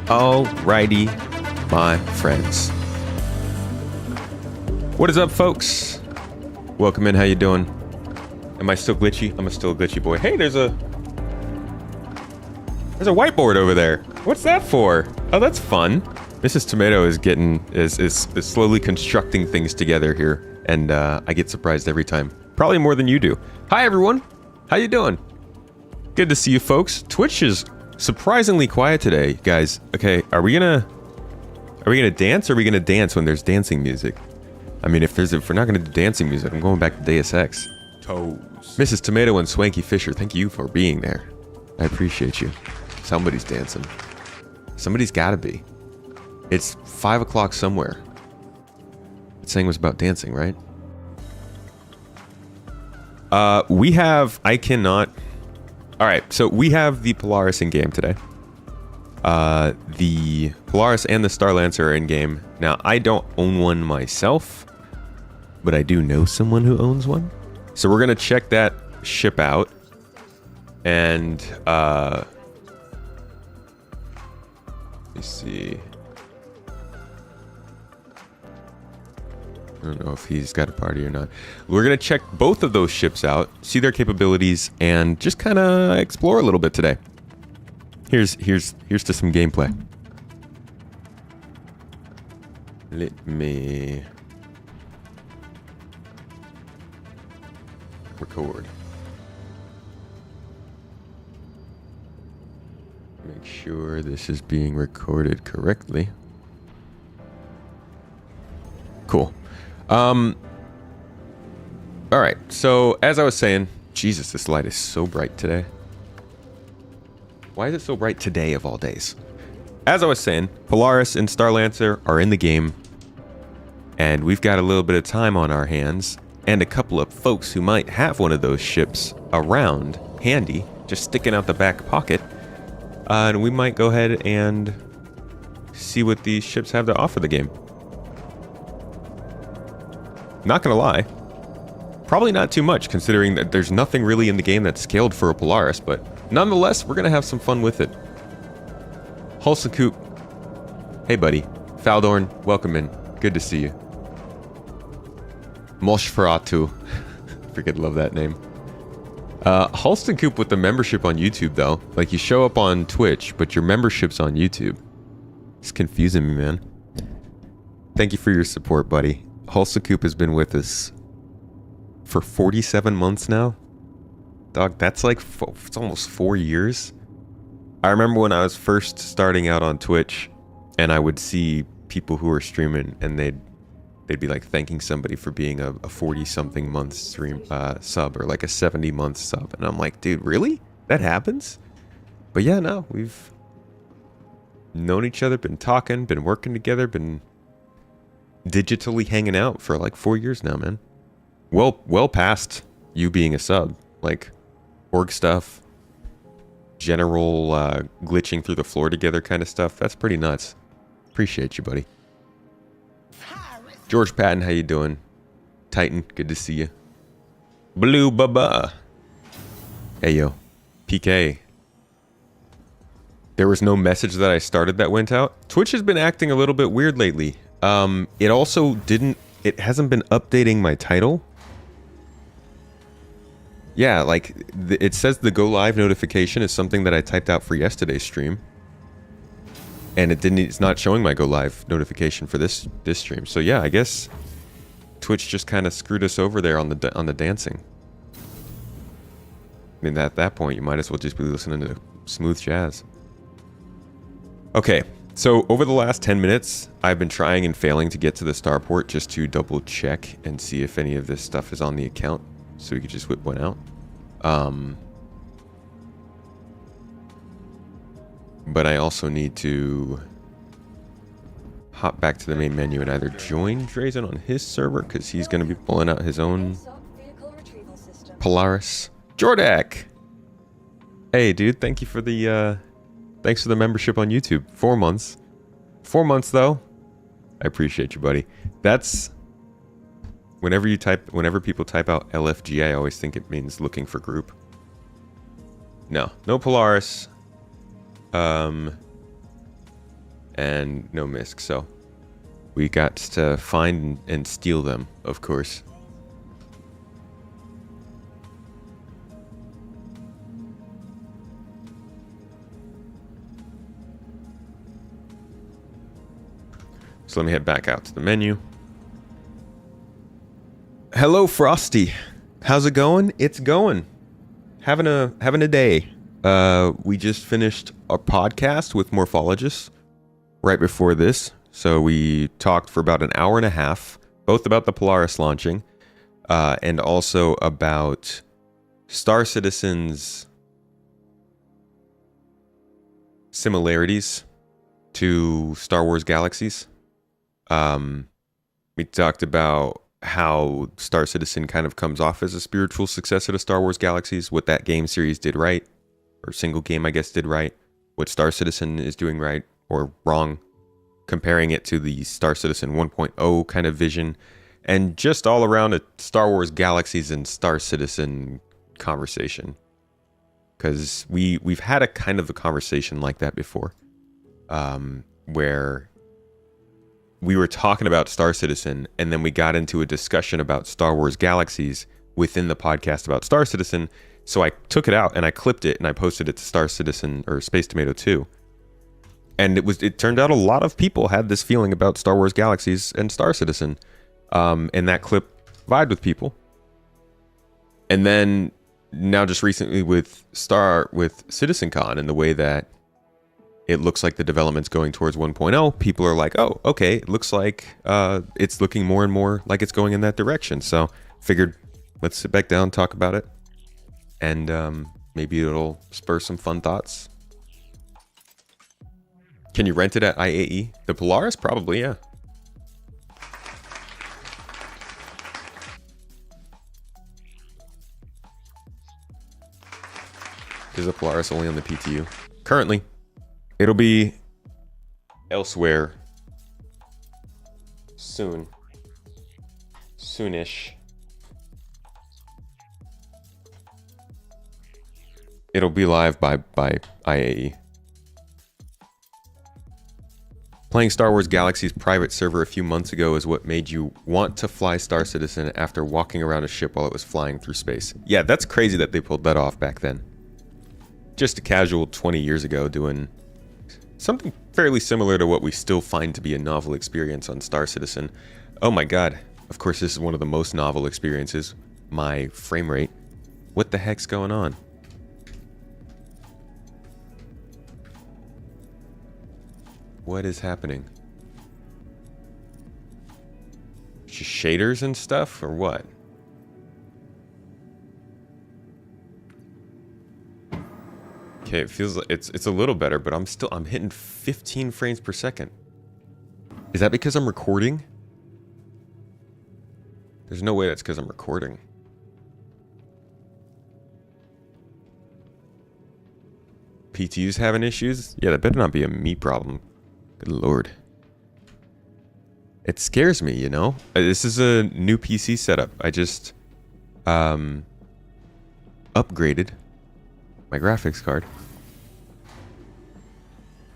Alrighty, my friends. What is up, folks? Welcome in. How you doing? Am I still glitchy? I'm still a glitchy boy. Hey, there's a whiteboard over there. What's that for? Oh, that's fun. Mrs. Tomato is slowly constructing things together here, and I get surprised every time. Probably more than you do. Hi, everyone. How you doing? Good to see you, folks. Twitch is surprisingly quiet today, guys. Okay, are we gonna dance? Or are we gonna dance when there's dancing music? I mean, if we're not gonna do dancing music, I'm going back to Deus Ex. Toes. Mrs. Tomato and Swanky Fisher, thank you for being there. I appreciate you. Somebody's dancing. Somebody's gotta be. It's 5 o'clock somewhere. That saying was about dancing, right? Alright, so we have the Polaris in game today. The Polaris and the Starlancer are in game. Now, I don't own one myself, but I do know someone who owns one. So we're gonna check that ship out. And, let me see. I don't know if he's got a party or not. We're gonna check both of those ships out, see their capabilities, and just kind of explore a little bit today. Here's to some gameplay. Let me record. Make sure this is being recorded correctly. Cool. Alright, so as I was saying, Jesus, this light is so bright today. Why is it so bright today of all days? As I was saying, Polaris and Starlancer are in the game, and we've got a little bit of time on our hands, and a couple of folks who might have one of those ships around, handy, just sticking out the back pocket, and we might go ahead and see what these ships have to offer the game. Not gonna lie, probably not too much, considering that there's nothing really in the game that's scaled for a Polaris, but nonetheless, we're gonna have some fun with it. Hulson Coop, hey buddy. Faldorn, welcome in. Good to see you. Moshferatu, freaking love that name. Hulston Coop with the membership on YouTube, though. Like, you show up on Twitch, but your membership's on YouTube. It's confusing me, man. Thank you for your support, buddy. Hulsa Coop has been with us for 47 months now. Dog, that's like, it's almost 4 years. I remember when I was first starting out on Twitch, and I would see people who were streaming, and they'd be like thanking somebody for being a 40-something month stream sub, or like a 70-month sub. And I'm like, dude, really? That happens? But yeah, no, we've known each other, been talking, been working together, been digitally hanging out for like 4 years now, man. Well past you being a sub. Like, org stuff, general glitching through the floor together kind of stuff. That's pretty nuts. Appreciate you, buddy. George Patton, how you doing? Titan, good to see you. Blue Baba. Hey, yo. PK. There was no message that I started that went out. Twitch has been acting a little bit weird lately. It also it hasn't been updating my title. Yeah, like, it says the go live notification is something that I typed out for yesterday's stream. And it's not showing my go live notification for this stream. So yeah, I guess Twitch just kind of screwed us over there on the dancing. I mean, at that point, you might as well just be listening to smooth jazz. Okay, so over the last 10 minutes, I've been trying and failing to get to the starport just to double check and see if any of this stuff is on the account, so we could just whip one out. But I also need to hop back to the main menu and either join Drazen on his server, because he's going to be pulling out his own Polaris. Jordak! Hey, dude, thank you for the, thanks for the membership on YouTube. 4 months. 4 months, though. I appreciate you, buddy. That's... Whenever people type out LFG, I always think it means looking for group. No Polaris. and no misc. So we got to find and steal them, of course. So let me head back out to the menu. Hello, Frosty. How's it going? It's going. Having a day. We just finished a podcast with morphologists right before this. So we talked for about an hour and a half, both about the Polaris launching, and also about Star Citizen's similarities to Star Wars Galaxies. We talked about how Star Citizen kind of comes off as a spiritual successor to Star Wars Galaxies, what that game series did right, or single game, I guess, did right, what Star Citizen is doing right or wrong, comparing it to the Star Citizen 1.0 kind of vision, and just all around a Star Wars Galaxies and Star Citizen conversation. Because we've had a kind of a conversation like that before, where we were talking about Star Citizen, and then we got into a discussion about Star Wars Galaxies within the podcast about Star Citizen. So I took it out and I clipped it and I posted it to Star Citizen or Space Tomato 2. And it turned out a lot of people had this feeling about Star Wars Galaxies and Star Citizen. And that clip vibed with people. And then now just recently with CitizenCon and the way that it looks like the development's going towards 1.0, people are like, oh, okay, it looks like it's looking more and more like it's going in that direction. So figured, let's sit back down, talk about it, and maybe it'll spur some fun thoughts. Can you rent it at IAE? The Polaris? Probably, yeah. Is the Polaris only on the PTU? Currently. It'll be elsewhere soon. Soonish. It'll be live by IAE. Playing Star Wars Galaxy's private server a few months ago is what made you want to fly Star Citizen after walking around a ship while it was flying through space. Yeah, that's crazy that they pulled that off back then. Just a casual 20 years ago doing something fairly similar to what we still find to be a novel experience on Star Citizen. Oh my god. Of course, this is one of the most novel experiences. My frame rate. What the heck's going on? What is happening? Just shaders and stuff, or what? Okay, it feels like it's a little better, but I'm hitting 15 frames per second. Is that because I'm recording? There's no way that's because I'm recording. PTU's having issues? Yeah, that better not be a me problem. Good lord. It scares me, you know? This is a new PC setup. I just upgraded my graphics card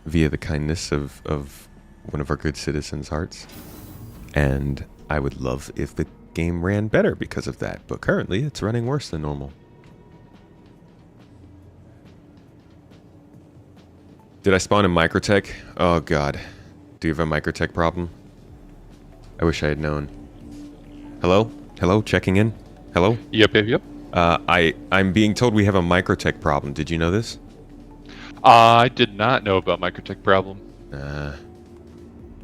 via the kindness of one of our good citizens' hearts. And I would love if the game ran better because of that. But currently, it's running worse than normal. Did I spawn in Microtech? Oh god. Do you have a Microtech problem? I wish I had known. Hello? Hello? Checking in? Hello? Yep. I'm being told we have a Microtech problem. Did you know this? I did not know about Microtech problem.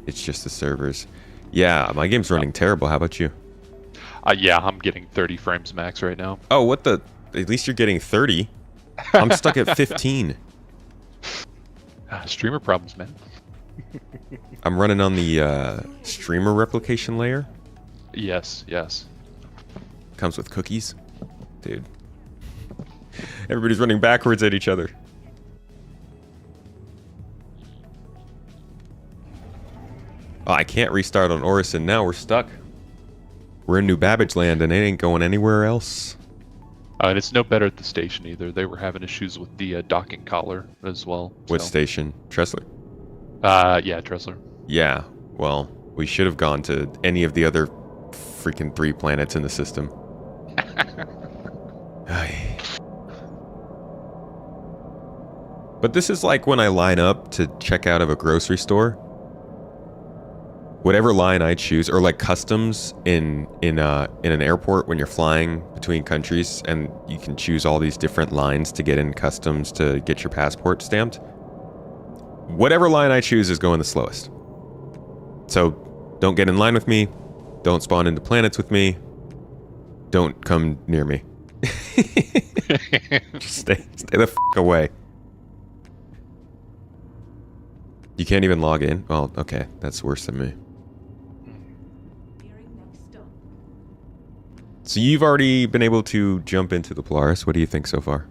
It's just the servers. Yeah, my game's running terrible. How about you? Yeah, I'm getting 30 frames max right now. Oh, what the? At least you're getting 30. I'm stuck at 15. Streamer problems, man. I'm running on the streamer replication layer. Yes. Comes with cookies. Dude. Everybody's running backwards at each other. Oh, I can't restart on Orison now. We're stuck. We're in New Babbage land and it ain't going anywhere else. And it's no better at the station either. They were having issues with the docking collar as well. What station? Tressler? Yeah, Tressler. Yeah, well, we should have gone to any of the other freaking 3 planets in the system. Ay. But this is like when I line up to check out of a grocery store. Whatever line I choose, or like customs in an airport when you're flying between countries, and you can choose all these different lines to get in customs to get your passport stamped. Whatever line I choose is going the slowest. So don't get in line with me. Don't spawn into planets with me. Don't come near me. Just stay the f*** away. You can't even log in? Oh, okay. That's worse than me. So you've already been able to jump into the Polaris. What do you think so far?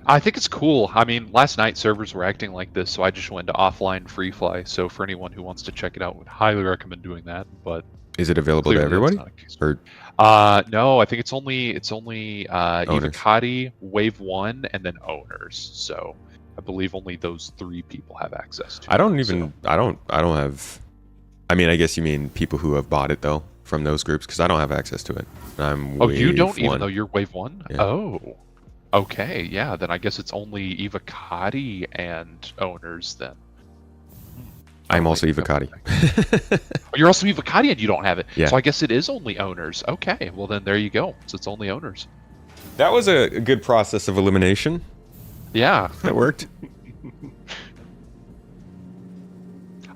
I think it's cool. I mean, last night servers were acting like this, so I just went to offline free fly. So for anyone who wants to check it out, would highly recommend doing that. But is it available to everybody? Or no, I think it's only owners. Ivocati, Wave 1, and then owners. So I believe only those 3 people have access to it. I don't have. I mean, I guess you mean people who have bought it though from those groups, because I don't have access to it. I'm Oh, you don't, Wave even 1. though you're Wave 1? Yeah. Oh. Okay, yeah, then I guess it's only Ivocati and owners then. I'm also Ivocati. Oh, you're also Ivocati and you don't have it. Yeah. So I guess it is only owners. Okay, well then there you go. So it's only owners. That was a good process of elimination. Yeah. That worked.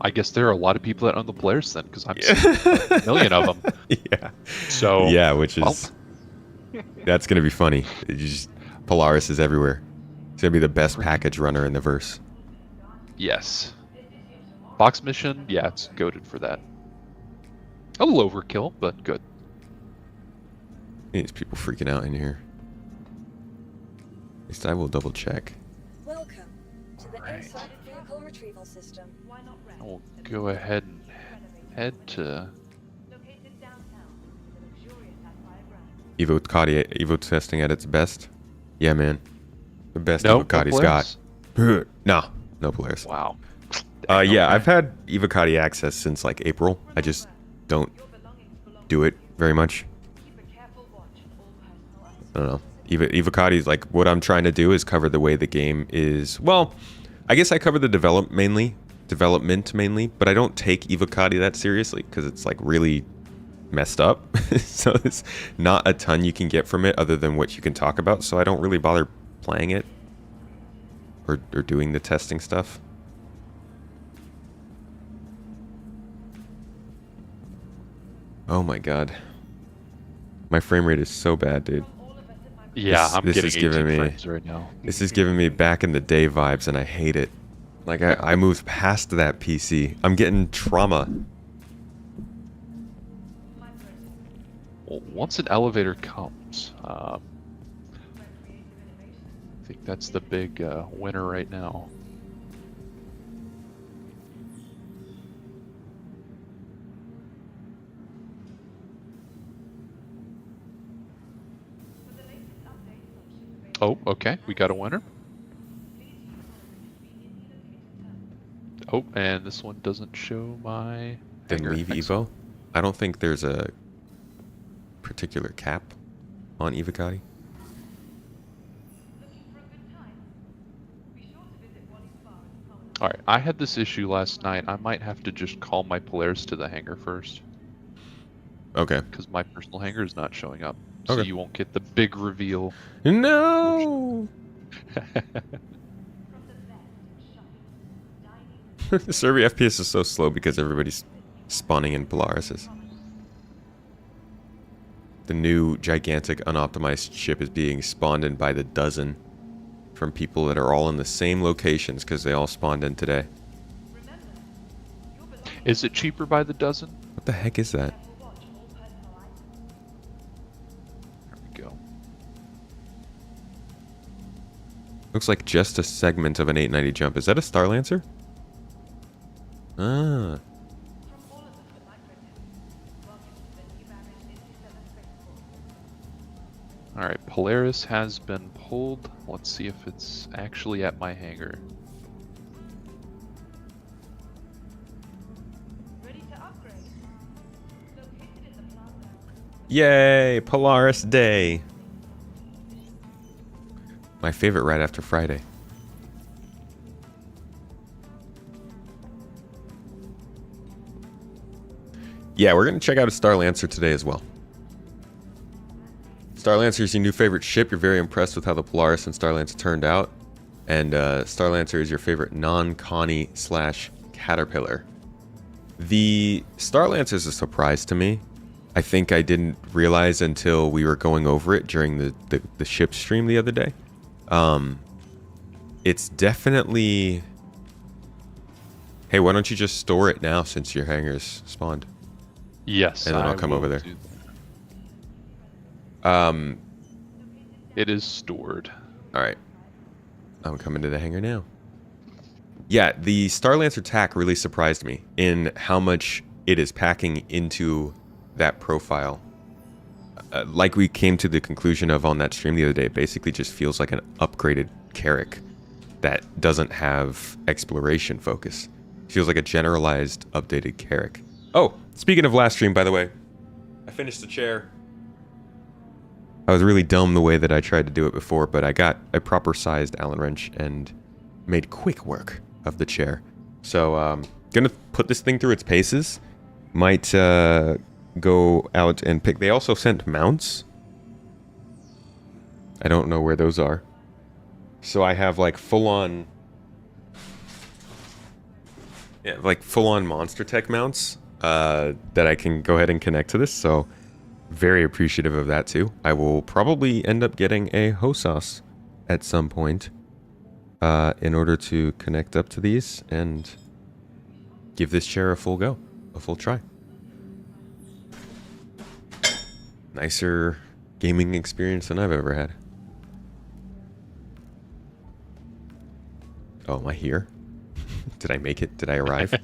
I guess there are a lot of people that own the Polaris then, because I'm seeing a million of them. Yeah. So yeah, which is that's gonna be funny. Polaris is everywhere. It's gonna be the best package runner in the verse. Yes. Box mission, yeah, it's goated for that. A little overkill, but good. These people freaking out in here. At least I will double check. Welcome to the inside vehicle retrieval system. We'll go ahead and head to Evo testing at its best. Yeah, man. The best no Ivocati's Polaris? got. No Polaris. Wow. Yeah, Okay. I've had Ivocati access since like April. I just don't do it very much. I don't know. Ivocati's like, what I'm trying to do is cover the way the game is. Well, I guess I cover the development mainly, but I don't take Ivocati that seriously because it's like really messed up. So there's not a ton you can get from it other than what you can talk about. So I don't really bother playing it or doing the testing stuff. Oh my god. My frame rate is so bad, dude. Yeah, I'm this getting is giving 18 me- frames right now. This is giving me back in the day vibes, and I hate it. Like, I moved past that PC. I'm getting trauma. Well, once an elevator comes, I think that's the big winner right now. Oh, okay, we got a winner. Oh, and this one doesn't show my Then hangar. leave Excellent. Evo. I don't think there's a particular cap on Ivocati. Alright, I had this issue last night. I might have to just call my Polaris to the hangar first, Okay. because my personal hangar is not showing up. So Okay. you won't get the big reveal. No! The server FPS is so slow because everybody's spawning in Polarises. The new gigantic unoptimized ship is being spawned in by the dozen from people that are all in the same locations because they all spawned in today. Is it cheaper by the dozen? What the heck is that? There we go. Looks like just a segment of an 890 jump. Is that a Starlancer? Ah. Alright, Polaris has been pulled. Let's see if it's actually at my hangar. Yay, Polaris Day. My favorite right after Friday. Yeah, we're going to check out a Starlancer today as well. Starlancer is your new favorite ship. You're very impressed with how the Polaris and Starlancer turned out. And Starlancer is your favorite non-Connie / Caterpillar. The Starlancer is a surprise to me. I think I didn't realize until we were going over it during the ship stream the other day. It's definitely... Hey, why don't you just store it now since your hangar's spawned? Yes. And then I'll come over there. It is stored. All right. I'm coming to the hangar now. Yeah, the Starlancer TAC really surprised me in how much it is packing into that profile. Like we came to the conclusion of on that stream the other day, it basically just feels like an upgraded Carrack that doesn't have exploration focus. It feels like a generalized, updated Carrack. Oh, speaking of last stream, by the way, I finished the chair. I was really dumb the way that I tried to do it before, but I got a proper sized Allen wrench and made quick work of the chair. So, gonna put this thing through its paces. Might go out and pick. They also sent mounts. I don't know where those are. So I have like full-on... Yeah, like full-on Monster Tech mounts that I can go ahead and connect to this. So very appreciative of that too. I will probably end up getting a Hosas at some point in order to connect up to these and give this chair a full go, a full try. Nicer gaming experience than I've ever had. Oh, am I here? Did I make it? Did I arrive?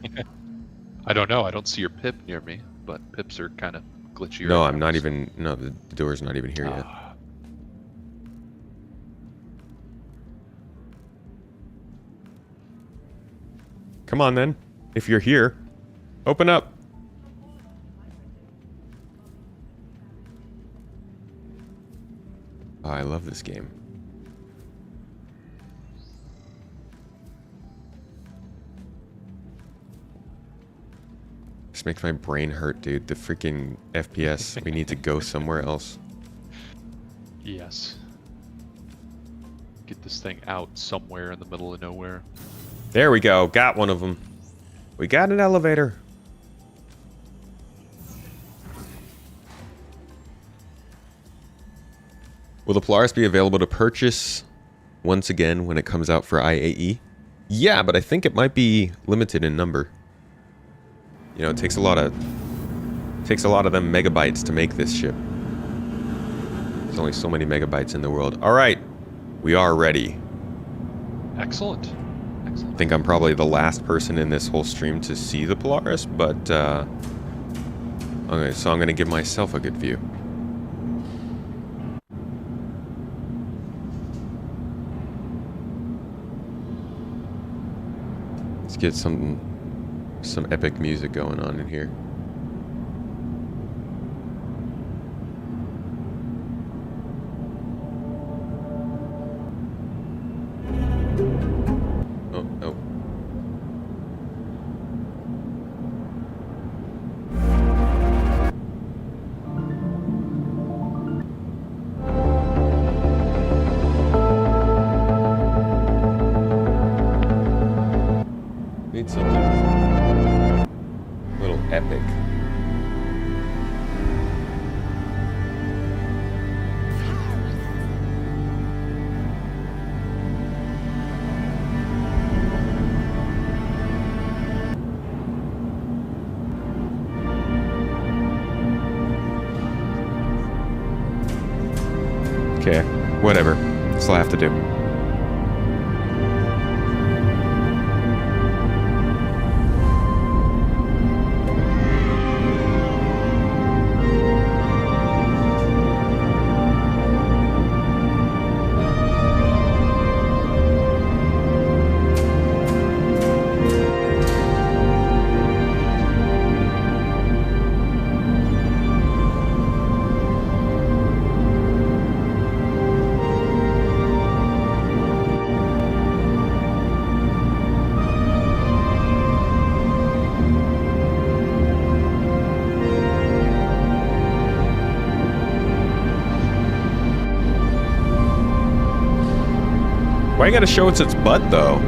I don't know. I don't see your pip near me, but pips are kind of glitchy. No, right I'm now, not so- even... No, the door's not even here yet. Come on, then. If you're here, open up. Oh, I love this game. This makes my brain hurt, dude. The freaking FPS. We need to go somewhere else. Yes. Get this thing out somewhere in the middle of nowhere. There we go. Got one of them. We got an elevator. Will the Polaris be available to purchase once again when it comes out for IAE? Yeah, but I think it might be limited in number. You know, it takes a lot of them megabytes to make this ship. There's only so many megabytes in the world. All right, we are ready. Excellent. I Excellent. think I'm probably the last person in this whole stream to see the Polaris, but okay, so I'm gonna give myself a good view. Let's get some epic music going on in here. Oh, oh. Need something a little epic. Okay, whatever. That's all I have to do. you gotta show us its butt, though?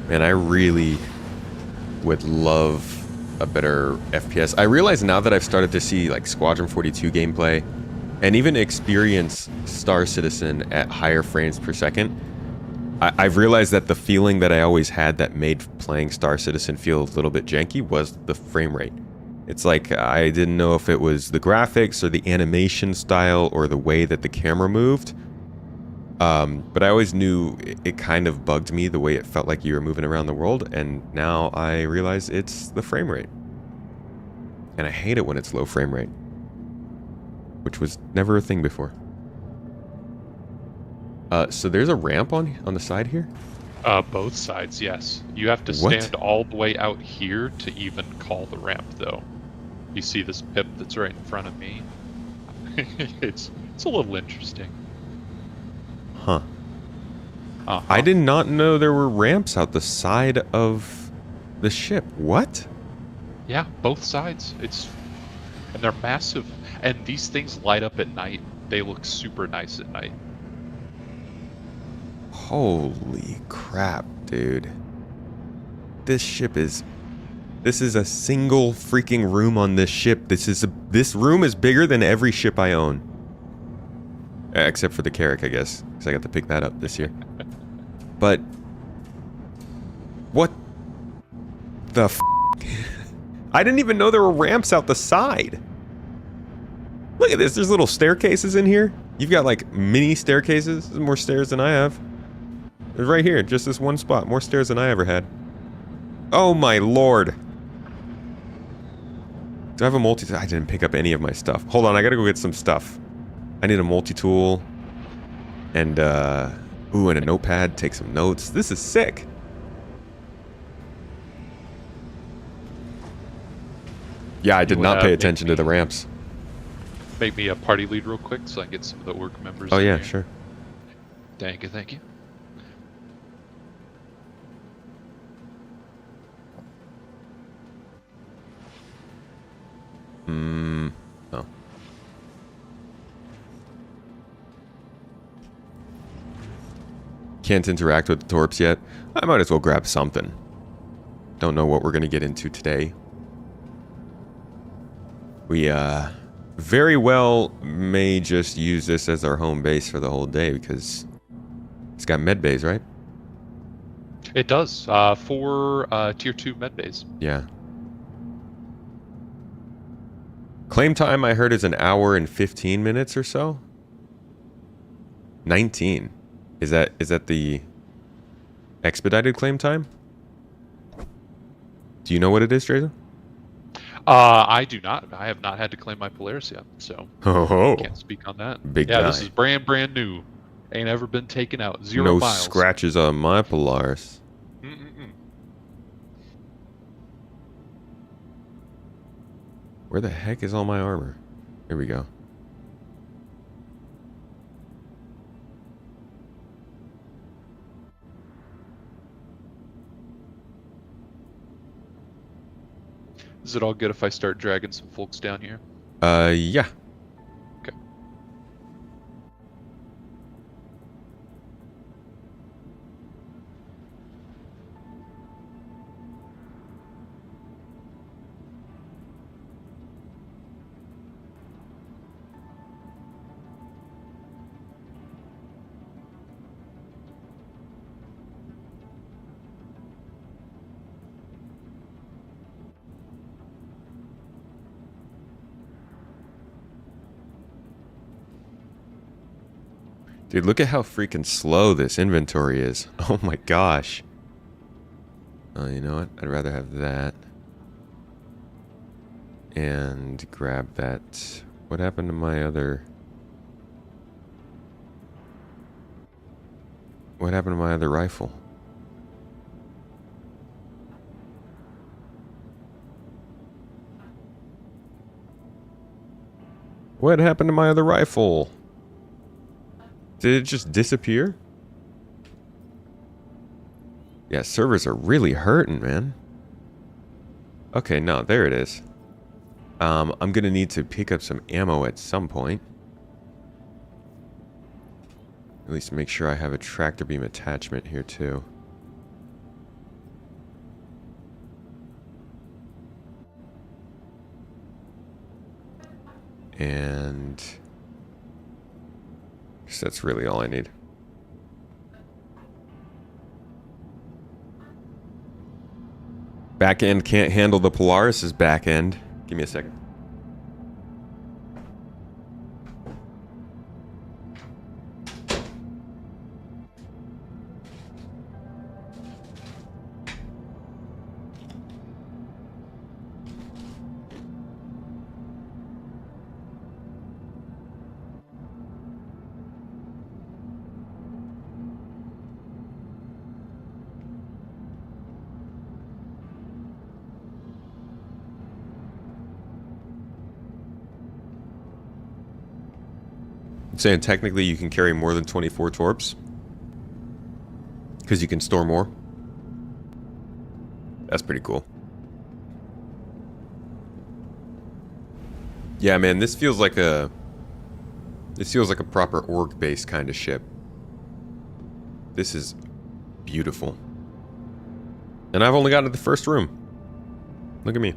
Man, I really would love a better FPS. I realize now that I've started to see like Squadron 42 gameplay and even experience Star Citizen at higher frames per second, I've realized that the feeling that I always had that made playing Star Citizen feel a little bit janky was the frame rate. It's like I didn't know if it was the graphics or the animation style or the way that the camera moved. But I always knew it kind of bugged me the way it felt like you were moving around the world, and now I realize it's the frame rate. And I hate it when it's low frame rate, which was never a thing before. So there's a ramp on the side here? Both sides, yes. You have to stand all the way out here to even call the ramp, though. You see this pip that's right in front of me? It's a little interesting. Huh. I did not know there were ramps out the side of the ship. What? Yeah, both sides. And they're massive. And these things light up at night. They look super nice at night. Holy crap, dude. This is a single freaking room on this ship. This room is bigger than every ship I own. Except for the Carrack, I guess, because I got to pick that up this year. But what the f? I didn't even know there were ramps out the side. Look at this. There's little staircases in here. You've got like mini staircases. There's more stairs than I have. There's right here, just this one spot. More stairs than I ever had. Oh my lord. Do I have a multi-tool? I didn't pick up any of my stuff. Hold on, I gotta go get some stuff. I need a multi-tool. And, ooh, and a notepad. Take some notes. This is sick. Yeah, I did not pay attention to the ramps. Make me a party lead real quick so I can get some of the orc members. Oh yeah, here. sure. Thank you, thank you. Oh. Can't interact with the torps yet. I might as well grab something. Don't know what we're gonna get into today. We, very well may just use this as our home base for the whole day because it's got med bays, right? It does. 4 tier 2 med bays. Yeah. Claim time I heard is an hour and 15 minutes or so. 19. Is that the expedited claim time? Do you know what it is, Drazen? I do not. I have not had to claim my Polaris yet, so can't speak on that. Big guy. This is brand new. Ain't ever been taken out. 0 no miles. Scratches on my Polaris. Where the heck is all my armor? Here we go. Is it all good if I start dragging some folks down here? Yeah. Okay. Dude, look at how freaking slow this inventory is. Oh my gosh. Oh, you know what? I'd rather have that. And grab that. What happened to my other... What happened to my other rifle? What happened to my other rifle? Did it just disappear? Yeah, servers are really hurting, man. Okay, no, there it is. I'm gonna need to pick up some ammo at some point. At least make sure I have a tractor beam attachment here too. And that's really all I need. Back end can't handle the Polaris's back end. Give me a second. Saying technically you can carry more than 24 torps because you can store more. That's pretty cool. Yeah, man, this feels like a proper org based kind of ship. This is beautiful. And I've only got to the first room. Look at me.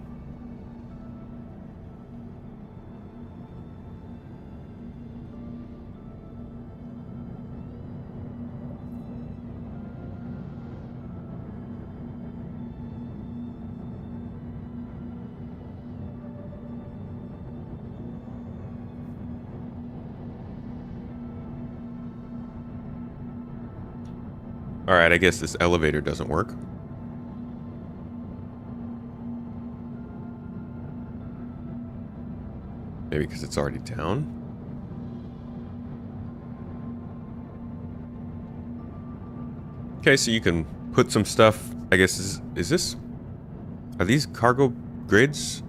Alright, I guess this elevator doesn't work. Maybe because it's already down? Okay, so you can put some stuff... I guess, is this... Are these cargo grids?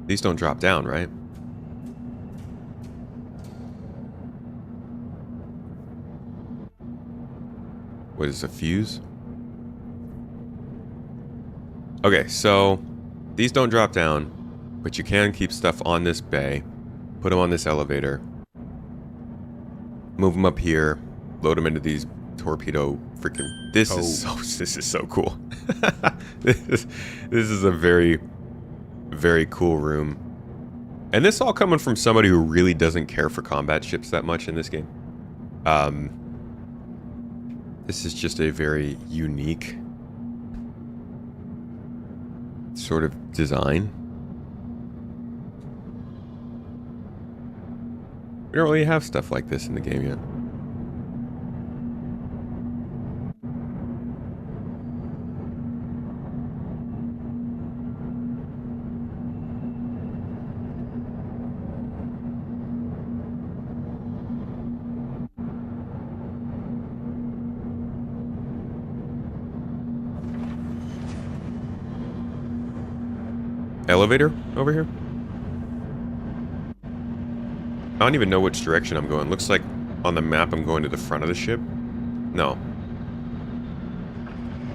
These don't drop down, right? What is a fuse? Okay, so these don't drop down, but you can keep stuff on this bay, put them on this elevator, move them up here, load them into these torpedo freaking. This is so cool. this is a very, very cool room, and this all coming from somebody who really doesn't care for combat ships that much in this game. This is just a very unique sort of design. We don't really have stuff like this in the game yet. Elevator over here? I don't even know which direction I'm going. Looks like on the map I'm going to the front of the ship. No.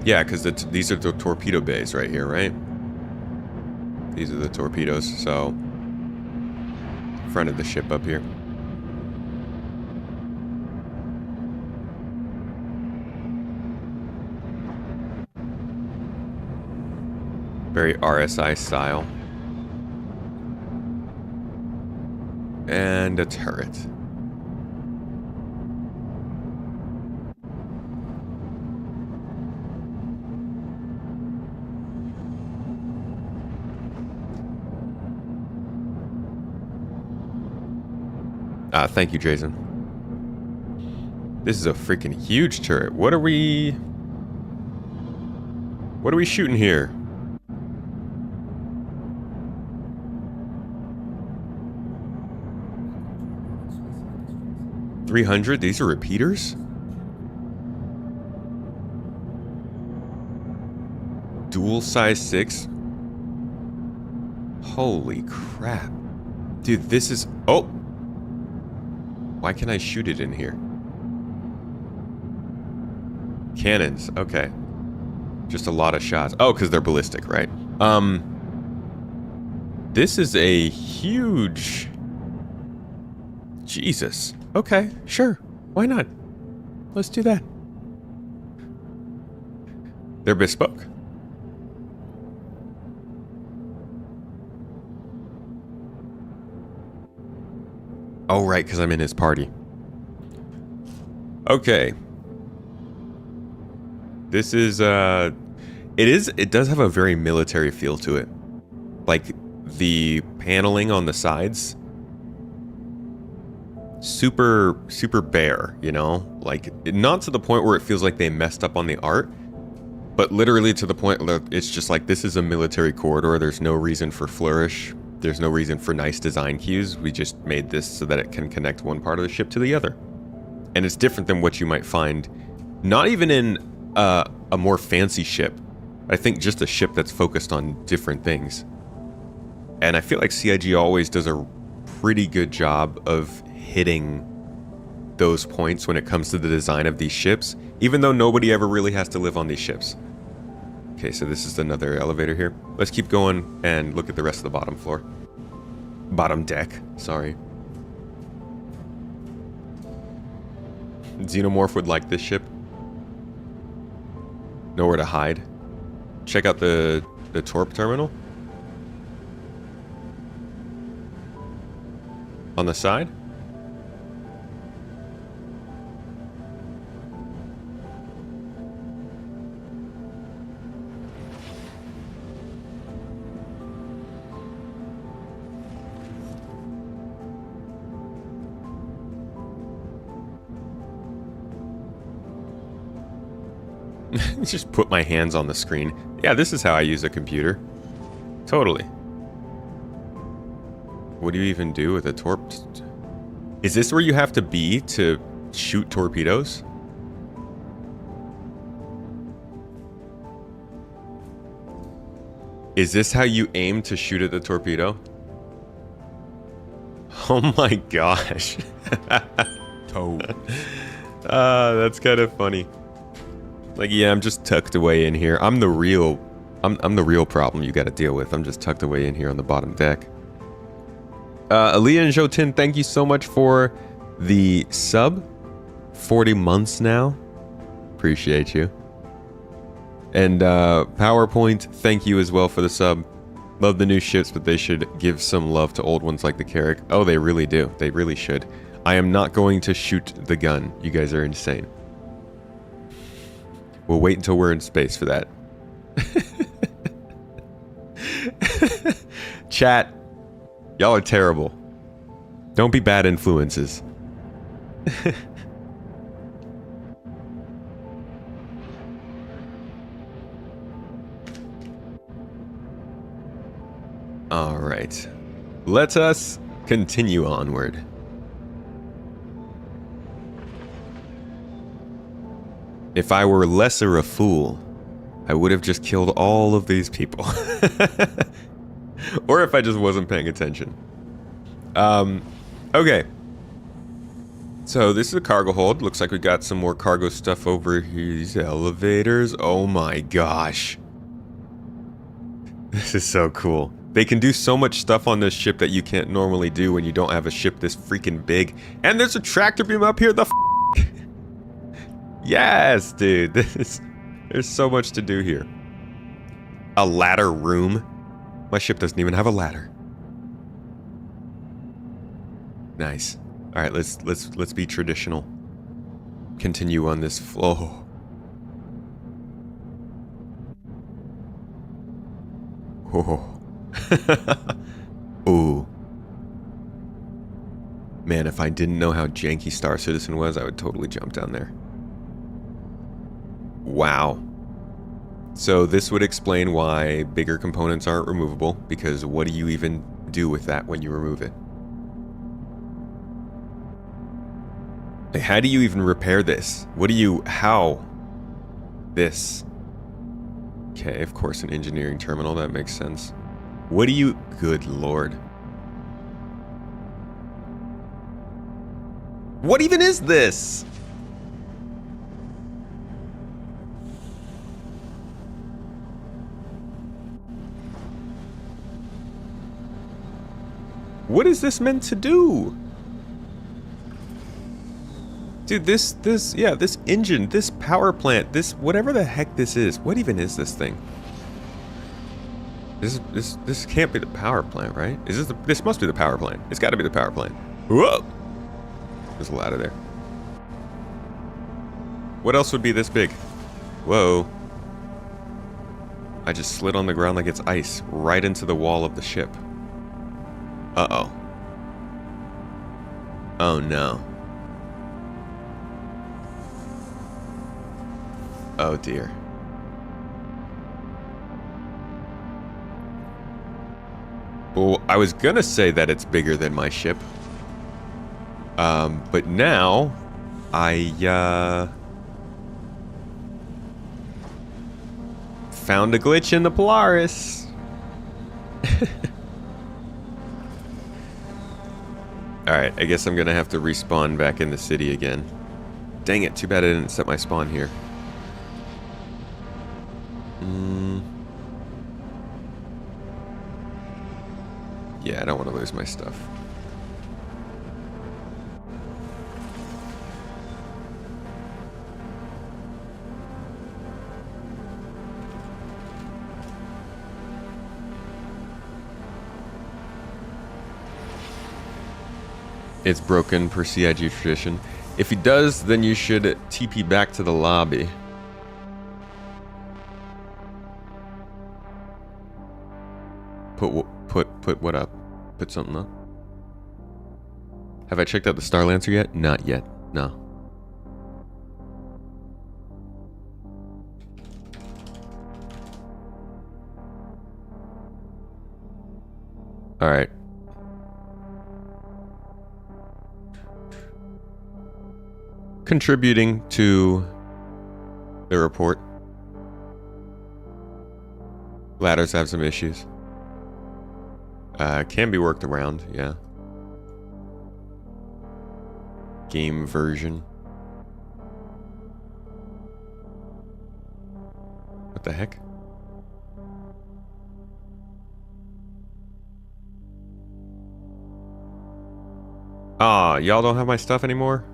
Yeah, because these are the torpedo bays right here, right? These are the torpedoes, so... front of the ship up here. Very RSI style. And a turret. Thank you, Jason. This is a freaking huge turret. What are we shooting here? $300? These are repeaters? Dual size 6? Holy crap. Dude, this is... Oh! Why can't I shoot it in here? Cannons, okay. Just a lot of shots. Oh, because they're ballistic, right? This is a huge... Jesus. Okay, sure. Why not? Let's do that. They're bespoke. Oh, right, because I'm in his party. Okay. This is, it does have a very military feel to it. Like, the paneling on the sides... super bare, you know, like not to the point where it feels like they messed up on the art, but literally to the point that it's just like, this is a military corridor. There's no reason for flourish. There's no reason for nice design cues. We just made this so that it can connect one part of the ship to the other. And it's different than what you might find, not even in a more fancy ship. I think just a ship that's focused on different things. And I feel like CIG always does a pretty good job of hitting those points when it comes to the design of these ships, even though nobody ever really has to live on these ships. Okay, so this is another elevator here. Let's keep going and look at the rest of the bottom floor. Bottom deck, sorry. Xenomorph would like this ship. Nowhere to hide. Check out the Torp terminal. On the side. Just put my hands on the screen. Yeah, this is how I use a computer. Totally. What do you even do with a torp? Is this where you have to be to shoot torpedoes? Is this how you aim to shoot at the torpedo? Oh my gosh. That's kind of funny. Like, yeah, I'm just tucked away in here. I'm the real problem you got to deal with. I'm just tucked away in here on the bottom deck. Aaliyah and Jotin, thank you so much for the sub. 40 months now. Appreciate you. And PowerPoint, thank you as well for the sub. Love the new ships, but they should give some love to old ones like the Carrack. Oh, they really do. They really should. I am not going to shoot the gun. You guys are insane. We'll wait until we're in space for that. Chat, y'all are terrible. Don't be bad influences. All right. Let us continue onward. If I were lesser a fool, I would have just killed all of these people. Or if I just wasn't paying attention. Okay. So this is a cargo hold. Looks like we got some more cargo stuff over here. These elevators. Oh my gosh. This is so cool. They can do so much stuff on this ship that you can't normally do when you don't have a ship this freaking big. And there's a tractor beam up here. Yes, dude. There's so much to do here. A ladder room. My ship doesn't even have a ladder. Nice. All right, let's be traditional. Continue on this flow. Oh. Ooh. Man, if I didn't know how janky Star Citizen was, I would totally jump down there. Wow. So this would explain why bigger components aren't removable, because what do you even do with that when you remove it? Like, how do you even repair this? How? This. Okay, of course an engineering terminal, that makes sense. What do you, good lord. What even is this? What is this meant to do? Dude, this engine, this power plant, this, whatever the heck this is, what even is this thing? This can't be the power plant, right? This must be the power plant. It's gotta be the power plant. Whoa! There's a ladder there. What else would be this big? Whoa. I just slid on the ground like it's ice, right into the wall of the ship. Uh-oh. Oh no. Oh dear. Well, I was gonna say that it's bigger than my ship. But now, I, found a glitch in the Polaris. Alright, I guess I'm gonna have to respawn back in the city again. Dang it, too bad I didn't set my spawn here. Yeah, I don't want to lose my stuff. It's broken per CIG tradition. If he does, then you should TP back to the lobby. Put what up? Put something up. Have I checked out the Star Lancer yet? Not yet. No. All right. Contributing to the report. Ladders have some issues. Can be worked around, yeah. Game version. What the heck? Ah, y'all don't have my stuff anymore?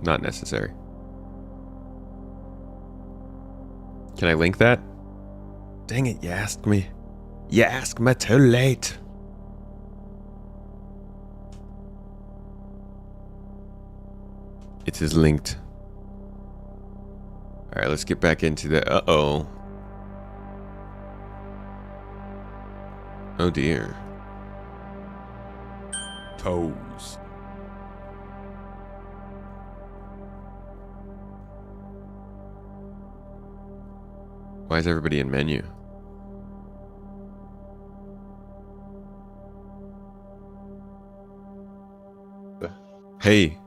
Not necessary. Can I link that? Dang it, you asked me. You asked me too late. It is linked. Alright, let's get back into the... Uh-oh. Oh dear. Toes. Why is everybody in menu? Hey,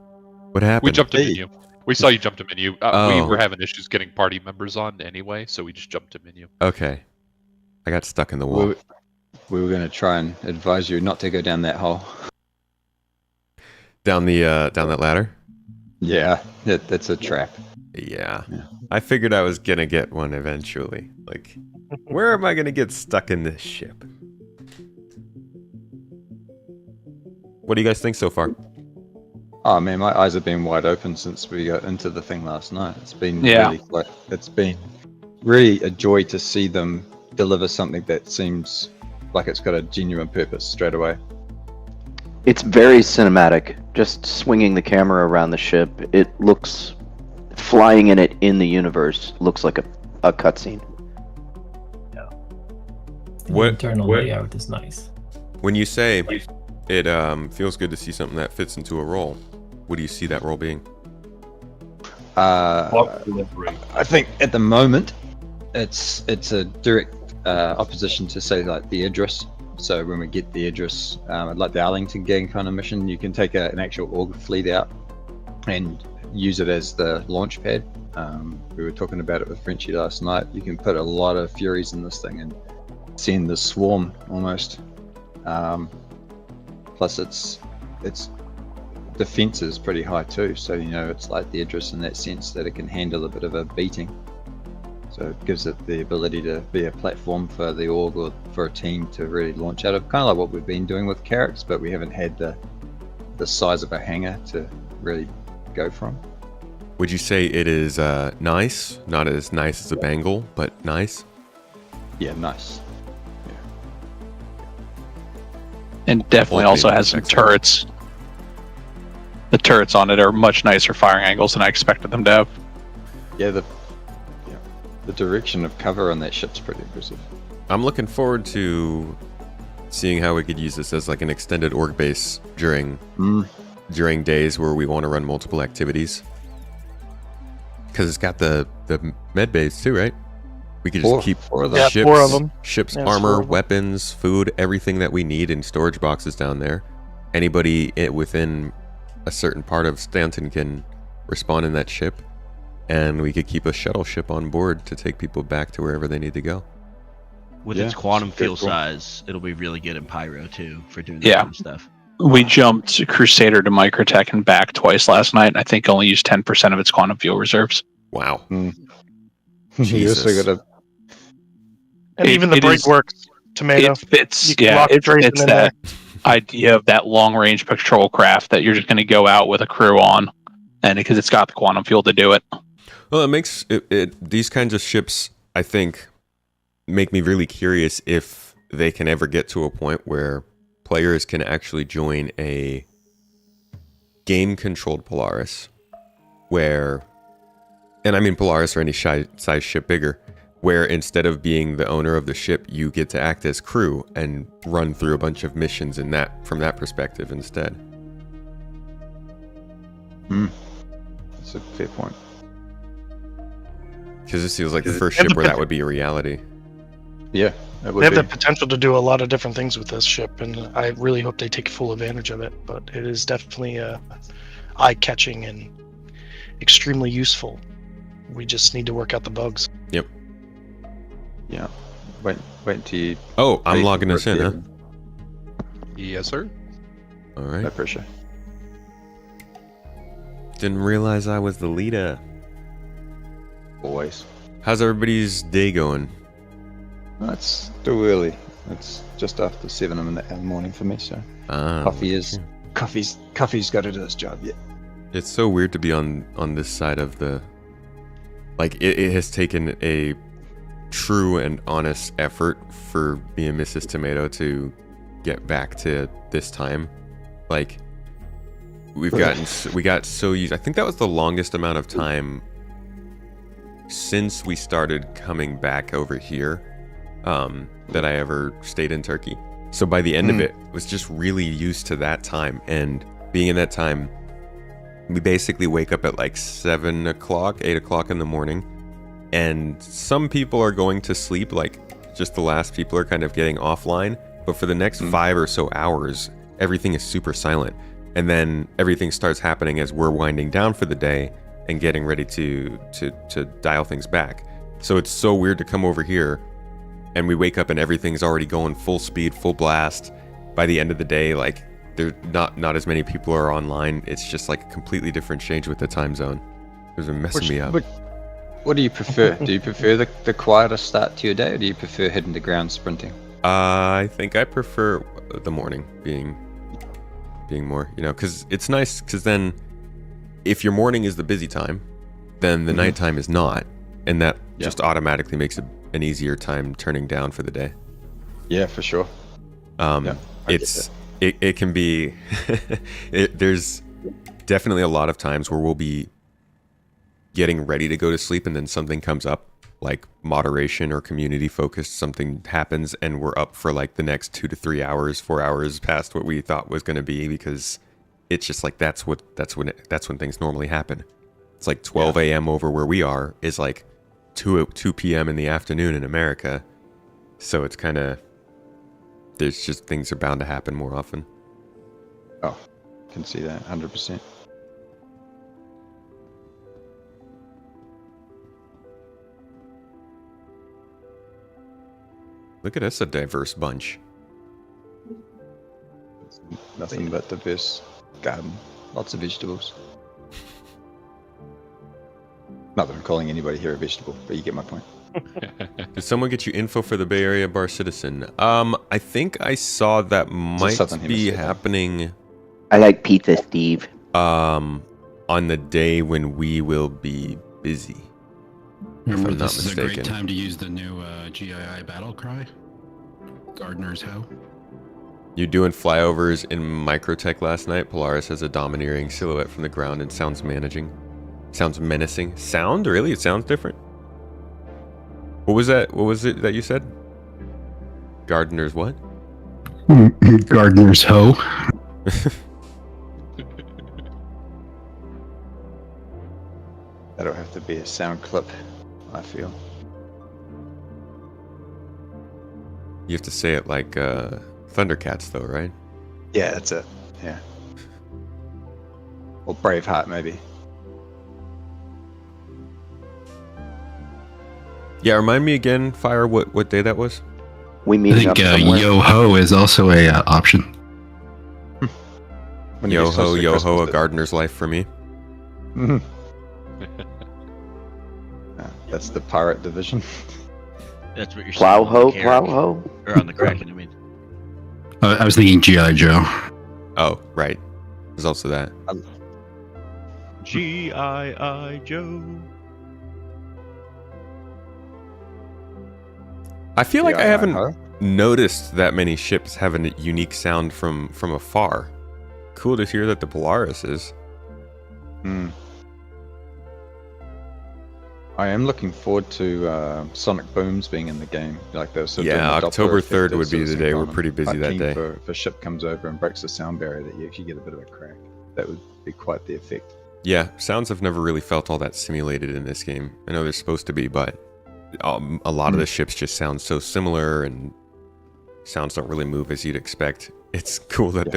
what happened? We jumped to menu. We saw you jump to menu. We were having issues getting party members on anyway, so we just jumped to menu. Okay. I got stuck in the wall. We were going to try and advise you not to go down that hole. Down that ladder? Yeah, that's a trap. Yeah. I figured I was gonna get one eventually. Like, where am I gonna get stuck in this ship? What do you guys think so far? Oh man, my eyes have been wide open since we got into the thing last night. It's been it's been really a joy to see them deliver something that seems like it's got a genuine purpose straight away. It's very cinematic. Just swinging the camera around the ship, it looks, flying in it in the universe looks like a cutscene. Yeah. The internal layout is nice. When you say it feels good to see something that fits into a role. What do you see that role being? Block delivery. I think at the moment, it's a direct opposition to say like the Idris. So when we get the Idris, like the Arlington gang kind of mission, you can take an actual org fleet out and use it as the launch pad. We were talking about it with Frenchie last night. You can put a lot of Furies in this thing and send the swarm almost. Plus its defense is pretty high too, so it's like the Idris in that sense that it can handle a bit of a beating. So it gives it the ability to be a platform for the org or for a team to really launch out of, kind of like what we've been doing with Carrots, but we haven't had the size of a hangar to really go from. Would you say it is nice? Not as nice as a Bengal, but nice? Yeah, nice. And definitely also has some turrets. The turrets on it are much nicer firing angles than I expected them to have. Yeah, the direction of cover on that ship's pretty impressive. I'm looking forward to seeing how we could use this as like an extended org base during days where we want to run multiple activities. Because it's got the med base too, right? We could just keep four of them. ships, 4 of them. Ships, Yeah, armor, 4 of them. weapons, food, everything that we need in storage boxes down there. Anybody within a certain part of Stanton can respawn in that ship, and we could keep a shuttle ship on board to take people back to wherever they need to go. With its quantum fuel size, it'll be really good in Pyro too for doing that kind of stuff. We jumped Crusader to Microtech and back twice last night, and I think only used 10% of its quantum fuel reserves. Wow. You Jesus. also got And even the brake works, Tomato. It fits. You can Yeah, lock it Drayson fits in that idea of that long-range patrol craft that you're just going to go out with a crew on, and because it's got the quantum fuel to do it. Well, it makes these kinds of ships, I think, make me really curious if they can ever get to a point where players can actually join a game-controlled Polaris, where, and I mean Polaris or any size ship bigger, where instead of being the owner of the ship, you get to act as crew and run through a bunch of missions from that perspective instead. That's a fair point. Because this feels like the first ship where that would be a reality. Yeah, that would They have be. the potential to do a lot of different things with this ship, and I really hope they take full advantage of it. But it is definitely eye-catching and extremely useful. We just need to work out the bugs. Yep. Yeah. Wait till you. Oh, I'm logging us in, huh? Yes, sir. All No right. pressure. Didn't realize I was the leader. Always. How's everybody's day going? It's still early. It's just after 7 in the morning for me, so coffee's got to do its job yet. It's so weird to be on this side of the. Like it has taken a true and honest effort for me and Mrs. Tomato to get back to this time. Like we got so used. I think that was the longest amount of time since we started coming back over here that I ever stayed in Turkey. So by the end of it, was just really used to that time, and being in that time, we basically wake up at like 7 o'clock, 8 o'clock in the morning, and some people are going to sleep, like just the last people are kind of getting offline, but for the next 5 or so hours, everything is super silent. And then everything starts happening as we're winding down for the day and getting ready to dial things back. So it's so weird to come over here and we wake up and everything's already going full speed, full blast. By the end of the day, like there's not as many people are online. It's just like a completely different change with the time zone. It's been messing me up. What do you prefer? Do you prefer the quieter start to your day, or do you prefer hitting the ground sprinting? I think I prefer the morning being more, because it's nice, because then if your morning is the busy time, then the nighttime is not, and that just automatically makes it an easier time turning down for the day. Yeah, for sure. It can be there's definitely a lot of times where we'll be getting ready to go to sleep and then something comes up, like moderation or community focused, something happens and we're up for like the next 2 to 3 hours, 4 hours past what we thought was going to be, because it's just like that's when things normally happen. It's like 12 a.m. over where we are is like 2 p.m. in the afternoon in America. So it's kind of, there's just things are bound to happen more often. Oh, can see that 100%. Look at us, a diverse bunch. Nothing but diverse garden. Lots of vegetables. Not that I'm calling anybody here a vegetable, but you get my point. Did someone get you info for the Bay Area Bar Citizen? I think I saw that might be happening. I like pizza, Steve. On the day when we will be busy. If I'm not This is mistaken. a great time to use the new GII battle cry. Gardener's Hoe. You're doing flyovers in Microtech last night. Polaris has a domineering silhouette from the ground and sounds menacing. Sounds menacing. Sound? Really? It sounds different? What was that? What was it that you said? Gardener's what? Gardener's Hoe. That'll have to be a sound clip, I feel. You have to say it like Thundercats, though, right? Yeah, that's it. Yeah. Or Braveheart, maybe. Yeah, remind me again, Fire, what day that was? We I meeting up think somewhere. Yo Ho is also a option. When it Yo gets ho, closer to yo ho, Christmas, a gardener's life for me. Mhm. That's the pirate division. That's what you're Plow saying. ho, on the plow Carrack. ho. Or on the Kraken, I mean. I was thinking G.I. Joe. Oh, right. There's also that. G.I.I. Joe. I feel like I Yeah, haven't huh? noticed that many ships have a unique sound from afar. Cool to hear that the Polaris is. Hmm. I am looking forward to sonic booms being in the game. Like those. Yeah, October 3rd would be the day. We're pretty busy that day. If a ship comes over and breaks the sound barrier, that you actually get a bit of a crack. That would be quite the effect. Yeah, sounds have never really felt all that simulated in this game. I know they're supposed to be, but a lot of the ships just sound so similar, and sounds don't really move as you'd expect. It's cool that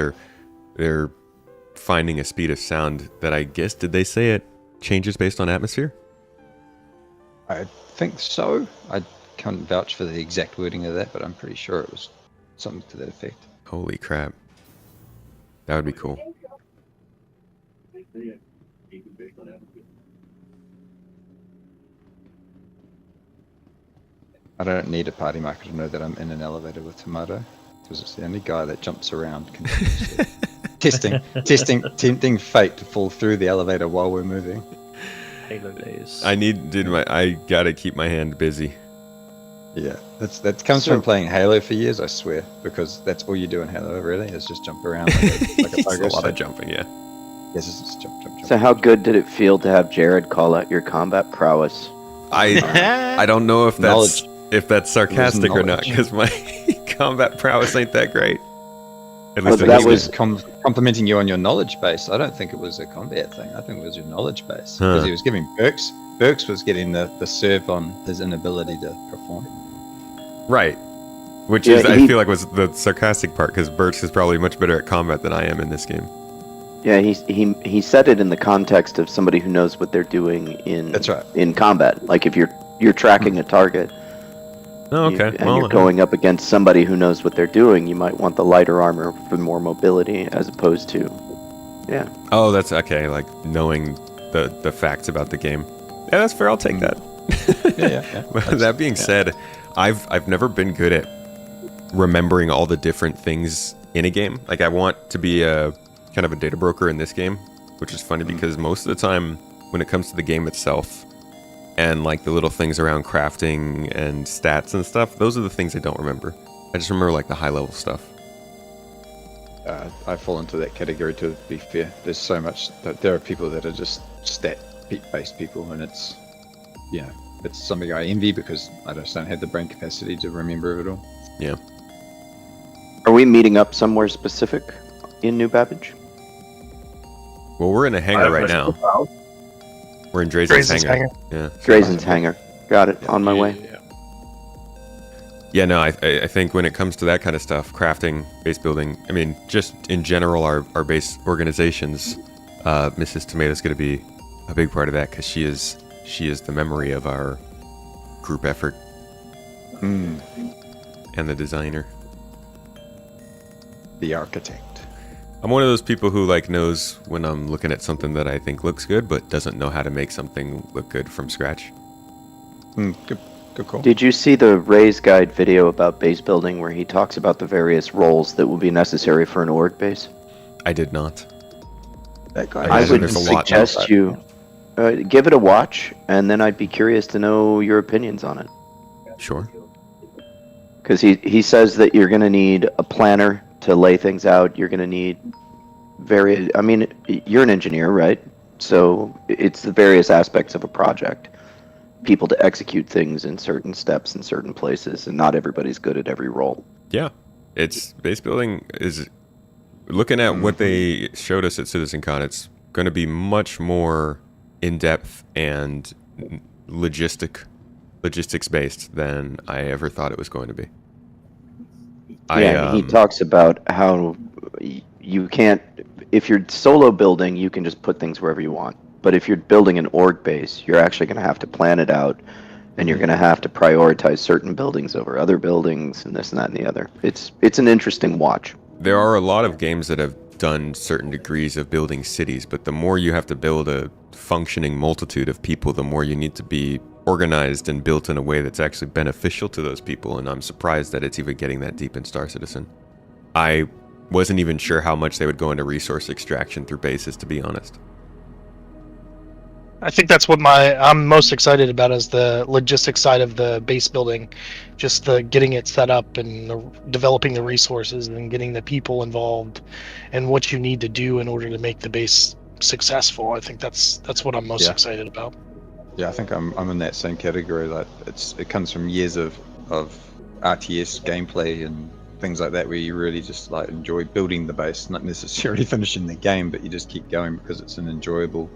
they're finding a speed of sound that, I guess, did they say it changes based on atmosphere? I think so. I can't vouch for the exact wording of that, but I'm pretty sure it was something to that effect. Holy crap. That would be cool. I don't need a party marker to know that I'm in an elevator with Tomato, because it's the only guy that jumps around continuously. tempting fate to fall through the elevator while we're moving. Halo days. I gotta keep my hand busy. Yeah, that comes from playing Halo for years, I swear, because that's all you do in Halo, really, is just jump around like a It's bugger. a lot of jumping, yeah. Yes, it's just jump. So how good did it feel to have Jared call out your combat prowess? I don't know if that's sarcastic or not, knowledge. because my combat prowess ain't that great. At Oh, least that it was- Complimenting you on your knowledge base. I don't think it was a combat thing. I think it was your knowledge base. Because he was giving Burks. Burks was getting the serve on his inability to perform. right. Which Yeah, is, I he- feel like, was the sarcastic part, because Birch is probably much better at combat than I am in this game. Yeah, he said it in the context of somebody who knows what they're doing in That's right. in combat. Like if you're tracking a target, Oh, okay. and you're going up against somebody who knows what they're doing, you might want the lighter armor for more mobility as opposed to, yeah. Oh, that's okay. Like knowing the facts about the game. Yeah, that's fair. I'll take that. Yeah. That being said, I've never been good at remembering all the different things in a game. Like I want to be a kind of a data broker in this game, which is funny because most of the time when it comes to the game itself and like the little things around crafting and stats and stuff, those are the things I don't remember. I just remember like the high level stuff. I fall into that category too, to be fair. There's so much that there are people that are just stat based people, and it's it's something I envy because I just don't have the brain capacity to remember it all. Yeah. Are we meeting up somewhere specific in New Babbage? Well, we're in a hangar right now. We're in Drazen's hangar. Yeah. Drazen's hangar. Got it. On my way. Yeah, no, I think when it comes to that kind of stuff, crafting, base building, I mean, just in general, our base organizations, Mrs. Tomato's going to be a big part of that because she is the memory of our group effort. And the designer. The architect. I'm one of those people who like knows when I'm looking at something that I think looks good, but doesn't know how to make something look good from scratch. Good call. Did you see the Ray's Guide video about base building where he talks about the various roles that will be necessary for an org base? I did not. That guy. I would suggest you give it a watch, and then I'd be curious to know your opinions on it. Sure. Because he says that you're going to need a planner to lay things out. You're going to need I mean, you're an engineer, right? So it's the various aspects of a project. People to execute things in certain steps in certain places, and not everybody's good at every role. Yeah. It's base building is looking at what they showed us at CitizenCon. It's going to be much more in-depth and logistics based than I ever thought it was going to be. He talks about how you can't, if you're solo building, you can just put things wherever you want. But if you're building an org base, you're actually going to have to plan it out, and you're going to have to prioritize certain buildings over other buildings, and this and that and the other. It's an interesting watch. There are a lot of games that have done certain degrees of building cities, but the more you have to build a functioning multitude of people, the more you need to be organized and built in a way that's actually beneficial to those people, and I'm surprised that it's even getting that deep in Star Citizen. I wasn't even sure how much they would go into resource extraction through bases, to be honest. I think that's what I'm most excited about is the logistics side of the base building, just the getting it set up and developing the resources and getting the people involved and what you need to do in order to make the base successful. I think that's what I'm most excited about. Yeah, I think I'm in that same category. Like it comes from years of RTS gameplay and things like that, where you really just like enjoy building the base, not necessarily finishing the game, but you just keep going because it's an enjoyable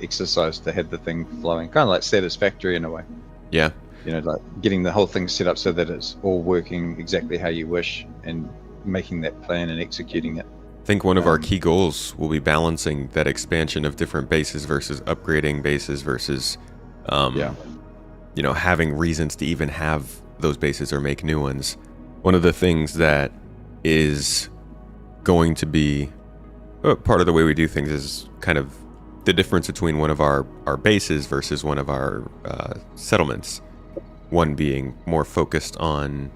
exercise to have the thing flowing, kind of like Satisfactory in a way. Yeah. You know, like getting the whole thing set up so that it's all working exactly how you wish and making that plan and executing it. I think one of our key goals will be balancing that expansion of different bases versus upgrading bases versus, you know, having reasons to even have those bases or make new ones. One of the things that is going to be part of the way we do things is kind of the difference between one of our bases versus one of our settlements. One being more focused on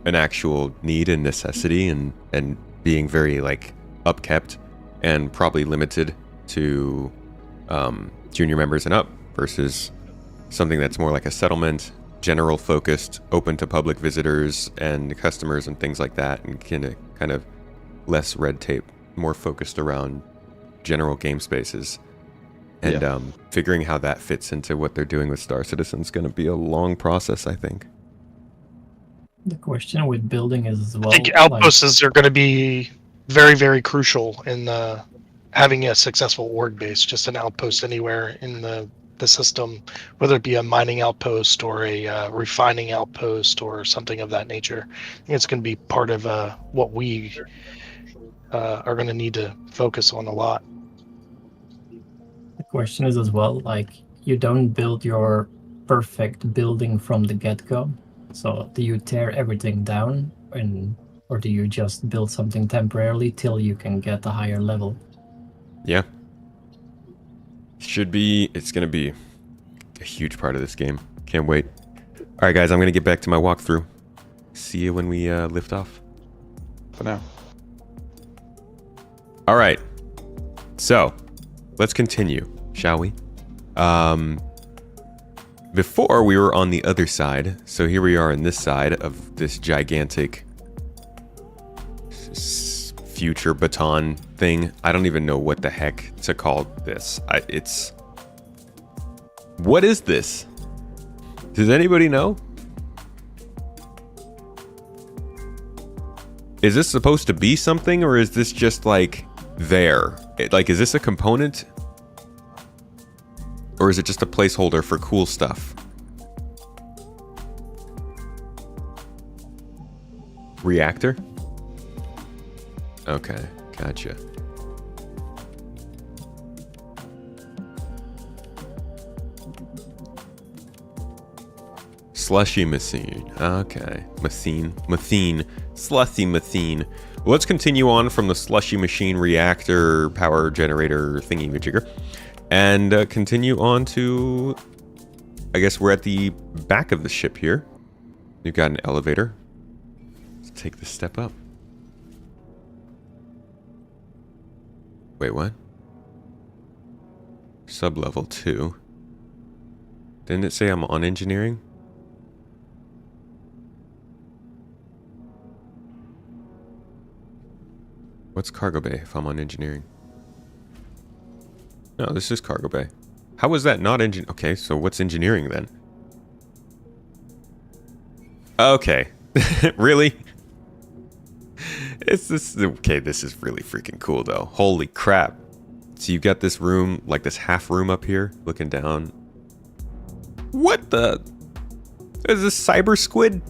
an actual need and necessity and being very like upkept and probably limited to junior members and up versus something that's more like a settlement, general focused, open to public visitors and customers and things like that, and kind of less red tape, more focused around general game spaces. And figuring how that fits into what they're doing with Star Citizen is going to be a long process, I think. The question with building is as well. I think outposts are going to be very, very crucial in having a successful org base. Just an outpost anywhere in the system, whether it be a mining outpost or a refining outpost or something of that nature. I think it's going to be part of what we are going to need to focus on a lot. The question is as well, like, you don't build your perfect building from the get-go. So do you tear everything down, or do you just build something temporarily till you can get a higher level? Yeah. It's going to be a huge part of this game. Can't wait. All right, guys, I'm going to get back to my walkthrough. See you when we lift off. For now. All right. So, let's continue, shall we? Before we were on the other side, so here we are on this side of this gigantic future baton thing. I don't even know what the heck to call this. It's What is this? Does anybody know? Is this supposed to be something, or is this just like there? Like, is this a component? Or is it just a placeholder for cool stuff? Reactor? Okay, gotcha. Slushy machine. Okay. Methane. Slushy methane. Let's continue on from the slushy machine reactor power generator thingy-majigger. And continue on to... I guess we're at the back of the ship here. You've got an elevator. Let's take this step up. Wait, what? Sub-level 2. Didn't it say I'm on engineering? What's cargo bay if I'm on engineering? No, this is cargo bay. How was that not engine? Okay, so what's engineering then? Okay. Really? It's this. Okay, this is really freaking cool though. Holy crap. So you've got this room, like this half room up here, looking down. What the? Is this cyber squid?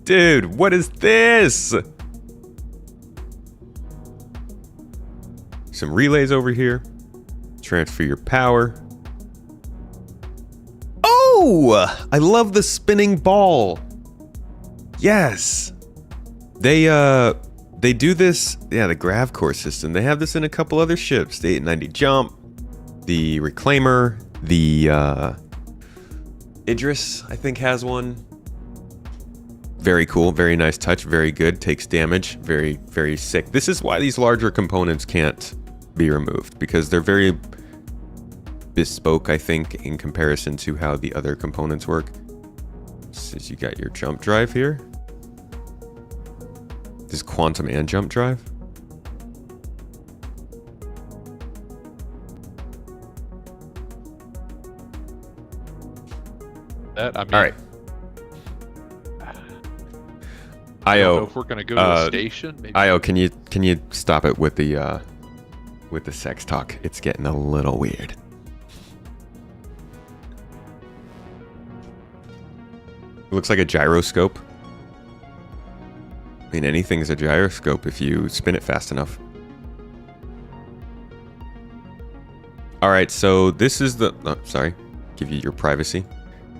Dude, what is this? Some relays over here. Transfer your power. Oh! I love the spinning ball. Yes. They do this, yeah, the grav core system. They have this in a couple other ships. The 890 Jump, the Reclaimer, the Idris, I think, has one. Very cool, very nice touch, very good. Takes damage, very, very sick. This is why these larger components can't be removed, because they're very bespoke, I think, in comparison to how the other components work. Since you got your jump drive here. This quantum and jump drive. That, I mean, all right. I don't know if we're gonna go to the station. Maybe. Io, can you stop it with the sex talk? It's getting a little weird. It looks like a gyroscope. I mean, anything's a gyroscope if you spin it fast enough. All right, so this is the... Oh, sorry. Give you your privacy.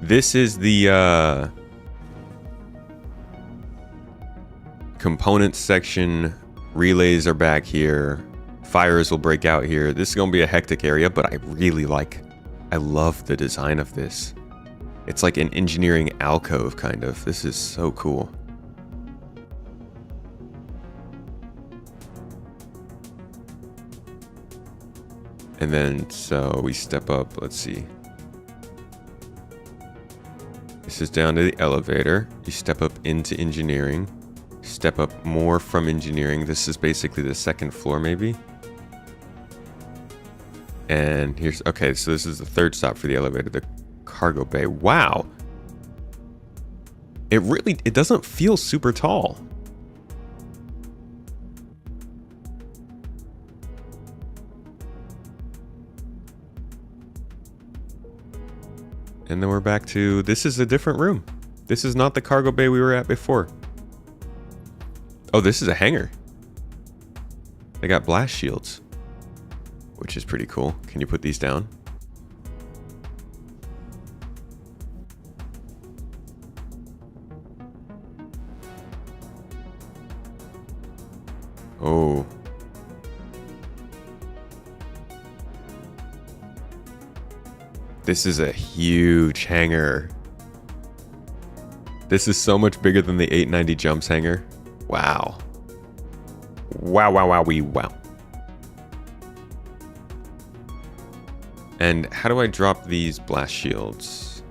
This is the components section. Relays are back here. Fires will break out here. This is going to be a hectic area, but I love the design of this. It's like an engineering alcove, kind of. This is so cool. And then, so we step up, let's see. This is down to the elevator. You step up into engineering. Step up more from engineering. This is basically the second floor, maybe. And here's, okay, so this is the third stop for the elevator, the cargo bay. Wow. It doesn't feel super tall. And then we're back to, this is a different room. This is not the cargo bay we were at before. Oh, this is a hangar. They got blast shields, which is pretty cool. Can you put these down? Oh. This is a huge hangar. This is so much bigger than the 890 Jumps hangar. Wow. Wow, wow, wow, wow. And how do I drop these blast shields?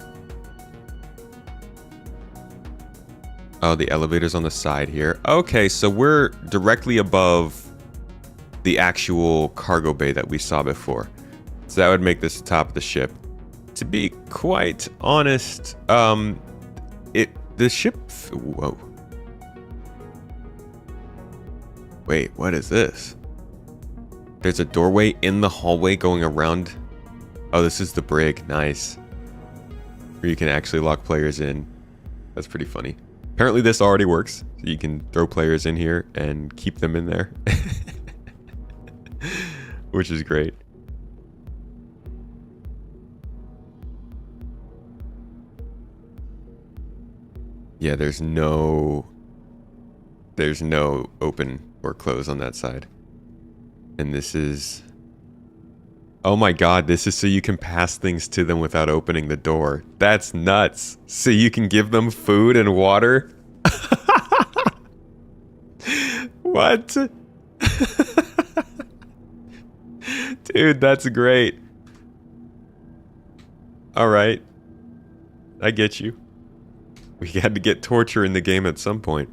Oh, the elevator's on the side here. Okay, so we're directly above the actual cargo bay that we saw before. So that would make this the top of the ship. to be quite honest, the ship. Whoa. Wait, what is this? There's a doorway in the hallway going around. Oh, this is the brig. Nice. Where you can actually lock players in. That's pretty funny. Apparently this already works. So you can throw players in here and keep them in there. Which is great. Yeah, there's no open or close on that side. And this is... Oh my god, this is so you can pass things to them without opening the door. That's nuts. So you can give them food and water? What? Dude, that's great. Alright. I get you. We had to get torture in the game at some point.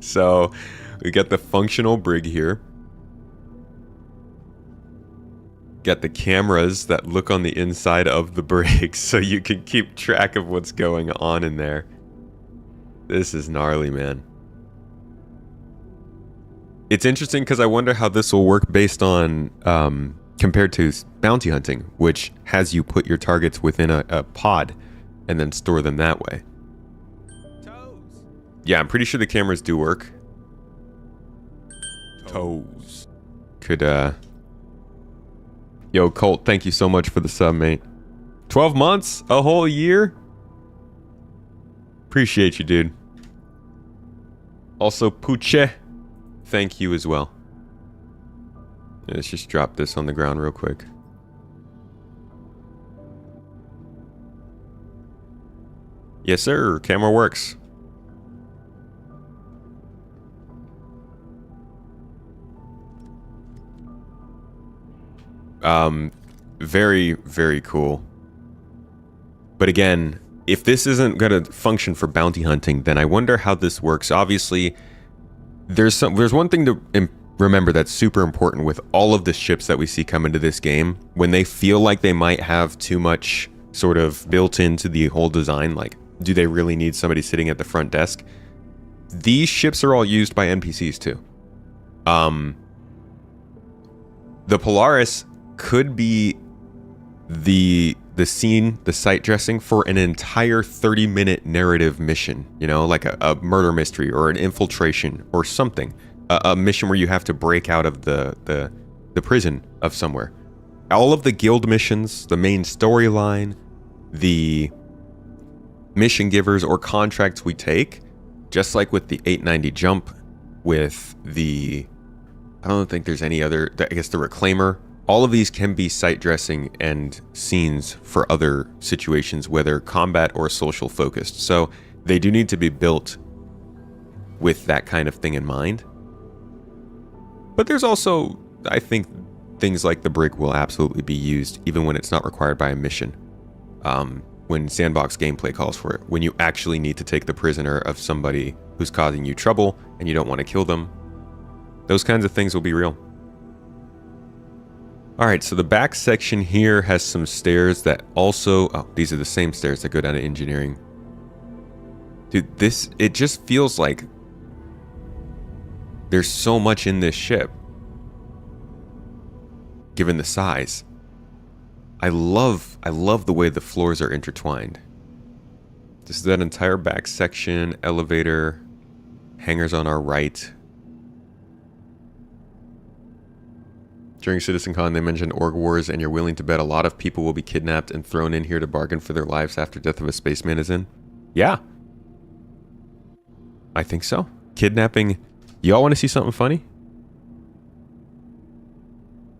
So, we got the functional brig here. Got the cameras that look on the inside of the brig so you can keep track of what's going on in there. This is gnarly, man. It's interesting because I wonder how this will work based on compared to bounty hunting, which has you put your targets within a pod and then store them that way. Toes. Yeah, I'm pretty sure the cameras do work. Toes. Could Yo, Colt, thank you so much for the sub, mate. 12 months? A whole year? Appreciate you, dude. Also, Puche, thank you as well. Let's just drop this on the ground real quick. Yes, sir. Camera works. Very, very cool. But again, if this isn't going to function for bounty hunting, then I wonder how this works. Obviously, there's one thing to remember that's super important with all of the ships that we see come into this game. When they feel like they might have too much sort of built into the whole design, like, do they really need somebody sitting at the front desk? These ships are all used by NPCs too. The Polaris could be the scene, the site dressing for an entire 30-minute narrative mission, you know, like a murder mystery or an infiltration or something, a mission where you have to break out of the prison of somewhere. All of the guild missions, the main storyline, the mission givers or contracts we take, just like with the 890 jump, with the, I don't think there's any other, I guess the reclaimer. All of these can be site dressing and scenes for other situations, whether combat or social focused. So they do need to be built with that kind of thing in mind. But there's also, I think, things like the brig will absolutely be used even when it's not required by a mission. When sandbox gameplay calls for it. When you actually need to take the prisoner of somebody who's causing you trouble and you don't want to kill them. Those kinds of things will be real. Alright, so the back section here has some stairs that also... Oh, these are the same stairs that go down to engineering. Dude, it just feels like there's so much in this ship. Given the size. I love the way the floors are intertwined. This is that entire back section, elevator, hangars on our right. During CitizenCon, they mentioned org wars, and you're willing to bet a lot of people will be kidnapped and thrown in here to bargain for their lives after death of a spaceman is in. Yeah. I think so. Kidnapping. Y'all want to see something funny?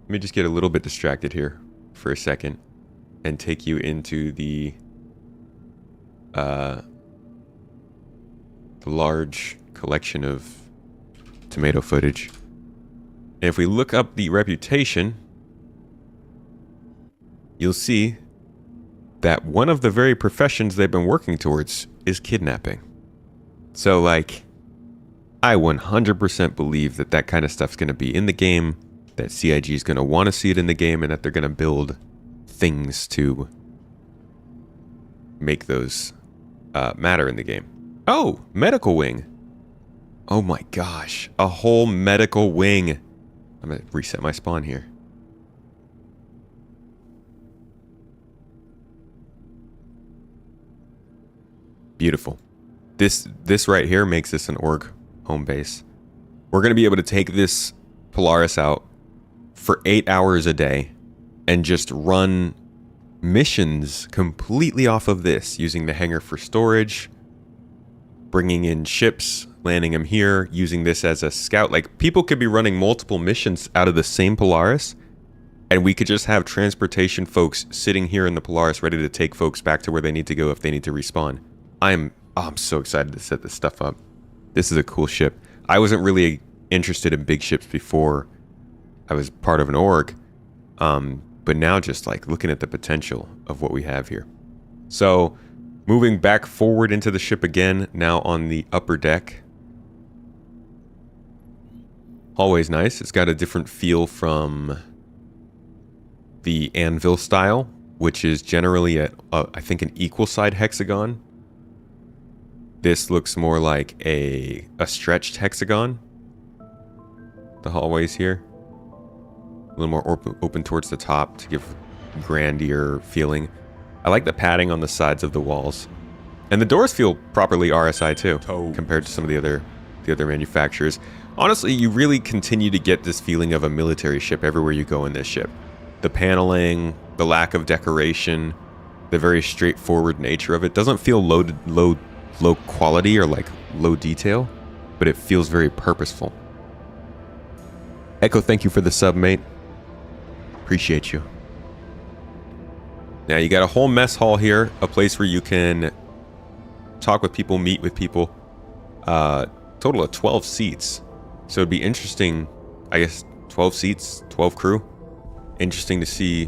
Let me just get a little bit distracted here for a second and take you into the large collection of tomato footage. And if we look up the reputation, you'll see that one of the very professions they've been working towards is kidnapping. So, like, I 100% believe that that kind of stuff's going to be in the game, that CIG is going to want to see it in the game, and that they're going to build things to make those matter in the game. Oh, medical wing. Oh my gosh, a whole medical wing. I'm gonna reset my spawn here. Beautiful. This right here makes this an org home base. We're gonna be able to take this Polaris out for 8 hours a day and just run missions completely off of this, using the hangar for storage, bringing in ships, landing them here, using this as a scout. Like, people could be running multiple missions out of the same Polaris, and we could just have transportation folks sitting here in the Polaris ready to take folks back to where they need to go if they need to respawn. I'm so excited to set this stuff up. This is a cool ship. I wasn't really interested in big ships before I was part of an org, but now just like looking at the potential of what we have here. So moving back forward into the ship again, now on the upper deck. Hallway's nice. It's got a different feel from the anvil style, which is generally at I think an equal side hexagon. This looks more like a stretched hexagon. The hallways here, a little more open towards the top to give grandier feeling. I like the padding on the sides of the walls, and the doors feel properly RSI too, compared to some of the other manufacturers. Honestly, you really continue to get this feeling of a military ship everywhere you go in this ship. The paneling, the lack of decoration, the very straightforward nature of it doesn't feel low quality or like low detail, but it feels very purposeful. Echo, thank you for the sub, mate. Appreciate you. Now you got a whole mess hall here, a place where you can talk with people, meet with people. Total of 12 seats. So it'd be interesting, I guess 12 seats, 12 crew. Interesting to see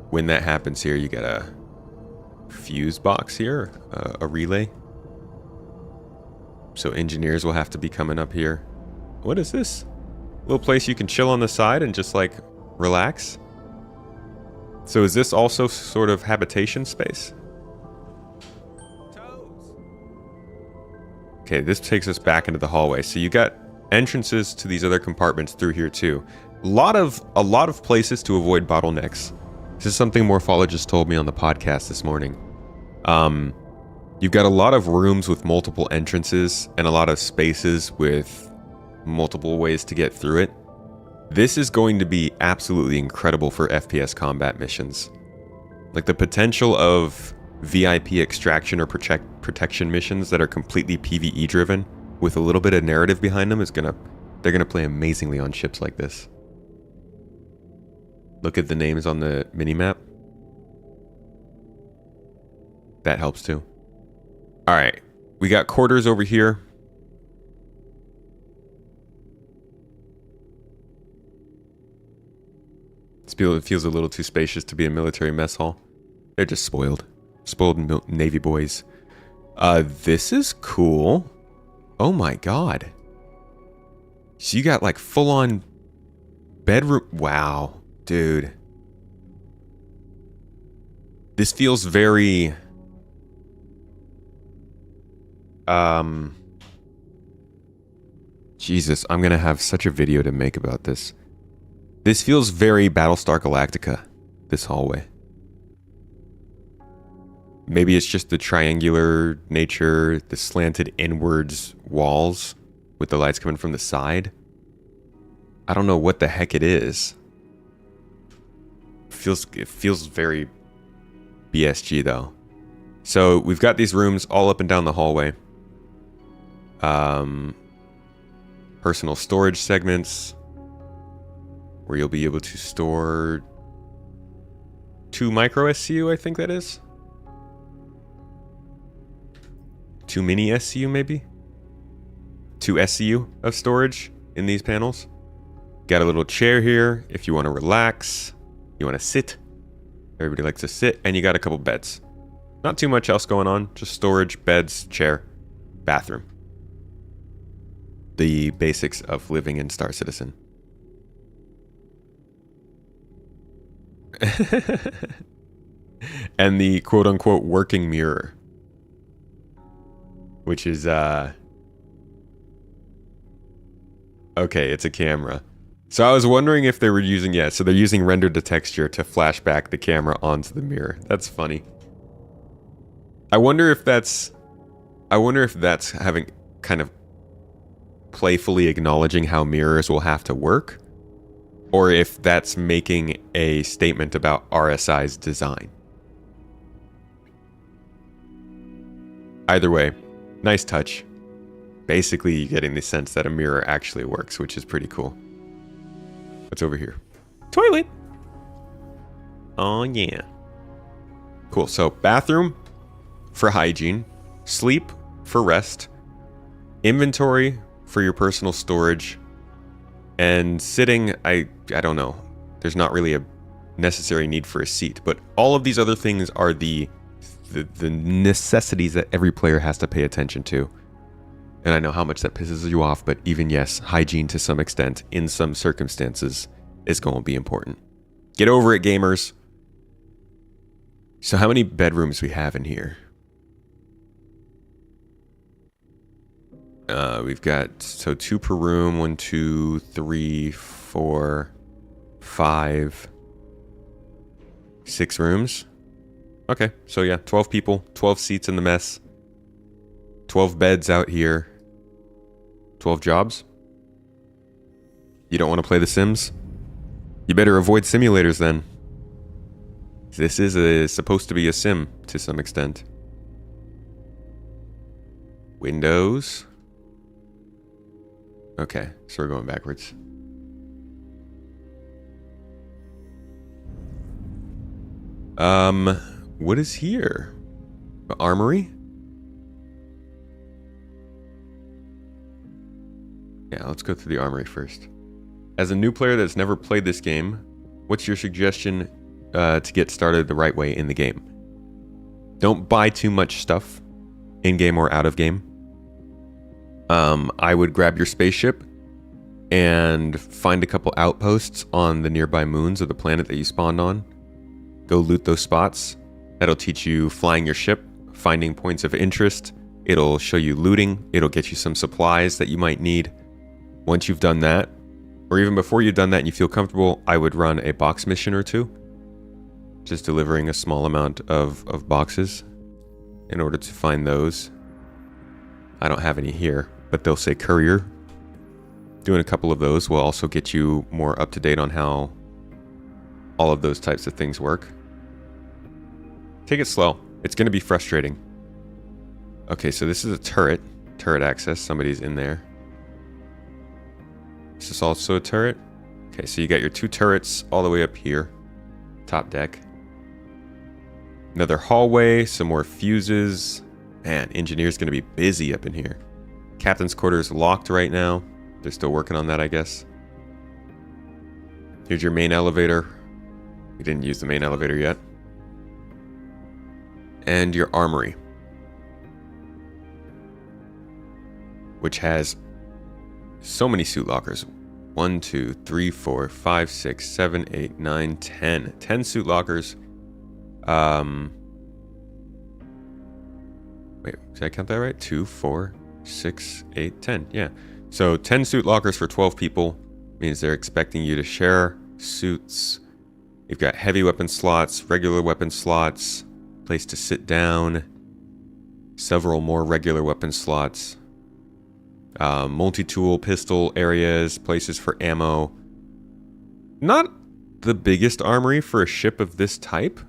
when that happens here. You got a fuse box here, a relay. So engineers will have to be coming up here. What is this? Little place you can chill on the side and just like relax. So is this also sort of habitation space? Okay, this takes us back into the hallway. So you got entrances to these other compartments through here too. A lot of places to avoid bottlenecks. This is something Morphologist told me on the podcast this morning. You've got a lot of rooms with multiple entrances and a lot of spaces with multiple ways to get through it. This is going to be absolutely incredible for FPS combat missions. Like the potential of VIP extraction or protection missions that are completely PvE driven with a little bit of narrative behind them they're gonna play amazingly on ships like this. Look at the names on the minimap. That helps too. Alright, we got quarters over here. It feels a little too spacious to be a military mess hall. They're just spoiled. Spoiled Navy boys. This is cool. Oh my god. So you got like full-on bedroom. Wow, dude. This feels very... Jesus, I'm gonna have such a video to make about this. This feels very Battlestar Galactica, this hallway. Maybe it's just the triangular nature, the slanted inwards walls with the lights coming from the side. I don't know what the heck it is. It feels very BSG though. So we've got these rooms all up and down the hallway. Personal storage segments where you'll be able to store 2 micro SCU, I think that is. 2 mini SCU maybe? 2 SCU of storage in these panels. Got a little chair here if you want to relax. You want to sit. Everybody likes to sit. And you got a couple beds. Not too much else going on. Just storage, beds, chair, bathroom. The basics of living in Star Citizen. And the quote-unquote working mirror, which is okay, it's a camera. So I was wondering if they were using, yeah, so they're using render to texture to flash back the camera onto the mirror. That's funny. I wonder if that's having kind of playfully acknowledging how mirrors will have to work, or if that's making a statement about RSI's design. Either way, nice touch. Basically, you're getting the sense that a mirror actually works, which is pretty cool. What's over here? Toilet! Oh, yeah. Cool, so bathroom for hygiene, sleep for rest, inventory for your personal storage, and sitting, I don't know. There's not really a necessary need for a seat, but all of these other things are the necessities that every player has to pay attention to. And I know how much that pisses you off, but even yes, hygiene to some extent, in some circumstances, is going to be important. Get over it, gamers. So how many bedrooms we have in here? We've got, so 2 per room, 1, 2, 3, 4, 5, 6 rooms. Okay, so yeah, 12 people, 12 seats in the mess, 12 beds out here, 12 jobs. You don't want to play The Sims? You better avoid simulators then. This is supposed to be a sim to some extent. Windows. Okay, so we're going backwards. What is here? The armory? Yeah, let's go through the armory first. As a new player that's never played this game, what's your suggestion to get started the right way in the game? Don't buy too much stuff, in-game or out of game. I would grab your spaceship and find a couple outposts on the nearby moons of the planet that you spawned on. Go loot those spots. That'll teach you flying your ship, finding points of interest. It'll show you looting. It'll get you some supplies that you might need. Once you've done that, or even before you've done that and you feel comfortable, I would run a box mission or two. Just delivering a small amount of boxes in order to find those. I don't have any here, but they'll say courier. Doing a couple of those will also get you more up to date on how all of those types of things work. Take it slow. It's going to be frustrating. Okay, so this is a turret. Turret access. Somebody's in there. Is this also a turret? Okay, so you got your 2 turrets all the way up here. Top deck. Another hallway. Some more fuses. Man, engineer's going to be busy up in here. Captain's quarters locked right now. They're still working on that, I guess. Here's your main elevator. We didn't use the main elevator yet. And your armory, which has so many suit lockers. 1, 2, 3, 4, 5, 6, 7, 8, 9, 10. 10 suit lockers. Wait, did I count that right? 2, 4, 6, 8, 10. Yeah. So 10 suit lockers for 12 people means they're expecting you to share suits. You've got heavy weapon slots, regular weapon slots, place to sit down, several more regular weapon slots, multi-tool pistol areas, places for ammo. Not the biggest armory for a ship of this type.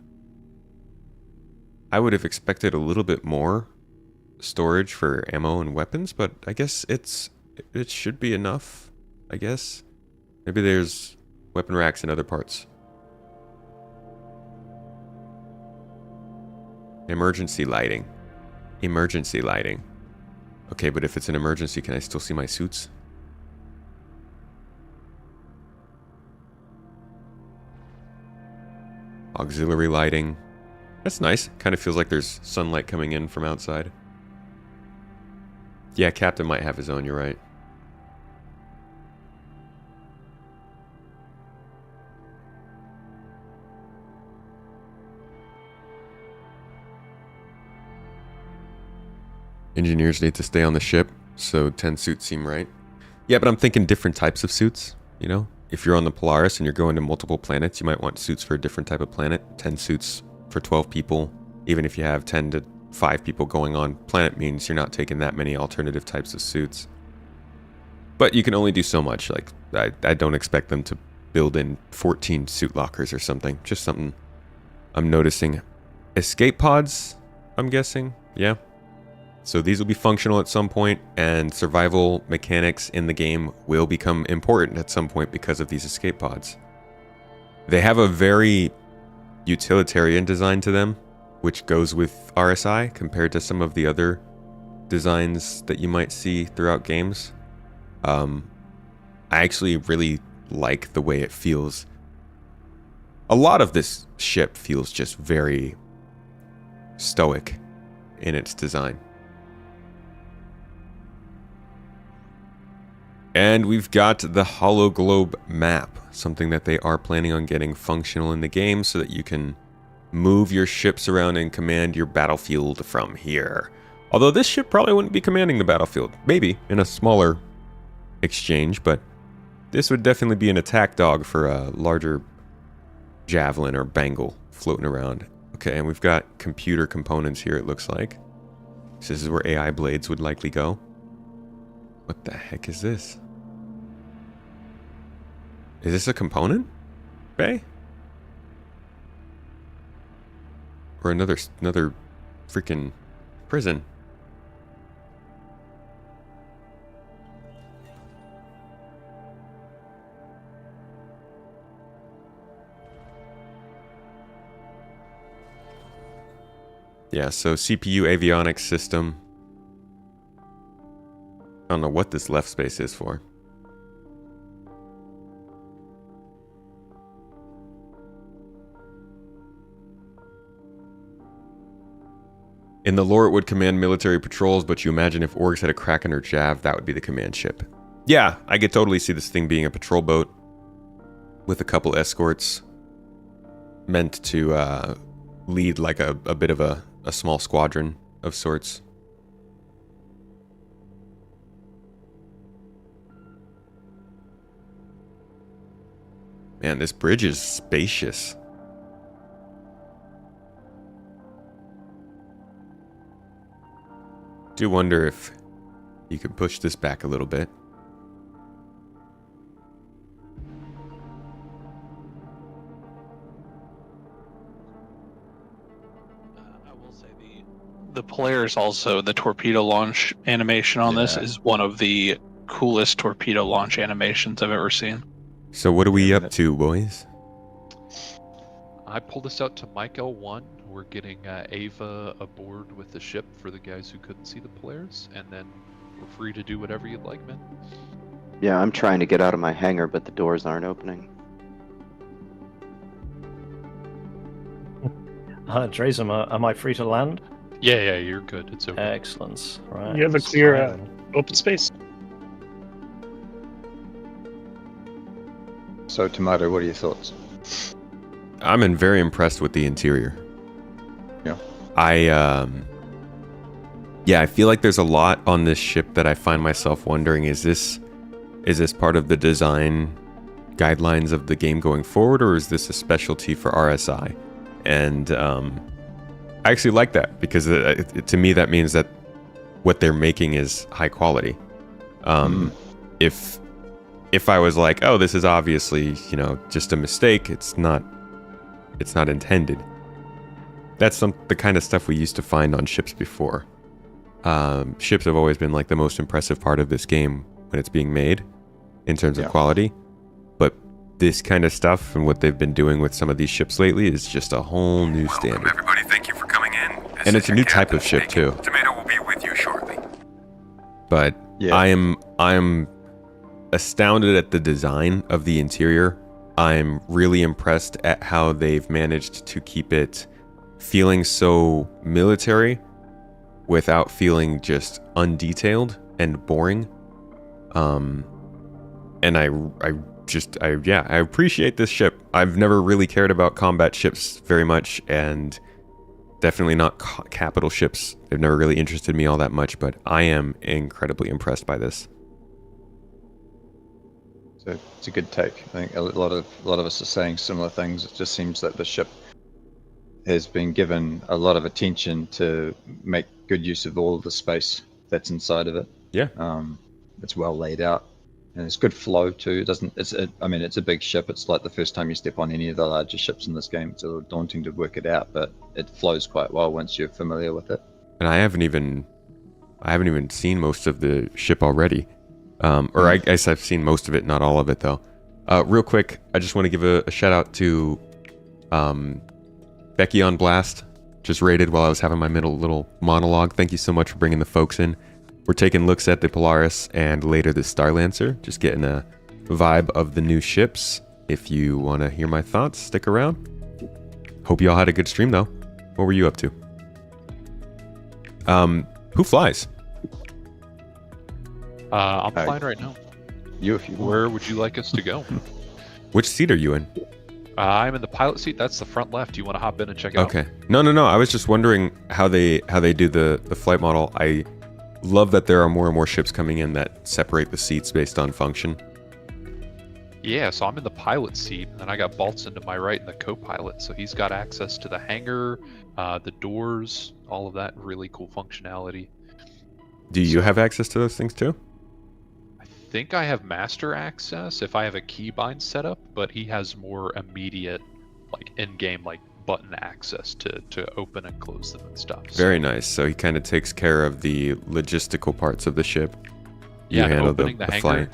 I would have expected a little bit more storage for ammo and weapons, but I guess it should be enough, I guess. Maybe there's weapon racks in other parts. Emergency lighting. Emergency lighting. Okay, but if it's an emergency, can I still see my suits? Auxiliary lighting. That's nice. Kind of feels like there's sunlight coming in from outside. Yeah, Captain might have his own, you're right. Engineers need to stay on the ship, so 10 suits seem right. Yeah, but I'm thinking different types of suits, you know? If you're on the Polaris and you're going to multiple planets, you might want suits for a different type of planet. 10 suits for 12 people. Even if you have 10 to 5 people going on planet means you're not taking that many alternative types of suits. But you can only do so much. Like, I don't expect them to build in 14 suit lockers or something. Just something I'm noticing. Escape pods, I'm guessing. Yeah. So these will be functional at some point, and survival mechanics in the game will become important at some point because of these escape pods. They have a very utilitarian design to them, which goes with RSI compared to some of the other designs that you might see throughout games. I actually really like the way it feels. A lot of this ship feels just very stoic in its design. And we've got the Hollow Globe map, something that they are planning on getting functional in the game so that you can move your ships around and command your battlefield from here. Although this ship probably wouldn't be commanding the battlefield. Maybe in a smaller exchange, but this would definitely be an attack dog for a larger javelin or bangle floating around. Okay, and we've got computer components here, it looks like. So this is where AI blades would likely go. What the heck is this? Is this a component bay? Or another freaking prison? Yeah, so CPU avionics system. I don't know what this left space is for. In the lore, it would command military patrols, but you imagine if orgs had a Kraken or Jav, that would be the command ship. Yeah, I could totally see this thing being a patrol boat with a couple escorts meant to lead like a bit of a small squadron of sorts. Man, this bridge is spacious. Do wonder if you could push this back a little bit. I will say the Polaris also, the torpedo launch animation on this is one of the coolest torpedo launch animations I've ever seen. So what are we up to, boys? I pulled this out to Mike L1. We're getting Ava aboard with the ship for the guys who couldn't see the Polaris, and then we're free to do whatever you'd like, man. Yeah, I'm trying to get out of my hangar, but the doors aren't opening. Drazem, am I free to land? Yeah, you're good. It's okay. Excellent. Right. You have a clear open space. So, Tomato, what are your thoughts? I'm very impressed with the interior. Yeah. I feel like there's a lot on this ship that I find myself wondering, is this part of the design guidelines of the game going forward, or is this a specialty for RSI? And I actually like that, because to me that means that what they're making is high quality. If I was like, oh, this is obviously, just a mistake, it's not intended. That's the kind of stuff we used to find on ships before. Ships have always been like the most impressive part of this game when it's being made in terms of quality. But this kind of stuff and what they've been doing with some of these ships lately is just a whole new standard. Welcome, everybody. Thank you for coming in. And it's a new type of ship too. Tomato will be with you shortly. But I am astounded at the design of the interior. I'm really impressed at how they've managed to keep it feeling so military without feeling just undetailed and boring. And I appreciate this ship. I've never really cared about combat ships very much, and Definitely not capital ships. They've never really interested me all that much, but I am incredibly impressed by this. So it's a good take. I think a lot of us are saying similar things. It just seems that the ship has been given a lot of attention to make good use of all of the space that's inside of it. Yeah. It's well laid out, and it's good flow too. It's a big ship. It's like the first time you step on any of the larger ships in this game. It's a little daunting to work it out, but it flows quite well once you're familiar with it. And I haven't even seen most of the ship already. I guess I've seen most of it, not all of it though. Real quick, I just want to give a shout out to Becky on Blast. Just raided while I was having my little monologue. Thank you so much for bringing the folks in. We're taking looks at the Polaris and later the Starlancer. Just getting a vibe of the new ships. If you want to hear my thoughts, stick around. Hope you all had a good stream though. What were you up to? Who flies? I'm flying right now. You, if you want. Where would you like us to go? Which seat are you in? I'm in the pilot seat. That's the front left. You want to hop in and check it out? Okay. No. I was just wondering how they do the flight model. I love that there are more and more ships coming in that separate the seats based on function. Yeah, so I'm in the pilot seat, and I got Baltzen to my right in the co-pilot, so he's got access to the hangar, the doors, all of that really cool functionality. Do you have access to those things too? I think I have master access if I have a keybind set up, but he has more immediate, like in-game, like button access to open and close them and stuff. Very nice. So he kind of takes care of the logistical parts of the ship. You Yeah, handle opening the hangar. flight.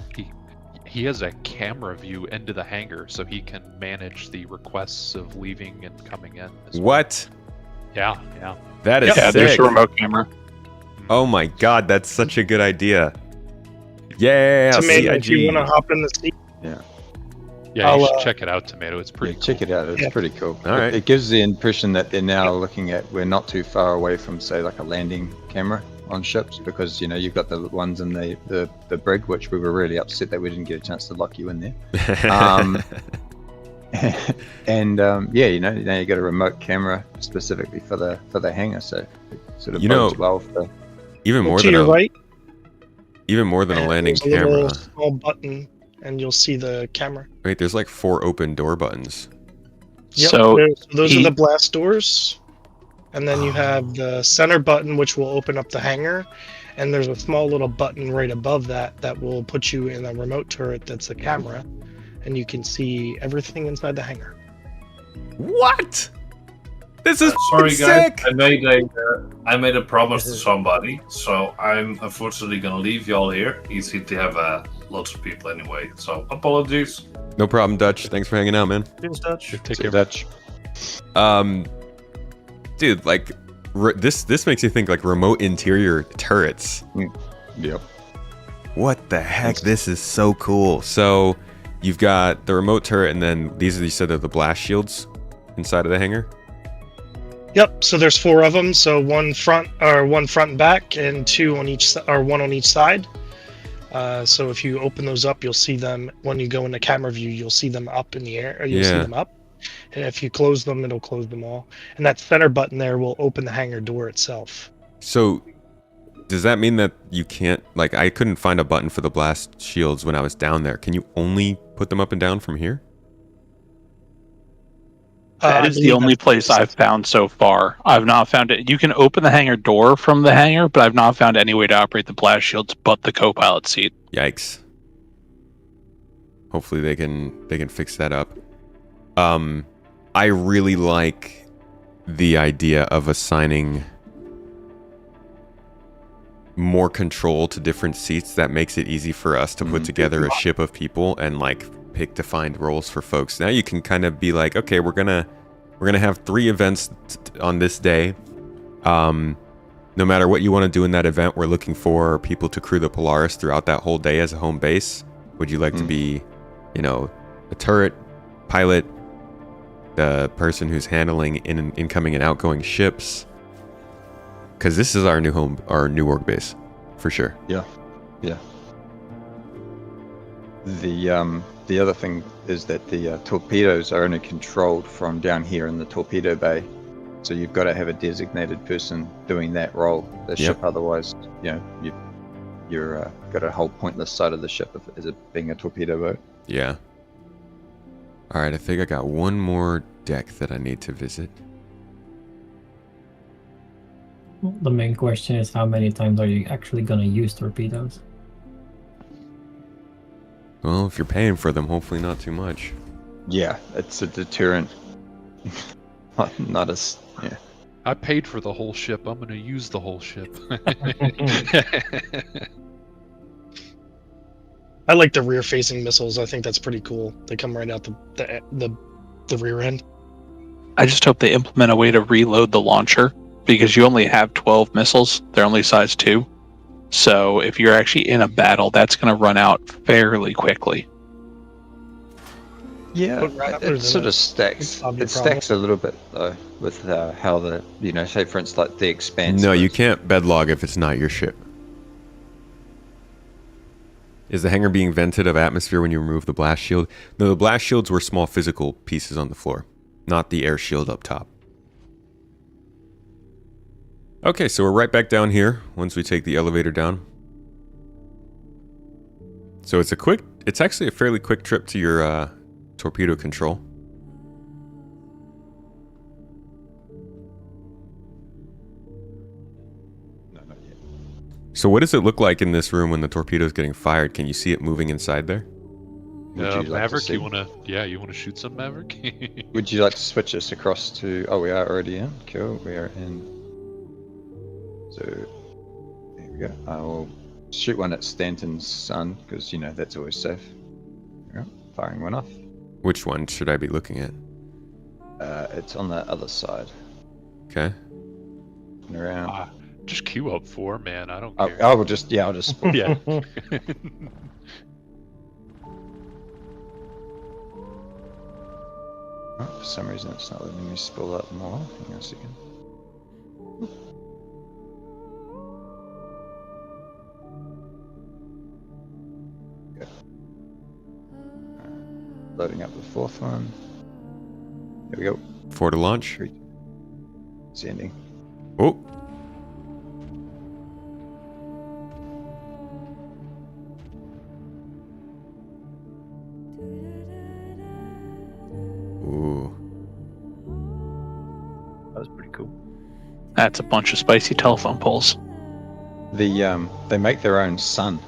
He has a camera view into the hangar, so he can manage the requests of leaving and coming in. What? Yeah. That is sick. There's a remote camera. Oh my god, that's such a good idea. Yeah, Tomato, if you CIG. want to hop in the seat. Yeah, you should check it out, Tomato. It's pretty cool. Check it out. It's pretty cool. All right. It gives the impression that they're now looking at, we're not too far away from, say, like a landing camera on ships, because you've got the ones in the brig, which we were really upset that we didn't get a chance to lock you in there. Now you got a remote camera specifically for the hangar, so it sort of bodes well for even more to than your right. Even more than a landing There's a little camera. small button, and you'll see the camera. Wait, there's like 4 open door buttons. Yep, So those are the blast doors. And then you have the center button, which will open up the hangar. And there's a small little button right above that will put you in a remote turret that's a camera. And you can see everything inside the hangar. What? This is sorry, sick. guys. I made a promise to somebody, so I'm unfortunately gonna leave y'all here. Easy to have lots of people anyway, so apologies. No problem, Dutch. Thanks for hanging out, man. Cheers, Dutch. Take care, Dutch. Dude, like this makes you think like remote interior turrets. Yep. What the heck? This is so cool. So you've got the remote turret, and then these are, you said, are the blast shields inside of the hangar. Yep. So there's 4 of them. So one front and back, and 2 on each or 1 on each side. So if you open those up, you'll see them when you go into camera view. You'll see them up in the air. Or you'll see them up. And if you close them, it'll close them all. And that center button there will open the hangar door itself. So does that mean that you can't, like, I couldn't find a button for the blast shields when I was down there. Can you only put them up and down from here? That is the only place I've found so far. I've not found it. You can open the hangar door from the hangar, but I've not found any way to operate the blast shields but the co-pilot seat. Yikes. Hopefully they can fix that up. I really like the idea of assigning more control to different seats. That makes it easy for us to put together a ship of people and like pick defined roles for folks. Now you can kind of be like, okay, we're gonna have 3 events on this day. No matter what you want to do in that event, we're looking for people to crew the Polaris throughout that whole day as a home base. Would you like to be, a turret, pilot, the person who's handling incoming and outgoing ships? Because this is our new work base, for sure. Yeah. The other thing is that the torpedoes are only controlled from down here in the torpedo bay. So you've got to have a designated person doing that role. The ship, otherwise, you're got a whole pointless side of the ship as it being a torpedo boat. Yeah. All right, I think I got one more deck that I need to visit. The main question is, how many times are you actually going to use torpedoes? Well, if you're paying for them, hopefully not too much. Yeah, it's a deterrent. not as yeah. I paid for the whole ship. I'm going to use the whole ship. I like the rear-facing missiles. I think that's pretty cool. They come right out the rear end. I just hope they implement a way to reload the launcher, because you only have 12 missiles. They're only size 2. So if you're actually in a battle, that's going to run out fairly quickly. Yeah, it sort of stacks. It stacks a little bit though with how the say for instance like the Expanse. No, you can't bedlog if it's not your ship. Is the hangar being vented of atmosphere when you remove the blast shield? No, the blast shields were small physical pieces on the floor, not the air shield up top. Okay, so we're right back down here once we take the elevator down. So it's actually a fairly quick trip to your torpedo control. No, not yet. So what does it look like in this room when the torpedo is getting fired? Can you see it moving inside there? Maverick, you wanna shoot some Maverick? Would you like to switch us across to? Oh, we are already in. Cool, we are in. So there we go. I'll shoot one at Stanton's son because that's always safe. There we go. Firing one off. Which one should I be looking at? It's on the other side. Okay. And around. Just queue up 4, man. I don't care. I'll just split. Yeah. For some reason, it's not letting me spool up more. Hang on a second. Okay. Loading up the 4th one. There we go. 4 to launch. Sending. Oh. Ooh. That was pretty cool. That's a bunch of spicy telephone poles. They make their own sun.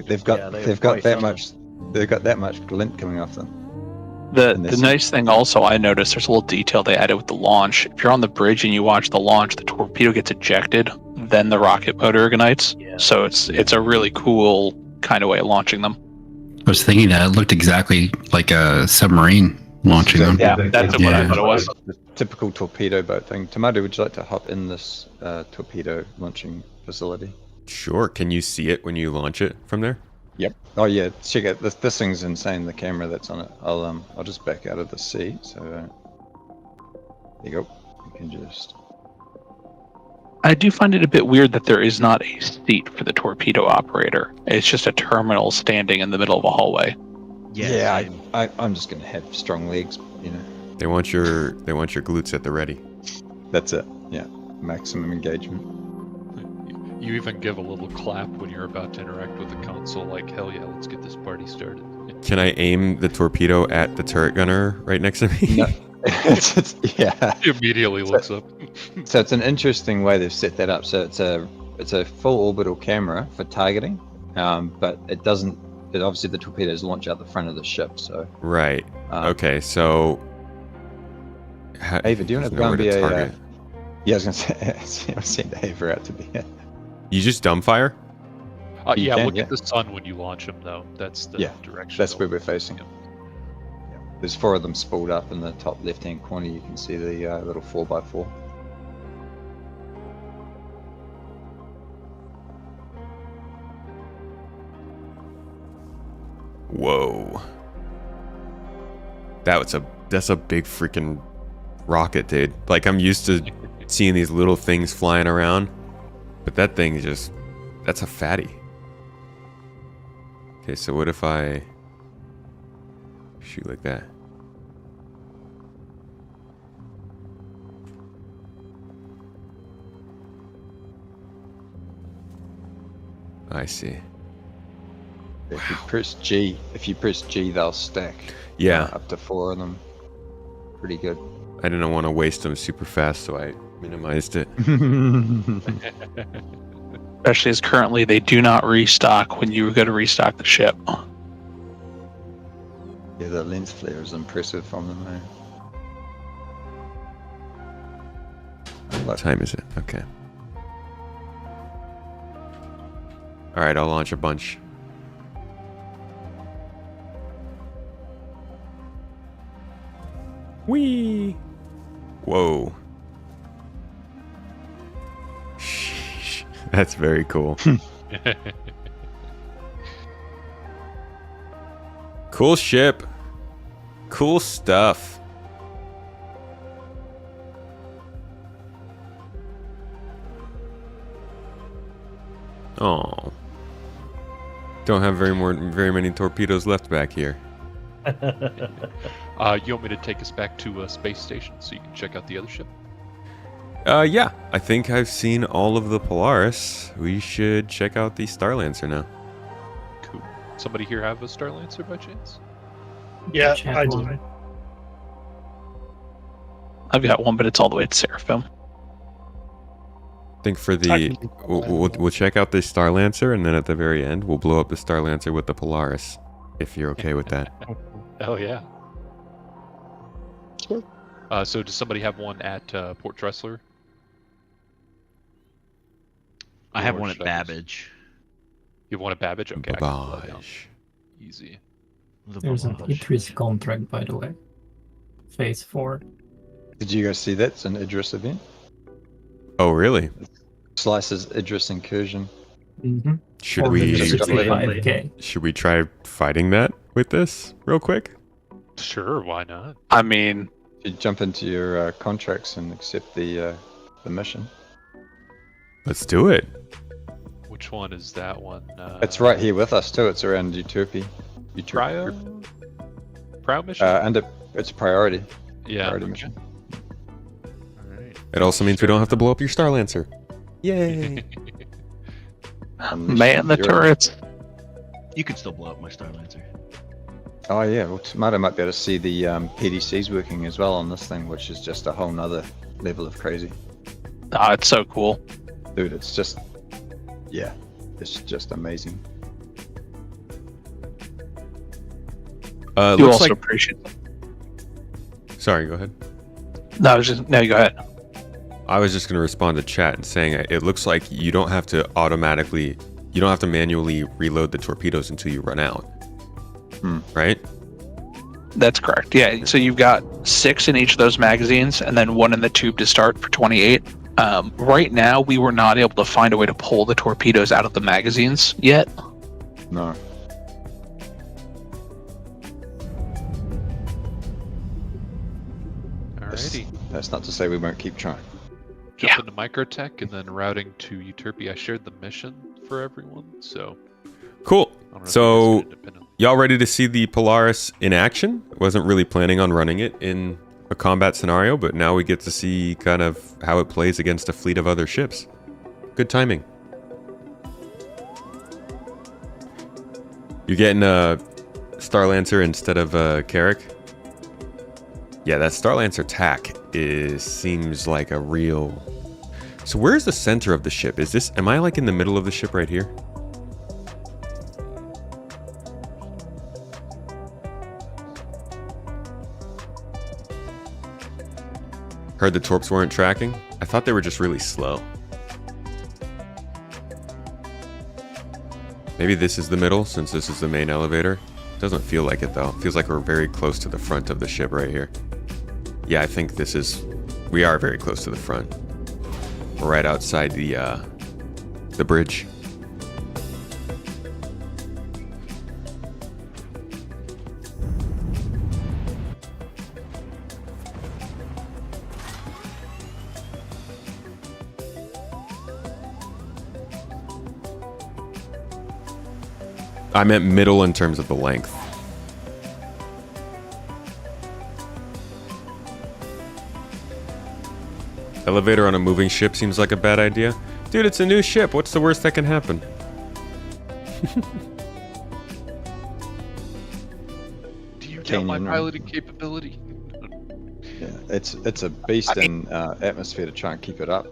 they've got that much glint coming off them. The nice thing also I noticed, there's a little detail they added with the launch. If you're on the bridge and you watch the launch, the torpedo gets ejected, then the rocket motor ignites. Yeah. So it's a really cool kind of way of launching them. I was thinking that it looked exactly like a submarine launching them. Yeah, that's what I thought it was. The typical torpedo boat thing. Tomato, would you like to hop in this torpedo launching facility? Sure. Can you see it when you launch it from there? Yep. Oh yeah. Check it. This thing's insane. The camera that's on it. I'll just back out of the seat. So there you go. You can just. I do find it a bit weird that there is not a seat for the torpedo operator. It's just a terminal standing in the middle of a hallway. Yeah. I'm just gonna have strong legs. They want your glutes at the ready. That's it. Yeah. Maximum engagement. You even give a little clap when you're about to interact with the console, like, hell yeah, let's get this party started. Can I aim the torpedo at the turret gunner right next to me? No. Yeah. He immediately looks up. So it's an interesting way they've set that up. So it's a full orbital camera for targeting, but it doesn't. Obviously, the torpedoes launch out the front of the ship. So right. Okay. So. Ava, do you want to go and be a? Yeah, I was gonna say. I sent Ava out to be. You just dumbfire? Look at the sun when you launch them, though. That's the direction. That's where we're facing. Yeah. There's 4 of them spooled up in the top left-hand corner. You can see the little 4x4. Whoa. That's a big freaking rocket, dude. Like, I'm used to seeing these little things flying around. But that thing is that's a fatty. Okay, so what if I shoot like that? I see. If you press G, they'll stack. Yeah. Up to 4 of them. Pretty good. I didn't want to waste them super fast, so I minimized it. Especially as currently they do not restock when you go to restock the ship. Yeah, the lens flare is impressive from them, man. What time is it? Okay. Alright, I'll launch a bunch. Whee! Whoa. Sheesh. That's very cool. Cool ship. Cool stuff. Oh. Don't have very many torpedoes left back here. You want me to take us back to a space station so you can check out the other ship? Yeah. I think I've seen all of the Polaris. We should check out the Starlancer now. Cool. Somebody here have a Starlancer by chance? Yeah, I do. I've got one, but it's all the way to Seraphim. I think for the we'll check out the Starlancer, and then at the very end we'll blow up the Starlancer with the Polaris, if you're okay with that. Oh yeah. Sure. So does somebody have one at Port Tressler? I have one at Babbage. You have one at Babbage? Okay. Babbage. Easy. There's an Idris contract, by the way. Phase 4. Did you guys see that? It's an Idris event. Oh, really? Slice's Idris incursion. Mm-hmm. Should we 65K. Should we try fighting that with this real quick? Sure, why not? I mean, you jump into your contracts and accept the mission. Let's do it. Which one is that one? It's right here with us too. It's around Utopia. Prow mission? And it's priority. Yeah. Priority mission. Alright. It also means we don't have to blow up your Starlancer. Yay! man, the turrets. You could still blow up my Starlancer. Oh yeah, well Tomato might be able to see the PDCs working as well on this thing, which is just a whole nother level of crazy. Oh, it's so cool. Dude, it's just amazing. You looks also like... appreciate. Sorry, go ahead. No, you go ahead. I was just going to respond to chat and saying it looks like you don't have to manually reload the torpedoes until you run out. Right? That's correct. Yeah, so you've got 6 in each of those magazines and then 1 in the tube to start for 28. Right now, we were not able to find a way to pull the torpedoes out of the magazines yet. No. Alrighty. That's not to say we won't keep trying. Jump into Microtech and then routing to Utopia. I shared the mission for everyone, so... Cool. So, y'all ready to see the Polaris in action? Wasn't really planning on running it in a combat scenario, but now we get to see kind of how it plays against a fleet of other ships. Good timing. You're getting a Starlancer instead of a Carrack? Yeah, that Starlancer tack seems like a real... So where's the center of the ship? Am I like in the middle of the ship right here? Heard the torps weren't tracking? I thought they were just really slow. Maybe this is the middle, since this is the main elevator. Doesn't feel like it, though. Feels like we're very close to the front of the ship right here. Yeah, I think we are very close to the front. We're right outside the bridge. I meant middle in terms of the length. Elevator on a moving ship seems like a bad idea. Dude, it's a new ship. What's the worst that can happen? Do you get my piloting capability? Yeah, it's a beast in atmosphere to try and keep it up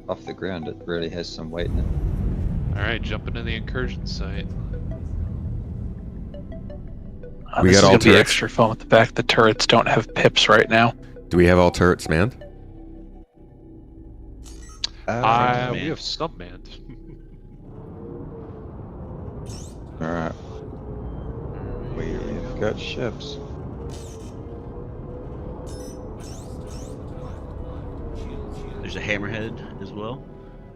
off the ground. It really has some weight in it. All right, jumping to the incursion site. We this got is all gonna be turrets? extra fun with the fact the turrets don't have pips right now. Do we have all turrets manned? We have some manned. Alright. We've got ships. There's a hammerhead as well.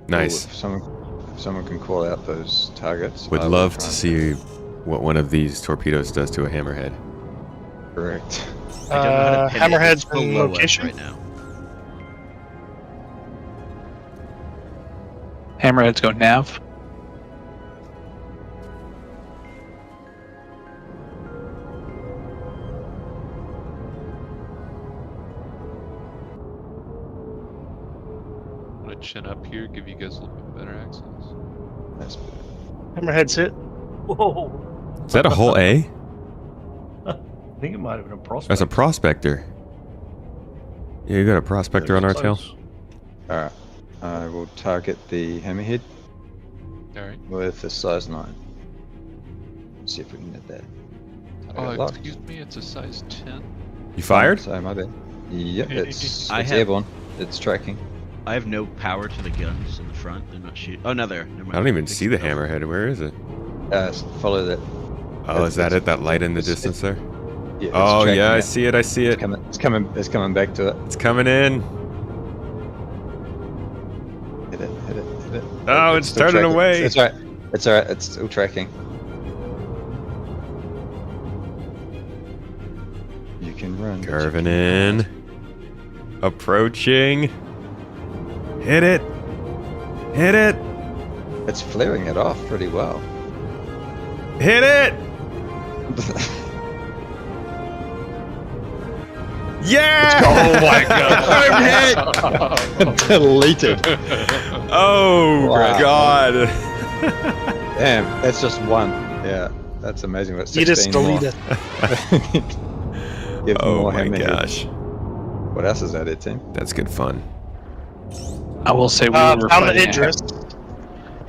Nice. If someone can call out those targets. Would I will love try to and- see what one of these torpedoes does to a hammerhead. Correct. I don't know how to pin it. Hammerhead's It's in below us location? right now. Hammerheads go nav. I'm gonna chin up here, give you guys a little bit better access. That's good. Hammerhead's hit. Whoa. Is that a whole A? I think it might have been a prospect. That's a prospector. Yeah, you got a prospector on our tail? Alright. I will target the hammerhead Alright. with a size 9. See if we can get that. Oh, Locked. excuse me, it's a size 10. You fired? Sorry, my bad. Yep, it's I have- airborne. It's tracking. I have no power to the guns in the front. They're not shooting. Oh, no, there. Never mind. I don't even see the hammerhead. Where is it? Follow that. Oh, is that it? That light in the distance there? Yeah, it's Oh, tracking yeah, I it. see it. I see it. It's coming back to it. It's coming in. Hit it. Oh, it's still turning tracking. away. It's alright. It's alright. It's still tracking. You can run. but you Curving can't in. Approaching. Hit it. Hit it. hide. It's flaring it off pretty well. Hit it. Yeah. Oh my god. Deleted. Oh Wow. God. Damn, that's just one. Yeah, that's amazing. What, You just 16 more. delete it. Give Oh more my hammerhead. gosh. What else is that, team? That's good fun. I will say we Found were the fighting a Idris.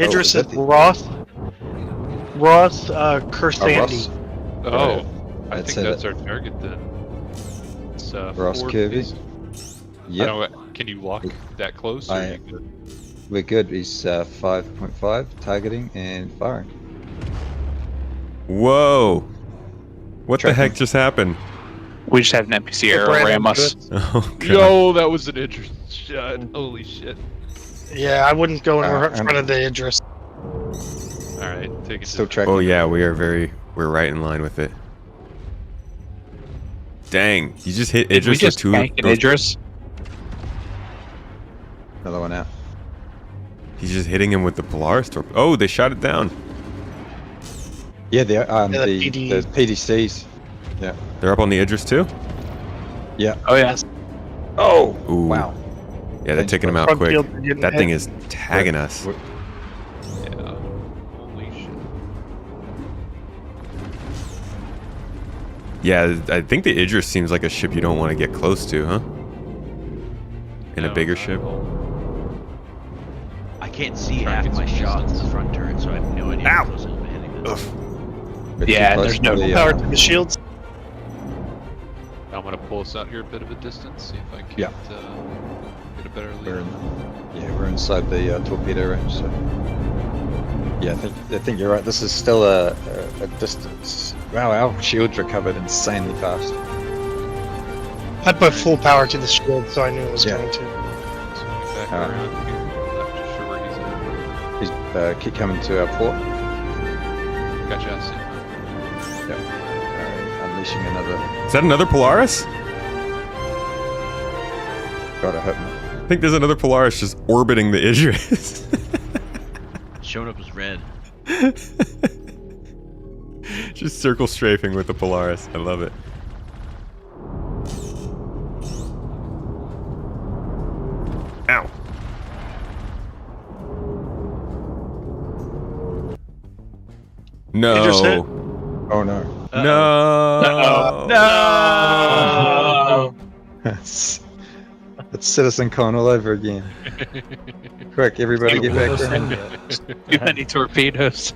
Idris is is that the- Roth. Roth, Kersandy. Ross. Oh, I That's think it. that's our target then. It's Ross 4 Kirby. please. Yep, Can you walk that close? Or I- are you good? we're good. He's 5.5, targeting and firing. Whoa. What the Tracking. heck just happened? We just had an NPC arrow Brandon ram us. Oh God. Yo, that was an interesting shot. Holy shit. Yeah, I wouldn't go in I'm- front of the Idris. Alright, take it. Still tracking. Oh yeah, we're right in line with it. Dang, you just hit Did we Idris with just two. tank an those- Idris? Another one out. He's just hitting him with the Polaris torpedo. Oh, they shot it down. Yeah, the the the PDCs. Yeah. They're up on the Idris too. Yeah. Oh yeah. Oh. Ooh. Wow. Yeah, they're taking him out Front quick. field are getting That hit. thing is tagging us. We're- Yeah. Holy shit. Yeah, I think the Idris seems like a ship you don't want to get close to, huh? In a No, bigger not ship. at all. I can't see Try half and get my some shots in distance. the front turret, so I have no idea Ow! how close I'm hitting this. we're too Yeah, close there's to no the, Power to the shields. I'm gonna pull us out here a bit of a distance, see if I can Yeah. get a better We're lead. we're inside the torpedo range. So. Yeah, I think you're right. This is still a distance. Wow, our shields recovered insanely fast. I put full power to the shield, so I knew it was Yeah. going to. Swing it back Alright. around here. Not too sure where he's at. He's keep coming to our port. Gotcha, I see him. Yep. Unleashing another. Is that another Polaris? Gotta hope. I think there's another Polaris just orbiting the Idris. Showing up as red. Just circle strafing with the Polaris. I love it. Ow. No. You just hit. Oh no. No. No. It's Citizen Con all over again. Quick, everybody get back around. Too many torpedoes.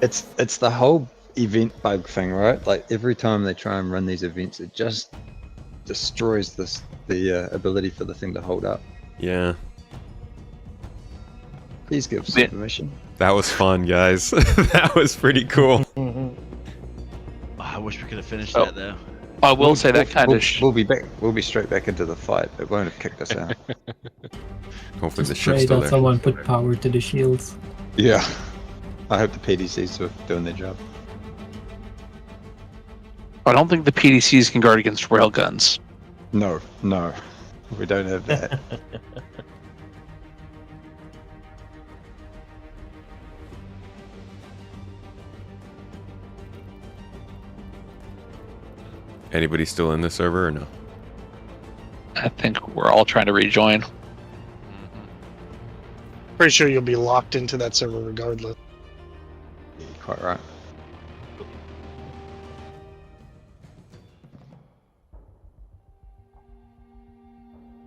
It's the whole event bug thing, right? Like every time they try and run these events, it just destroys the ability for the thing to hold up. Yeah. Please give some permission. That was fun, guys. That was pretty cool. I wish we could have finished that though. I will say that kind of. We'll be back. We'll be straight back into the fight. It won't have kicked us out. Hopefully the Just ship's pray still that there. someone put power to the shields. Yeah. I hope the PDCs are doing their job. I don't think the PDCs can guard against railguns. No, we don't have that. Anybody still in the server or no? I think we're all trying to rejoin. Pretty sure you'll be locked into that server regardless. You're quite right.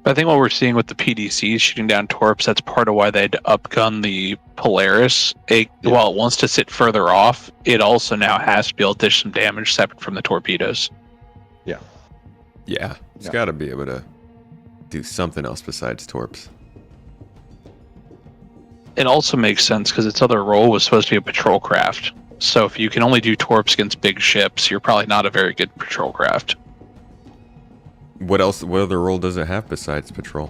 I think what we're seeing with the PDCs shooting down torps, that's part of why they'd upgun the Polaris. While it wants to sit further off, it also now has to be able to dish some damage separate from the torpedoes. Yeah. It's got to be able to do something else besides torps. It also makes sense because its other role was supposed to be a patrol craft. So if you can only do torps against big ships, you're probably not a very good patrol craft. What else? What other role does it have besides patrol?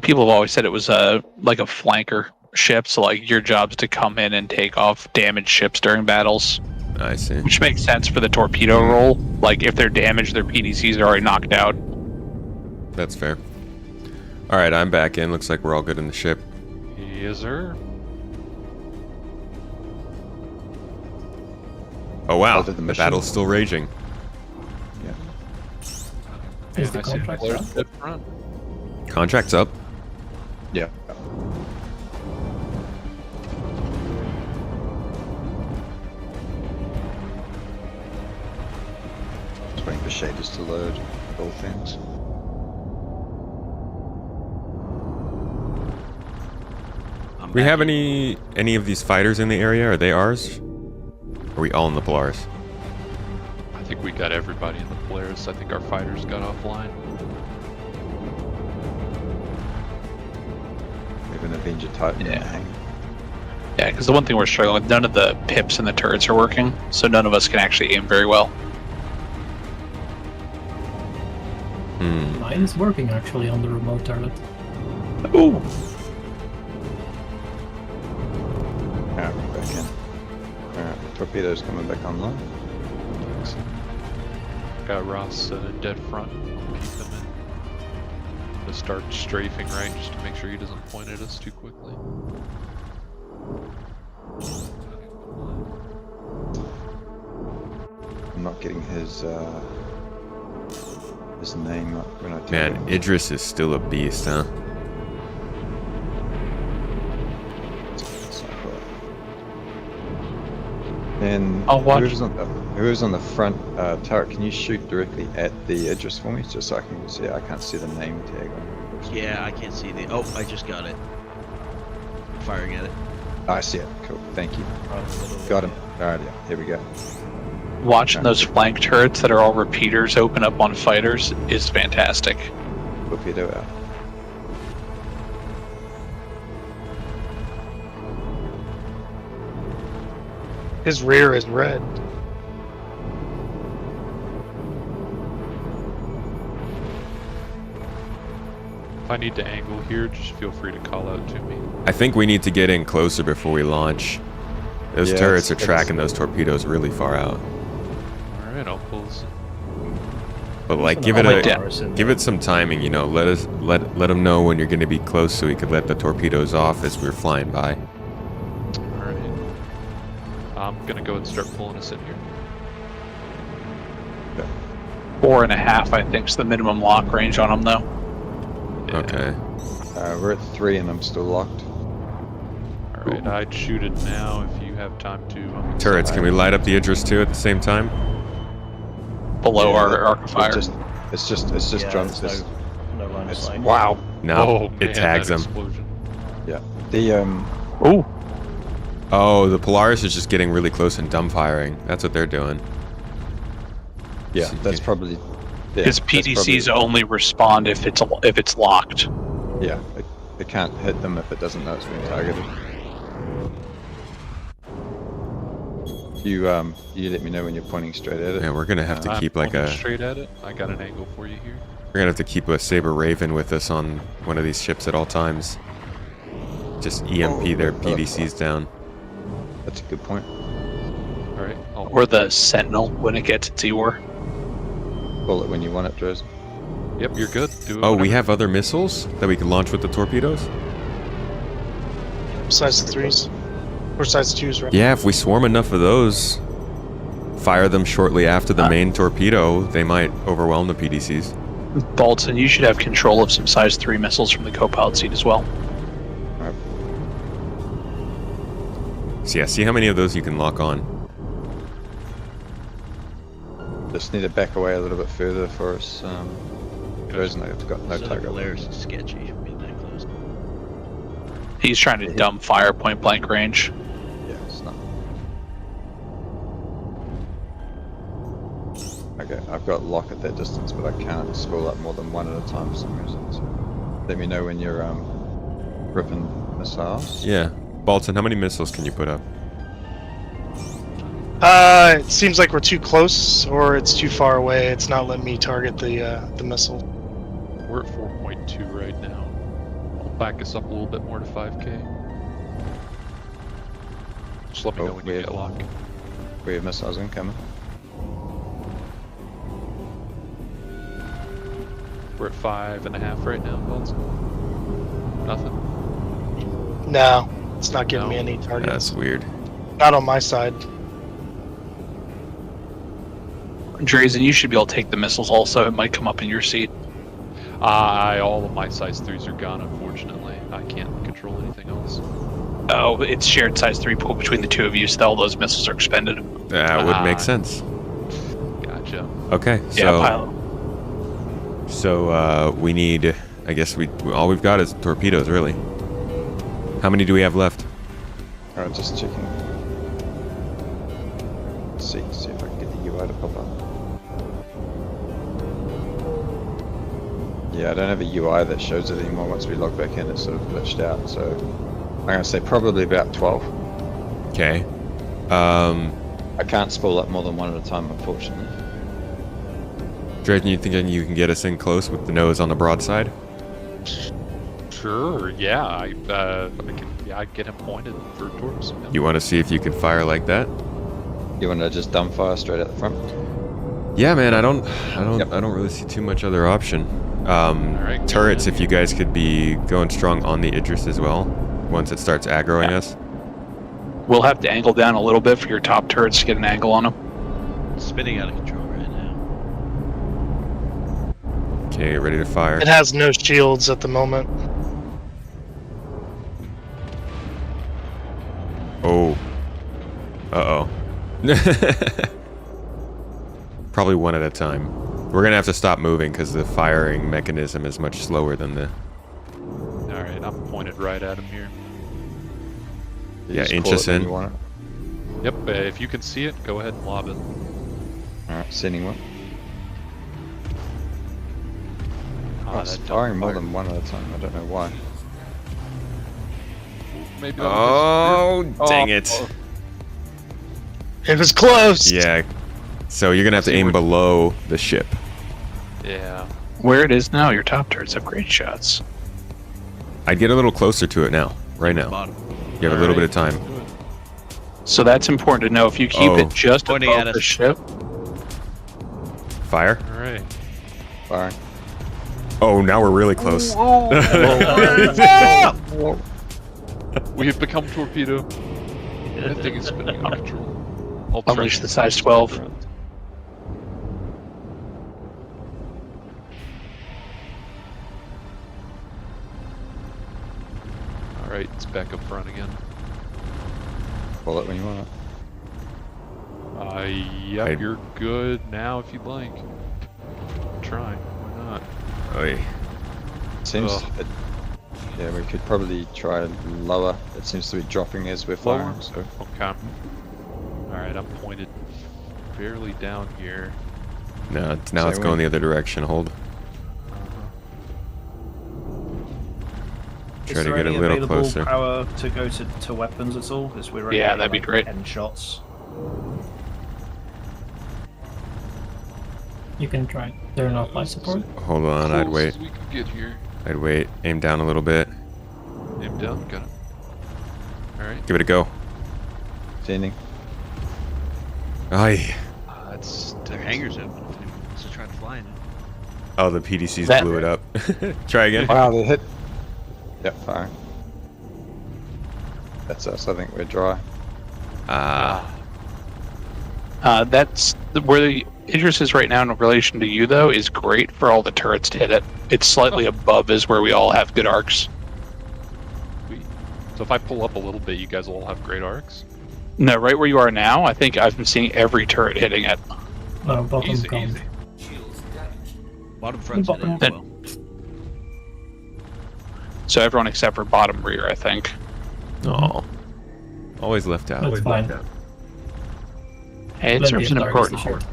People have always said it was like a flanker ship. So like your job is to come in and take off damaged ships during battles. I see. Which makes sense for the torpedo role. Like if they're damaged, their PDCs are already knocked out. That's fair. All right, I'm back in. Looks like we're all good in the ship. Yes, sir. Oh wow, Other than the mission. battle's still raging. Is the I see contract Polaris up? dead front. Contract's up. Yeah. Just waiting for shaders to load all things. We have any of these fighters in the area? Are they ours? Are we all in the Polaris? I think we got everybody in the Polaris. I think our fighters got offline. We have an Avenger Titan. Yeah. Yeah, because the one thing we're struggling with, none of the pips and the turrets are working, so none of us can actually aim very well. Mine is working actually on the remote turret. Ooh. Alright, we're back in. Alright, torpedoes coming back online. Got Ross dead front. Keep him in. To start strafing right, just to make sure he doesn't point at us too quickly. I'm not getting his name up when I type Man, it. Idris is still a beast, huh? And I'll watch. whoever's on the front turret, can you shoot directly at the Idris for me, just so I can see? I can't see the name tag on it. Yeah, I can't see the. Oh, I just got it. Firing at it. I see it. Cool. Thank you. Got him. Alright, yeah. Here we go. Watching those flank turrets that are all repeaters open up on fighters is fantastic. Torpedo out. His rear is red. If I need to angle here, just feel free to call out to me. I think we need to get in closer before we launch. Those Yeah, turrets are it's- tracking those torpedoes really far out. Alright, I'll pull this in. But like, give it some timing. You know, let them know when you're going to be close, so we could let the torpedoes off as we're flying by. Alright. I'm gonna go and start pulling us in here. 4.5, I think, is the minimum lock range on them, though. Okay. We're at 3 and I'm still locked. Alright, I'd shoot it now if you have time to. Turrets, can we light up the Idris too at the same time? Below our arc of fire. It's just drunk. No line of sight. Wow. No, Man, it tags that them. explosion. Yeah. The Ooh. Oh, the Polaris is just getting really close and dumbfiring. That's what they're doing. Yeah, that's probably. Because PDCs only respond if it's locked. Yeah, it can't hit them if it doesn't know it's being targeted. You let me know when you're pointing straight at it. Yeah, we're gonna have to keep like pointing straight at it. I got an angle for you here. We're gonna have to keep a Saber Raven with us on one of these ships at all times. Just EMP their PDCs down. That's a good point. Alright. Or the Sentinel when it gets its EOR. Pull it when you want it, Dres. Yep, you're good. Do it Oh, we whenever. have other missiles that we can launch with the torpedoes? Size 3s. Or size 2s, right? Yeah, if we swarm enough of those, fire them shortly after the main torpedo, they might overwhelm the PDCs. Bolton, you should have control of some size 3 missiles from the co-pilot seat as well. So yeah, see how many of those you can lock on. Just need to back away a little bit further for us. Dres and I've got no target. Polaris is sketchy being that close. He's trying to dumb fire point blank range. Yeah, it's not. Okay, I've got lock at that distance, but I can't spool up more than one at a time for some reason. So let me know when you're ripping missiles. Yeah. Bolton, how many missiles can you put up? It seems like we're too close, or it's too far away. It's not letting me target the missile. We're at 4.2 right now. I'll back us up a little bit more to 5K. Just let me know when you get locked. We have missiles incoming. We're at 5.5 right now, Bolton. Nothing. No, it's not giving me any targets. That's weird. Not on my side. Drazen, you should be able to take the missiles also. It might come up in your seat. All of my size 3s are gone, unfortunately. I can't control anything else. Oh, it's shared size 3 pool between the two of you, so all those missiles are expended. That would make sense. Gotcha. Okay, so... Yeah, pilot. So, we need... I guess all we've got is torpedoes, really. How many do we have left? Alright, just checking. Let's see if I can get the UI to pop up. Yeah, I don't have a UI that shows it anymore. Once we log back in, it's sort of glitched out. So I'm going to say probably about 12. Okay. I can't spool up more than one at a time, unfortunately. Dredden, you think you can get us in close with the nose on the broadside? Sure, yeah. I'd get him pointed for torps. You want to see if you can fire like that? You want to just dumbfire straight at the front? Yeah, man. I don't really see too much other option. Alright, turrets, if you guys could be going strong on the Idris as well, once it starts aggroing us. We'll have to angle down a little bit for your top turrets to get an angle on them. Spinning out of control right now. Okay, ready to fire. It has no shields at the moment. Oh. Uh-oh. Probably one at a time. We're gonna have to stop moving because the firing mechanism is much slower than the... Alright, I'm pointed right at him here. Yeah, inch us in. Yep, if you can see it, go ahead and lob it. Alright, sending one. That's firing more than one at a time. I don't know why. Maybe dang it. It was close. Yeah. So you're gonna have to aim below the ship. Yeah. Where it is now, your top turrets have great shots. I'd get a little closer to it now. Right now. You have a little bit of time. So that's important to know. If you keep it just Pointing above at the us. ship, Fire. Alright. Firing. Oh, now we're really close. We have become torpedo. That thing is spinning out of control. unleash the size 12. Alright, it's back up front again. pull it when you want it. Yep, you're good now if you'd like. Try. Why not? Oy. Seems. Yeah, we could probably try lower. It seems to be dropping as we're firing. So. Okay. Alright, I'm pointed fairly down here. No, now it's going the other direction. Hold. Try to get a little closer. Power to go to weapons at all? Because we're yeah, that'd be great. 10 shots. You can try turn off life support. Hold on, I'd wait. We could get here. I'd wait. Aim down a little bit. Aim down. Got it. All right. Give it a go. Standing. Aye. It's their hangars open. So try to fly in it. Oh, the PDCs blew it up. Try again. Wow, they hit. Yep, fire. That's us. I think we're dry. That's where the Idris is right now in relation to you, though, is great for all the turrets to hit it. It's slightly above is where we all have good arcs. Sweet. So if I pull up a little bit, you guys will all have great arcs? No, right where you are now, I think I've been seeing every turret hitting it. Bottom Easy. Bottom front's hit it as well. So everyone except for bottom rear, I think. Oh. Always left out. That's fine. Hey, it serves an important short.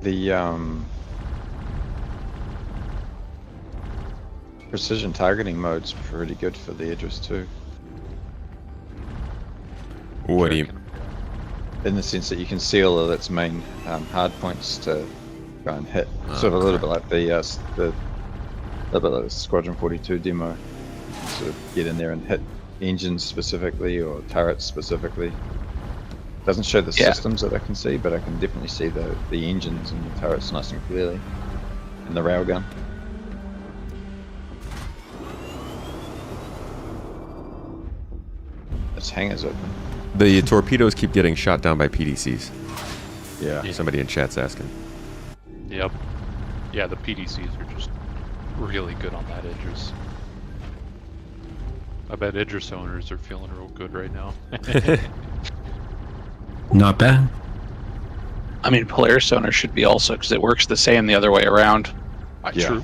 The precision targeting mode's pretty good for the Idris too. What do you? In the sense that you can see all of its main hard points to go and hit. Sort of a little bit like the Squadron 42 demo. Sort of get in there and hit engines specifically or turrets specifically. Doesn't show the systems that I can see, but I can definitely see the engines and the turrets nice and clearly, and the railgun. Its hangars open. The torpedoes keep getting shot down by PDCs. Yeah. Somebody in chat's asking. Yep. Yeah, the PDCs are just really good on that Idris. I bet Idris owners are feeling real good right now. Not bad. I mean, Polaris owners should be also, because it works the same the other way around. True.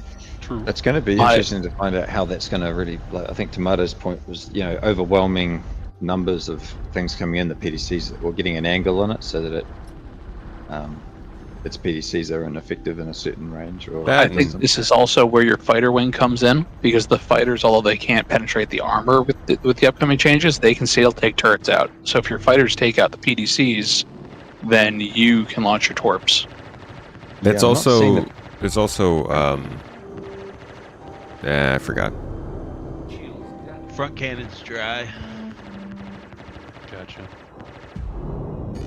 It's going to be interesting to find out how that's going to really. Like, I think Tomato's point was, overwhelming numbers of things coming in. The PDCs or getting an angle on it so that its PDCs are ineffective in a certain range. Or I think this is also where your fighter wing comes in, because the fighters, although they can't penetrate the armor with the upcoming changes, they can still take turrets out. So if your fighters take out the PDCs, then you can launch your torps. That's also. There's also. I forgot. Front cannon's dry. Gotcha.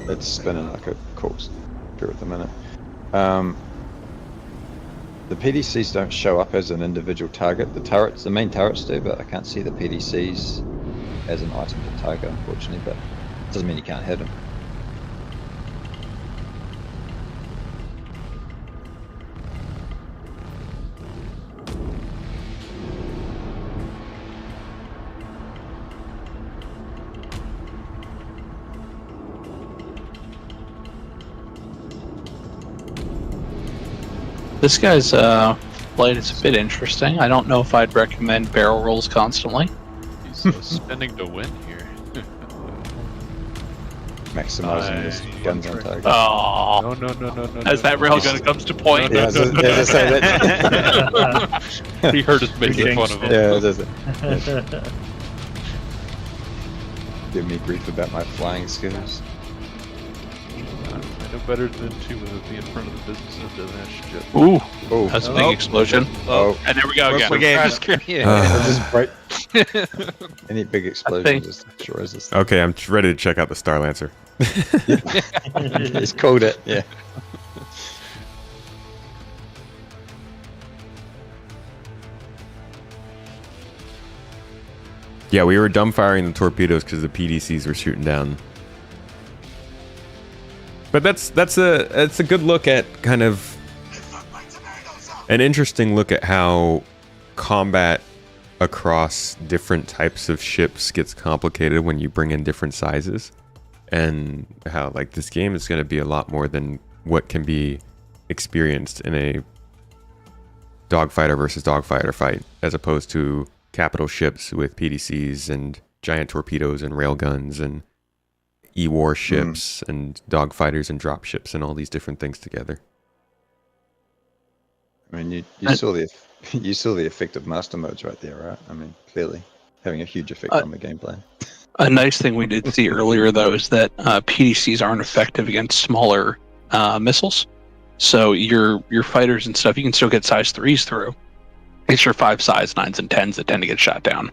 It's spinning like a course at the minute. The PDCs don't show up as an individual target. The main turrets do, but I can't see the PDCs as an item to target, unfortunately. But it doesn't mean you can't hit them. This guy's flight is a bit interesting. I don't know if I'd recommend barrel rolls constantly. He's spending to win here. Maximizing his guns on target. Oh No. As that railgun comes to point. Yeah, He heard us making fun of him. Yeah, does it? Give me grief about my flying skills. I know better than to be in front of the business end of that shit. Ooh, Oh, that's a big explosion. Oh. And there we go again. Just right. Any big explosion just destroys this thing. Okay, I'm ready to check out the Star Lancer. He's called it, yeah. Yeah, we were dumbfiring the torpedoes because the PDCs were shooting down. But that's a good look at kind of an interesting look at how combat across different types of ships gets complicated when you bring in different sizes, and how like this game is going to be a lot more than what can be experienced in a dogfighter versus dogfighter fight, as opposed to capital ships with PDCs and giant torpedoes and railguns and E-war ships and dogfighters and drop ships and all these different things together. I mean, you saw the effect of master modes right there, right? I mean, clearly having a huge effect on the gameplay. A nice thing we did see earlier, though, is that PDCs aren't effective against smaller missiles. So your fighters and stuff, you can still get size 3s through. It's your 5 size 9s and 10s that tend to get shot down. Do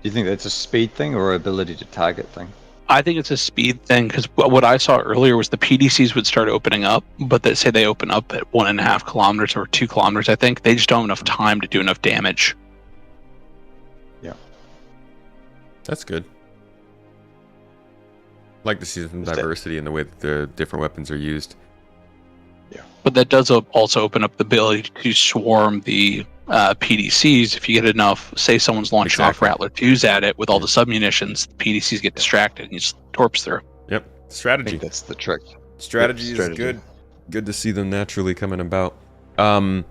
you think that's a speed thing or ability to target thing? I think it's a speed thing, because what I saw earlier was the PDCs would start opening up, but they say they open up at 1.5 kilometers or 2 kilometers, I think. They just don't have enough time to do enough damage. Yeah. That's good. Like to see some diversity in the way that the different weapons are used. Yeah. But that does also open up the ability to swarm the PDCs. If you get enough, say someone's launching off Rattler 2s at it with all the submunitions, the PDCs get distracted and you just torps through. Yep. Strategy. I think that's the trick. Strategy is good. Good to see them naturally coming about. Don't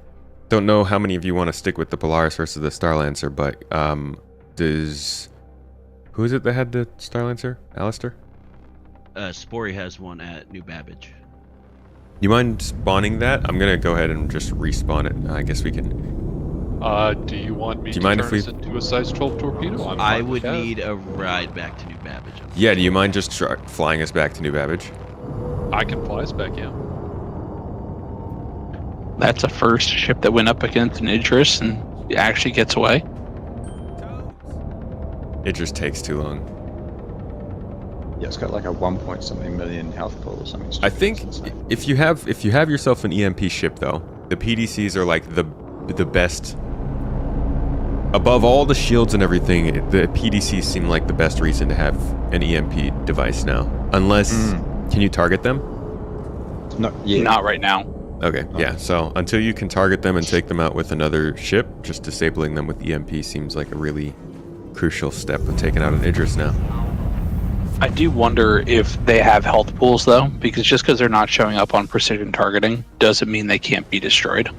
know how many of you want to stick with the Polaris versus the Starlancer, but who is it that had the Starlancer? Alistair? Spory has one at New Babbage. You mind spawning that? I'm gonna go ahead and just respawn it. I guess we can. Do you want me to turn this into a size 12 torpedo? I would need a ride back to New Babbage. Yeah, do you mind just flying us back to New Babbage? I can fly us back, yeah. That's a first ship that went up against an Idris and actually gets away. It just takes too long. Yeah, it's got like a 1-point-something million health pool or something. I think if you have yourself an EMP ship, though, the PDCs are like the best. Above all the shields and everything, the PDCs seem like the best reason to have an EMP device now. Unless, can you target them? Not right now. Okay, yeah. So until you can target them and take them out with another ship, just disabling them with EMP seems like a really crucial step of taking out an Idris now. I do wonder if they have health pools, though, because just because they're not showing up on precision targeting doesn't mean they can't be destroyed.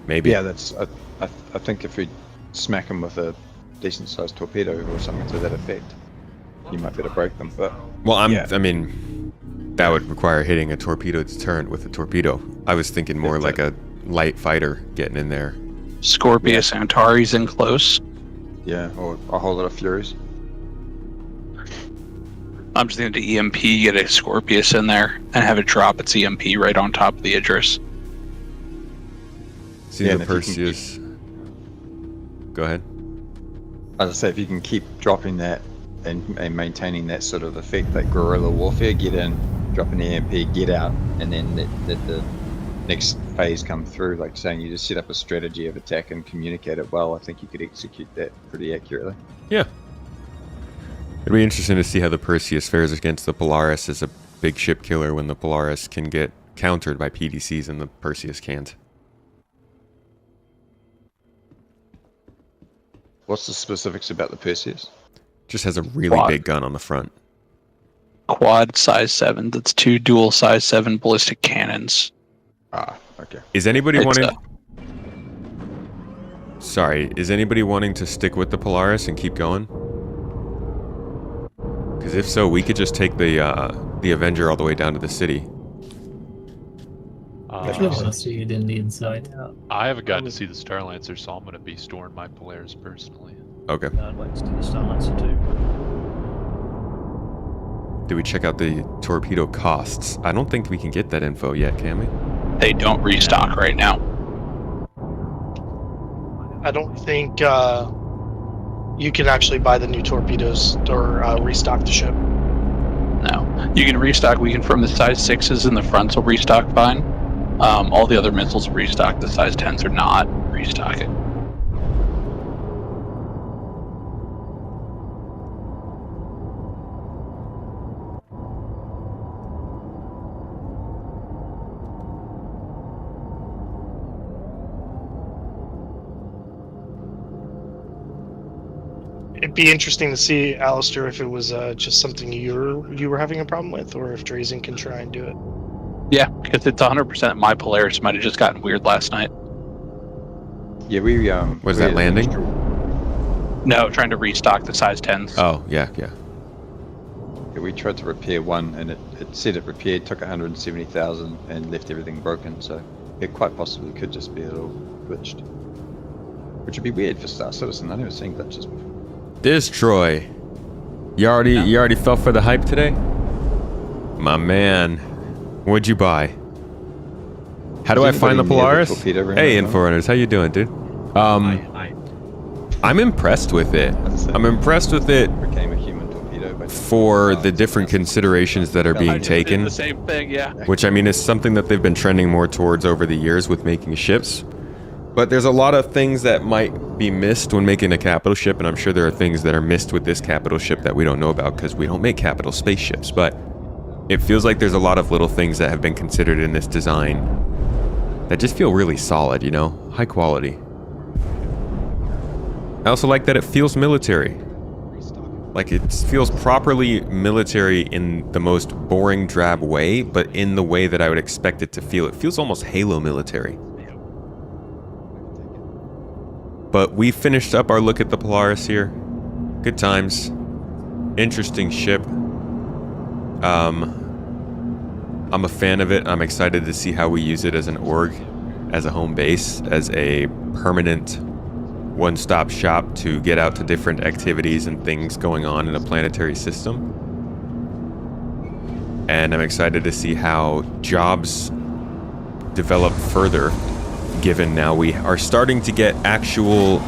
Maybe. Yeah, that's. I think if we smack them with a decent-sized torpedo or something to that effect, you might be able to break them. But well, I mean, that would require hitting a torpedo deterrent with a torpedo. I was thinking more like a light fighter getting in there. Scorpius Antares in close. Yeah, or a whole lot of Furies. I'm just thinking to EMP, get a Scorpius in there, and have it drop its EMP right on top of the Idris. See the Perseus. Go ahead. As I say, if you can keep dropping that and maintaining that sort of effect, that guerrilla warfare, get in, drop an EMP, get out, and then let the next phase come through, like saying you just set up a strategy of attack and communicate it well, I think you could execute that pretty accurately. Yeah. It'll be interesting to see how the Perseus fares against the Polaris as a big ship killer when the Polaris can get countered by PDCs and the Perseus can't. What's the specifics about the Perseus? Just has a really big gun on the front. Quad size 7. That's 2 dual size 7 ballistic cannons. Ah, okay. Is anybody wanting... Sorry, is anybody wanting to stick with the Polaris and keep going? Because if so, we could just take the Avenger all the way down to the city. I actually want to see it in the inside. I haven't gotten to see the Starlancer, so I'm going to be storing my Polaris personally. Okay. I'd like to see the Starlancer too. Do we check out the torpedo costs? I don't think we can get that info yet, can we? They don't restock right now. I don't think you can actually buy the new torpedoes or restock the ship. No. You can restock. We can from the size 6s in the fronts will restock fine. All the other missiles will restock. The size 10s are not restocking. It'd be interesting to see, Alistair, if it was just something you were having a problem with, or if Drazen can try and do it. Yeah, because it's 100% my Polaris might have just gotten weird last night. Yeah, we Was that landing? No, trying to restock the size 10s. Oh, yeah. Yeah, we tried to repair one, and it said it repaired, took 170,000, and left everything broken. So it quite possibly could just be a little glitched, which would be weird for Star Citizen. I've never seen glitches before. Destroy. You already fell for the hype today? My man. What'd you buy? How do I find the Polaris? Hey, Inforunners, how you doing, dude? I'm impressed with it. I'm impressed with it Became a human torpedo for the different considerations that are being taken. The same thing, yeah. Which, I mean, is something that they've been trending more towards over the years with making ships. But there's a lot of things that might be missed when making a capital ship, and I'm sure there are things that are missed with this capital ship that we don't know about because we don't make capital spaceships. But it feels like there's a lot of little things that have been considered in this design that just feel really solid, you know? High quality. I also like that it feels military. Like, it feels properly military in the most boring, drab way, but in the way that I would expect it to feel. It feels almost Halo military. But we finished up our look at the Polaris here. Good times. Interesting ship. I'm a fan of it. I'm excited to see how we use it as an org, as a home base, as a permanent one-stop shop to get out to different activities and things going on in a planetary system. And I'm excited to see how jobs develop further, given now we are starting to get actual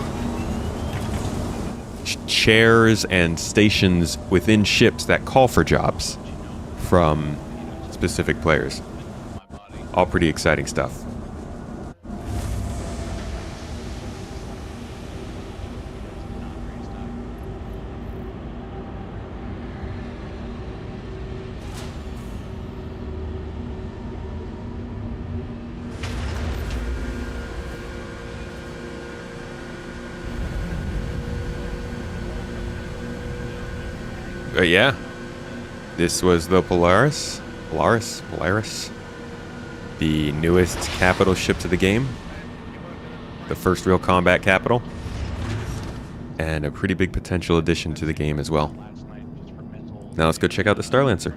chairs and stations within ships that call for jobs from specific players. All pretty exciting stuff. Yeah, this was the Polaris, the newest capital ship to the game, the first real combat capital, and a pretty big potential addition to the game as well. Now let's go check out the Starlancer.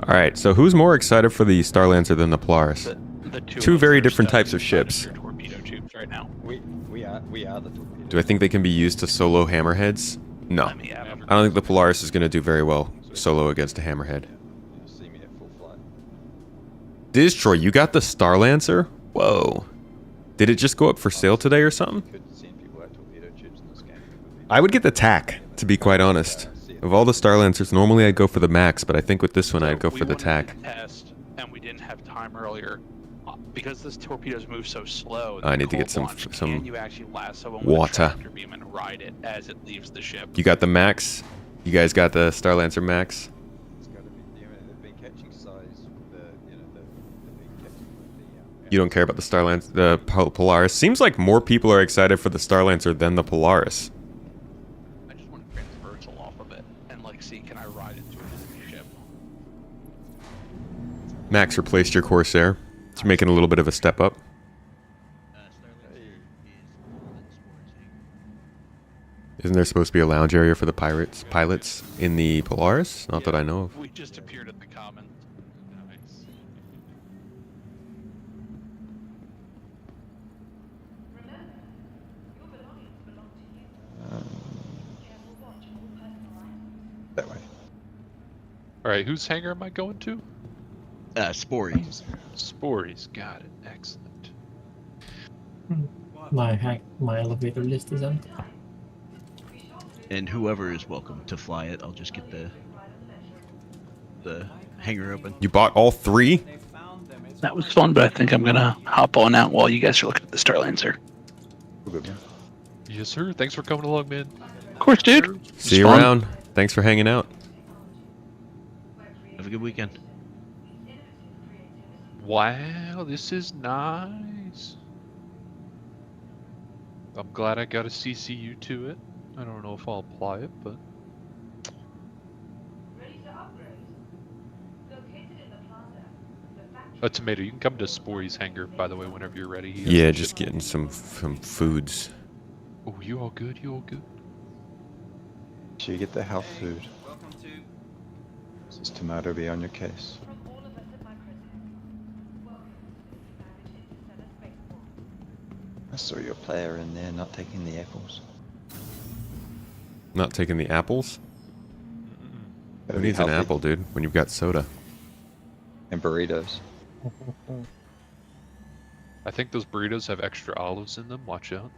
Alright, so who's more excited for the Starlancer than the Polaris? The two very different types of ships. Torpedo tubes right now. We are the torpedo. Do I think they can be used to solo hammerheads? No. I don't think the Polaris is going to do very well solo against a hammerhead. Destroy, you got the Starlancer? Whoa. Did it just go up for sale today or something? I would get the TAC, to be quite honest. Of all the Starlancers, normally I'd go for the Max, but I think with this one I'd go for the TAC. Test, and we didn't have time earlier. Because this torpedoes move so slow. I need to get some you actually lasso them water. With a tractor beam and ride it as it leaves the ship. You got the Max? You guys got the Starlancer Max? You don't care about the Starlancer, the Polaris? Seems like more people are excited for the Starlancer than the Polaris. I just want to transversal off of it and like see can I ride it to a ship. Max replaced your Corsair. It's making a little bit of a step up. Isn't there supposed to be a lounge area for the pilots in the Polaris? Not that I know of. We just appeared at the Commons. All right, whose hangar am I going to? Spories. Spories. Got it. Excellent. My elevator list is empty. And whoever is welcome to fly it, I'll just get the hangar open. You bought all 3? That was fun, but I think I'm gonna hop on out while you guys are looking at the Starlancer. Yes, sir. Thanks for coming along, man. Of course, dude. See you around. Thanks for hanging out. Have a good weekend. Wow, this is nice. I'm glad I got a CCU to it. I don't know if I'll apply it, but... Tomato, you can come to Spory's hangar, by the way, whenever you're ready. Yeah, just getting some foods. Oh, you all good? You all good? Should you get the health food? Does Tomato be on your case? I saw your player in there not taking the apples. Not taking the apples? Better Who be needs an healthy. apple, dude, when you've got soda? And burritos. I think those burritos have extra olives in them. Watch out.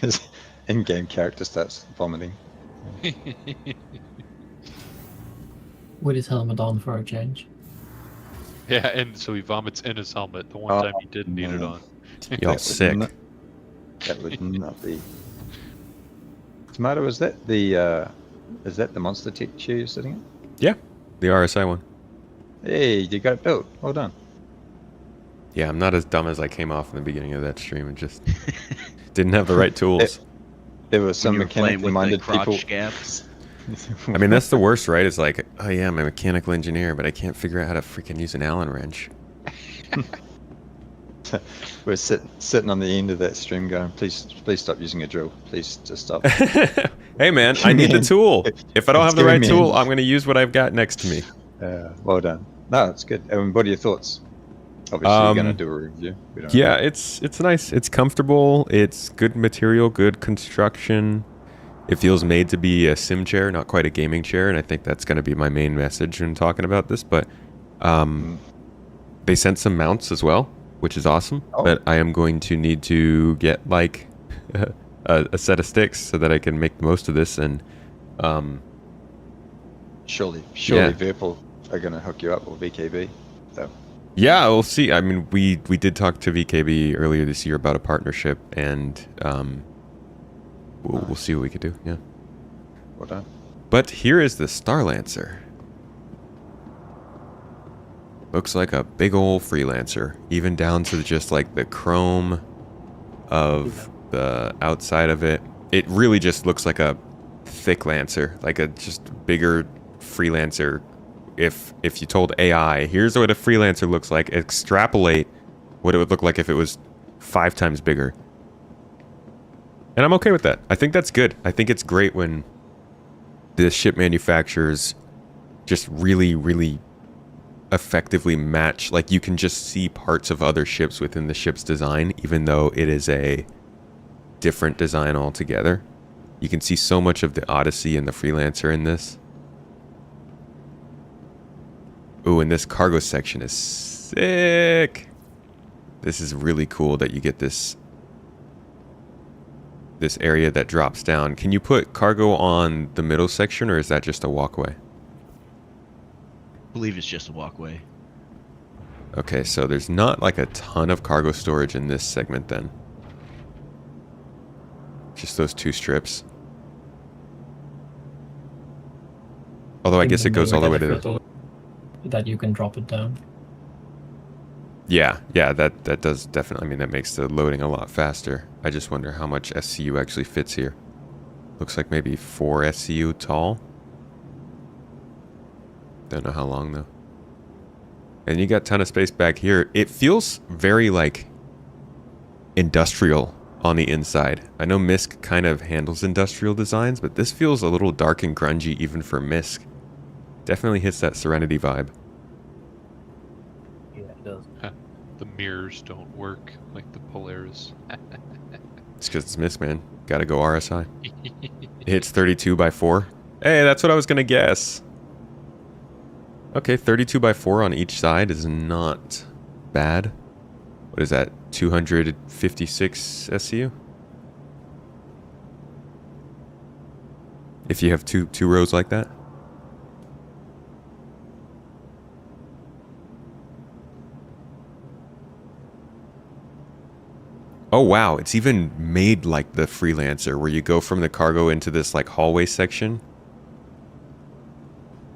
His in-game character starts vomiting. With his helmet on for a change. Yeah, and so he vomits in his helmet the one time he didn't need it on. Y'all sick. That would not be. Tomato, is that the Monster Tech chair you're sitting in? Yeah, the RSI one. Hey, you got it built. Well done. Yeah, I'm not as dumb as I came off in the beginning of that stream and just didn't have the right tools. There was some When you were playing with the mechanically-minded crotch people. gaps. I mean, that's the worst, right? It's like, oh yeah, I'm a mechanical engineer, but I can't figure out how to freaking use an Allen wrench. We're sitting on the end of that stream going, please stop using a drill. Please just stop. Hey man, I need the tool. If I don't It's have the right giving me- tool, I'm going to use what I've got next to me. Well done. No, it's good. And what are your thoughts? Obviously, we're going to do a review. We don't Yeah, it's nice. It's comfortable. It's good material, good construction. It feels made to be a sim chair, not quite a gaming chair, and I think that's going to be my main message in talking about this. But they sent some mounts as well, which is awesome. Oh. But I am going to need to get like a set of sticks so that I can make the most of this. And Surely Yeah. Virpil are going to hook you up with VKB. So. yeah, we'll see. I mean, we did talk to VKB earlier this year about a partnership, and we'll see what we could do. Yeah. Well done. But here is the Starlancer. Looks like a big old freelancer, even down to just like the chrome of the outside of it. It really just looks like a thick lancer, like a just bigger freelancer. If you told AI, here's what a freelancer looks like, extrapolate what it would look like if it was 5 times bigger. And I'm okay with that. I think that's good. I think it's great when the ship manufacturers just really, really effectively match. Like, you can just see parts of other ships within the ship's design, even though it is a different design altogether. You can see so much of the Odyssey and the Freelancer in this. Ooh, and this cargo section is sick. This is really cool that you get this area that drops down. Can you put cargo on the middle section, or is that just a walkway? I believe it's just a walkway. Okay, so there's not like a ton of cargo storage in this segment then. Just those 2 strips. Although I guess it goes all the way to the... That you can drop it down. Yeah, that does definitely, I mean, that makes the loading a lot faster. I just wonder how much SCU actually fits here. Looks like maybe 4 SCU tall. Don't know how long though. And you got a ton of space back here. It feels very like industrial on the inside. I know MISC kind of handles industrial designs, but this feels a little dark and grungy even for MISC. Definitely hits that Serenity vibe. Yeah, it does. The mirrors don't work like the Polaris. It's because it's MISC, man. Gotta go RSI. It hits 32 by 4. Hey, that's what I was gonna guess. Okay, 32 by 4 on each side is not bad. What is that? 256 SCU? If you have two rows like that. Oh wow, it's even made like the Freelancer, where you go from the cargo into this like hallway section.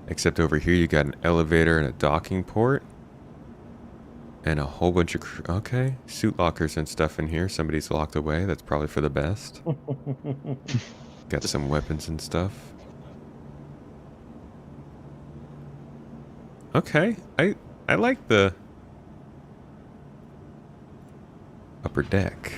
Except over here you got an elevator and a docking port. And a whole bunch of... Okay, suit lockers and stuff in here. Somebody's locked away. That's probably for the best. Got some weapons and stuff. Okay, I like the upper deck.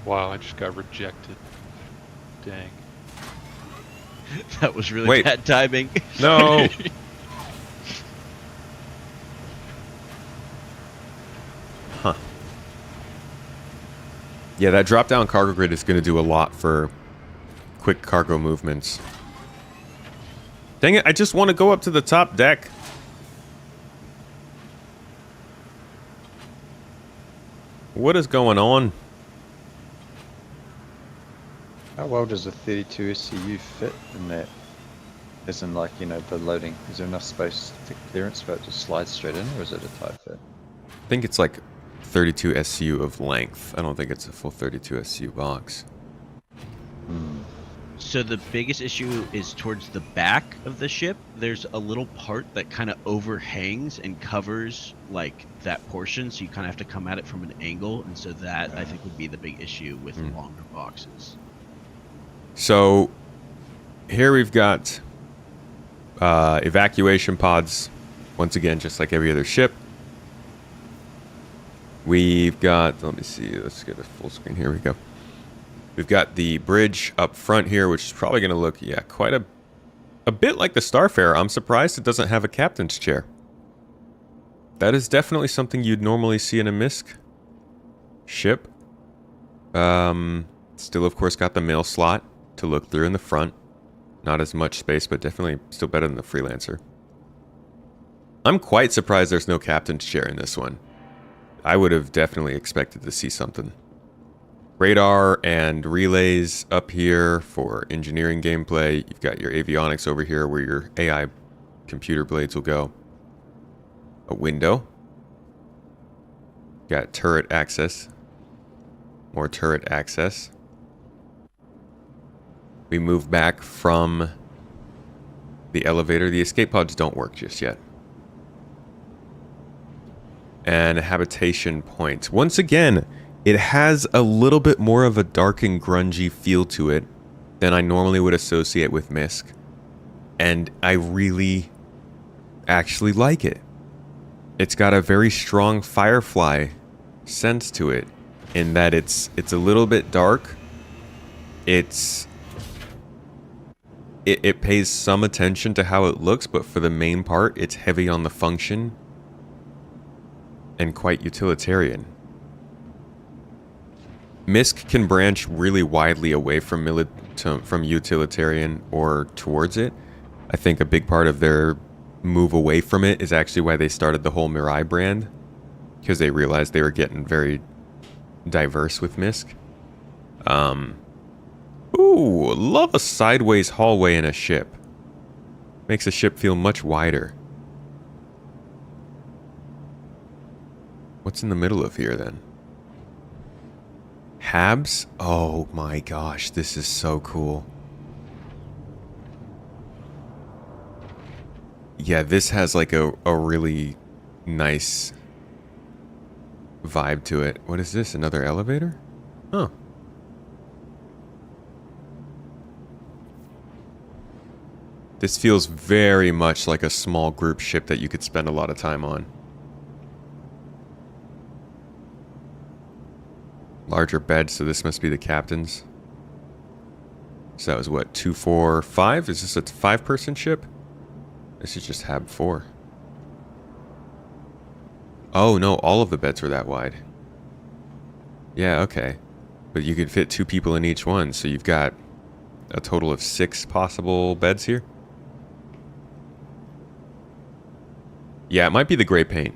Wow, I just got rejected. Dang. That was really bad timing. No. Huh. Yeah, that drop-down cargo grid is going to do a lot for quick cargo movements. Dang it, I just want to go up to the top deck. What is going on? How well does a 32 SCU fit in that? As in, like, you know, the loading. Is there enough space to clearance for it to slide straight in, or is it a tight fit? I think it's like 32 SCU of length. I don't think it's a full 32 SCU box. So the biggest issue is towards the back of the ship. There's a little part that kind of overhangs and covers like that portion, so you kind of have to come at it from an angle, and so that I think would be the big issue with longer boxes. So here we've got evacuation pods, once again, just like every other ship. We've got, let me see, let's get a full screen. Here we go. We've got the bridge up front here, which is probably going to look, yeah, quite a bit like the Starfarer. I'm surprised it doesn't have a captain's chair. That is definitely something you'd normally see in a MISC ship. Still, of course, got the mail slot to look through in the front. Not as much space, but definitely still better than the Freelancer. I'm quite surprised there's no captain's chair in this one. I would have definitely expected to see something. Radar and relays up here for engineering gameplay. You've got your avionics over here where your AI computer blades will go. A window. Got turret access. More turret access. We move back from the elevator. The escape pods don't work just yet. And a habitation point. Once again, it has a little bit more of a dark and grungy feel to it than I normally would associate with MISC. And I really actually like it. It's got a very strong Firefly sense to it, in that it's a little bit dark. It pays some attention to how it looks, but for the main part, it's heavy on the function and quite utilitarian. MISC can branch really widely away from utilitarian or towards it. I think a big part of their move away from it is actually why they started the whole Mirai brand, because they realized they were getting very diverse with MISC. Ooh, love a sideways hallway in a ship. Makes a ship feel much wider. What's in the middle of here then? Habs? Oh my gosh, this is so cool. Yeah, this has like a really nice vibe to it. What is this? Another elevator? Oh. This feels very much like a small group ship that you could spend a lot of time on. Larger bed, so this must be the captain's. So that was what, 2, 4, 5? Is this a 5-person ship? This is just Hab 4. Oh no, all of the beds were that wide. Yeah, okay. But you could fit 2 people in each one, so you've got a total of 6 possible beds here. Yeah, it might be the gray paint.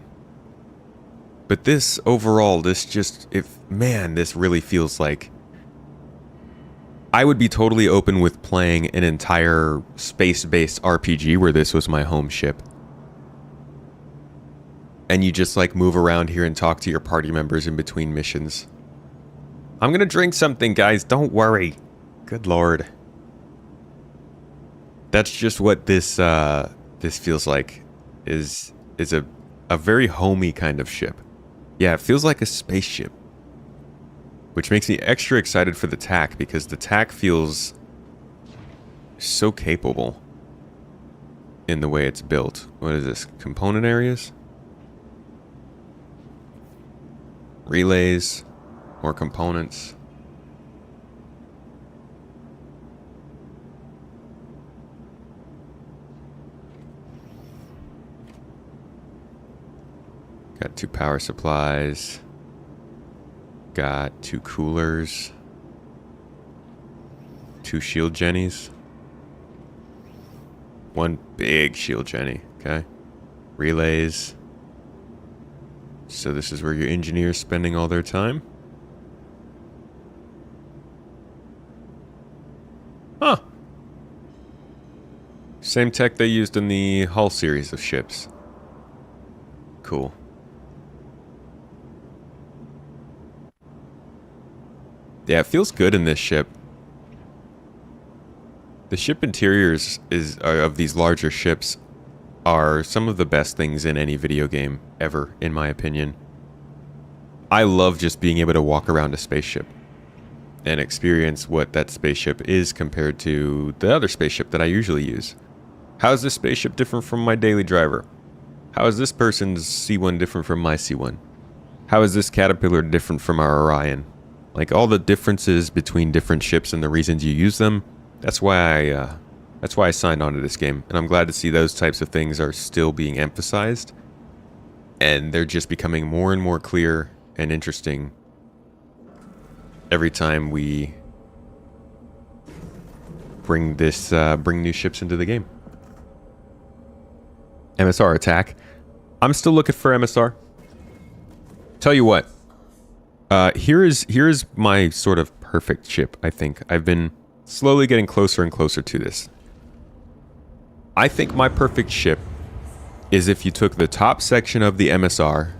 But this, overall, this just, man, this really feels like... I would be totally open with playing an entire space-based RPG where this was my home ship. And you just, like, move around here and talk to your party members in between missions. I'm gonna drink something, guys, don't worry. Good lord. That's just what this feels like, is a very homey kind of ship. Yeah, it feels like a spaceship. Which makes me extra excited for the TAC, because the TAC feels so capable in the way it's built. What is this? Component areas? Relays. More components. Got 2 power supplies. Got 2 coolers. 2 shield jennies. 1 big shield jenny, okay? Relays. So this is where your engineers spending all their time. Huh. Same tech they used in the Hull series of ships. Cool. Yeah, it feels good in this ship. The ship interiors of these larger ships are some of the best things in any video game ever, in my opinion. I love just being able to walk around a spaceship and experience what that spaceship is compared to the other spaceship that I usually use. How is this spaceship different from my daily driver? How is this person's C1 different from my C1? How is this Caterpillar different from our Orion? Like, all the differences between different ships and the reasons you use them, that's why I signed on to this game. And I'm glad to see those types of things are still being emphasized. And they're just becoming more and more clear and interesting every time we bring new ships into the game. MSR attack. I'm still looking for MSR. Tell you what. Here is my sort of perfect ship, I think. I've been slowly getting closer and closer to this. I think my perfect ship is if you took the top section of the MSR,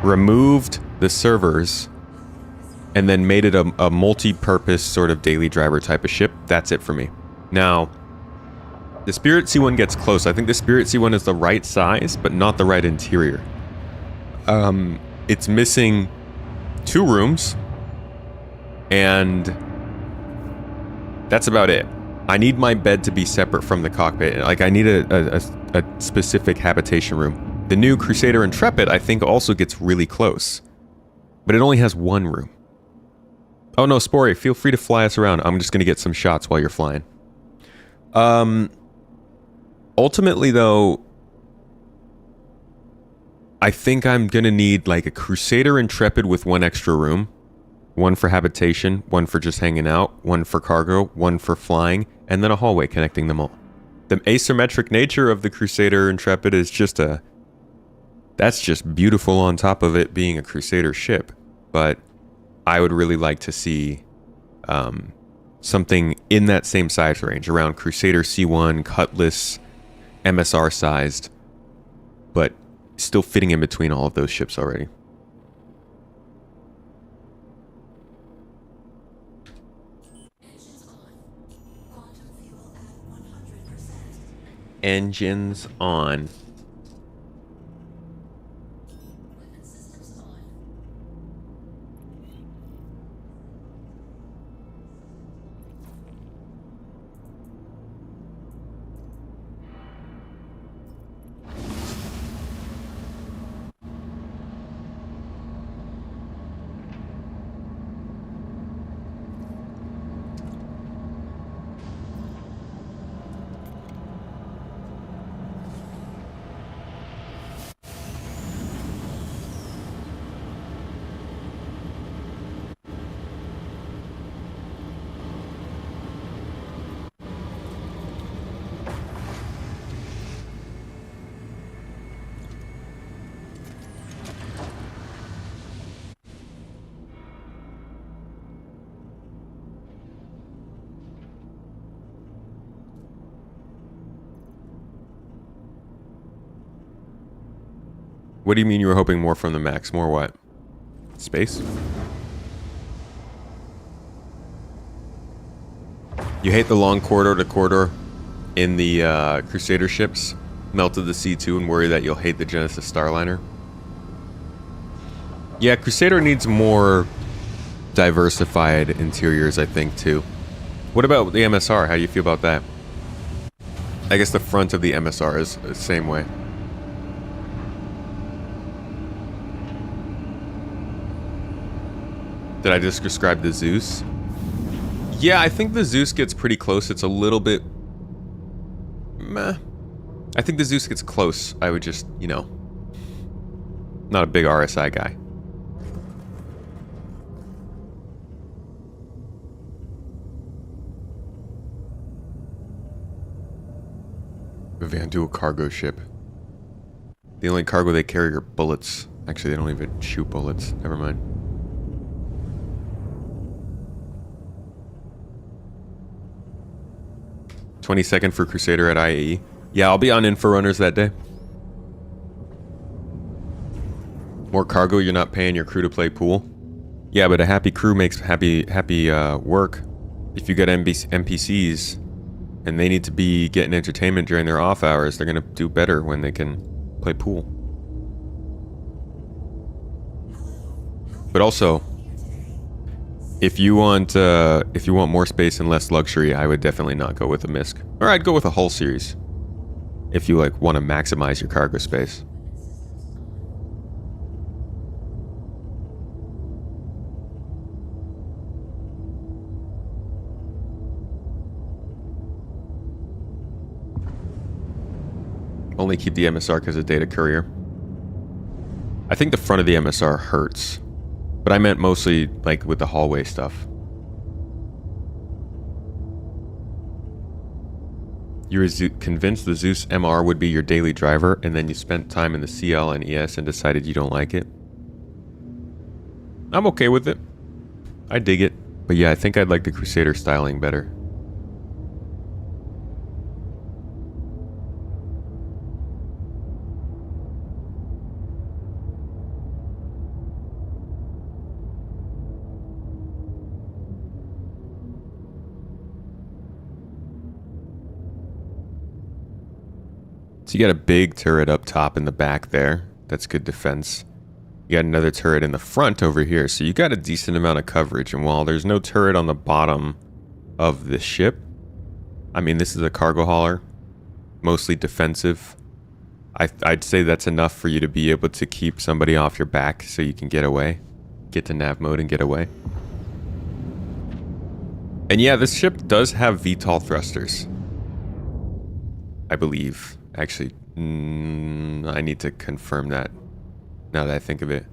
removed the servers, and then made it a multi-purpose sort of daily driver type of ship. That's it for me. Now, the Spirit C1 gets close. I think the Spirit C1 is the right size, but not the right interior. It's missing 2 rooms, and that's about it. I need my bed to be separate from the cockpit. Like, I need a specific habitation room. The new Crusader Intrepid, I think, also gets really close, but it only has 1 room. Oh no, Spory, feel free to fly us around. I'm just gonna get some shots while you're flying. Ultimately, though, I think I'm gonna need like a Crusader Intrepid with 1 extra room. 1 for habitation, 1 for just hanging out, 1 for cargo, 1 for flying, and then a hallway connecting them all. The asymmetric nature of the Crusader Intrepid is just that's just beautiful on top of it being a Crusader ship. But I would really like to see something in that same size range, around Crusader C1, Cutlass, MSR sized, but still fitting in between all of those ships already. Engines on. What do you mean you were hoping more from the Max? More what? Space? You hate the long corridor to corridor in the Crusader ships? Melted the C2 and worry that you'll hate the Genesis Starliner? Yeah, Crusader needs more diversified interiors, I think, too. What about the MSR? How do you feel about that? I guess the front of the MSR is the same way. Did I just describe the Zeus? Yeah, I think the Zeus gets pretty close. It's a little bit... meh. I think the Zeus gets close. I would just, you know... not a big RSI guy. Vanduul cargo ship. The only cargo they carry are bullets. Actually, they don't even shoot bullets. Never mind. $22nd for Crusader at IAE. Yeah, I'll be on Inforunners that day. More cargo, you're not paying your crew to play pool. Yeah, but a happy crew makes happy work. If you get NPCs and they need to be getting entertainment during their off hours, they're gonna do better when they can play pool. But also, if you want more space and less luxury, I would definitely not go with a MISC. Or I'd go with a hull series. If you like want to maximize your cargo space. Only keep the MSR because of data courier. I think the front of the MSR hurts. But I meant mostly like with the hallway stuff. You were convinced the Zeus MR would be your daily driver, and then you spent time in the CL and ES and decided you don't like it. I'm okay with it. I dig it. But yeah, I think I'd like the Crusader styling better. So you got a big turret up top in the back there. That's good defense. You got another turret in the front over here. So you got a decent amount of coverage. And while there's no turret on the bottom of the ship, I mean, this is a cargo hauler, mostly defensive. I'd say that's enough for you to be able to keep somebody off your back so you can get away. Get to nav mode and get away. And yeah, this ship does have VTOL thrusters, I believe. Actually, I need to confirm that now that I think of it.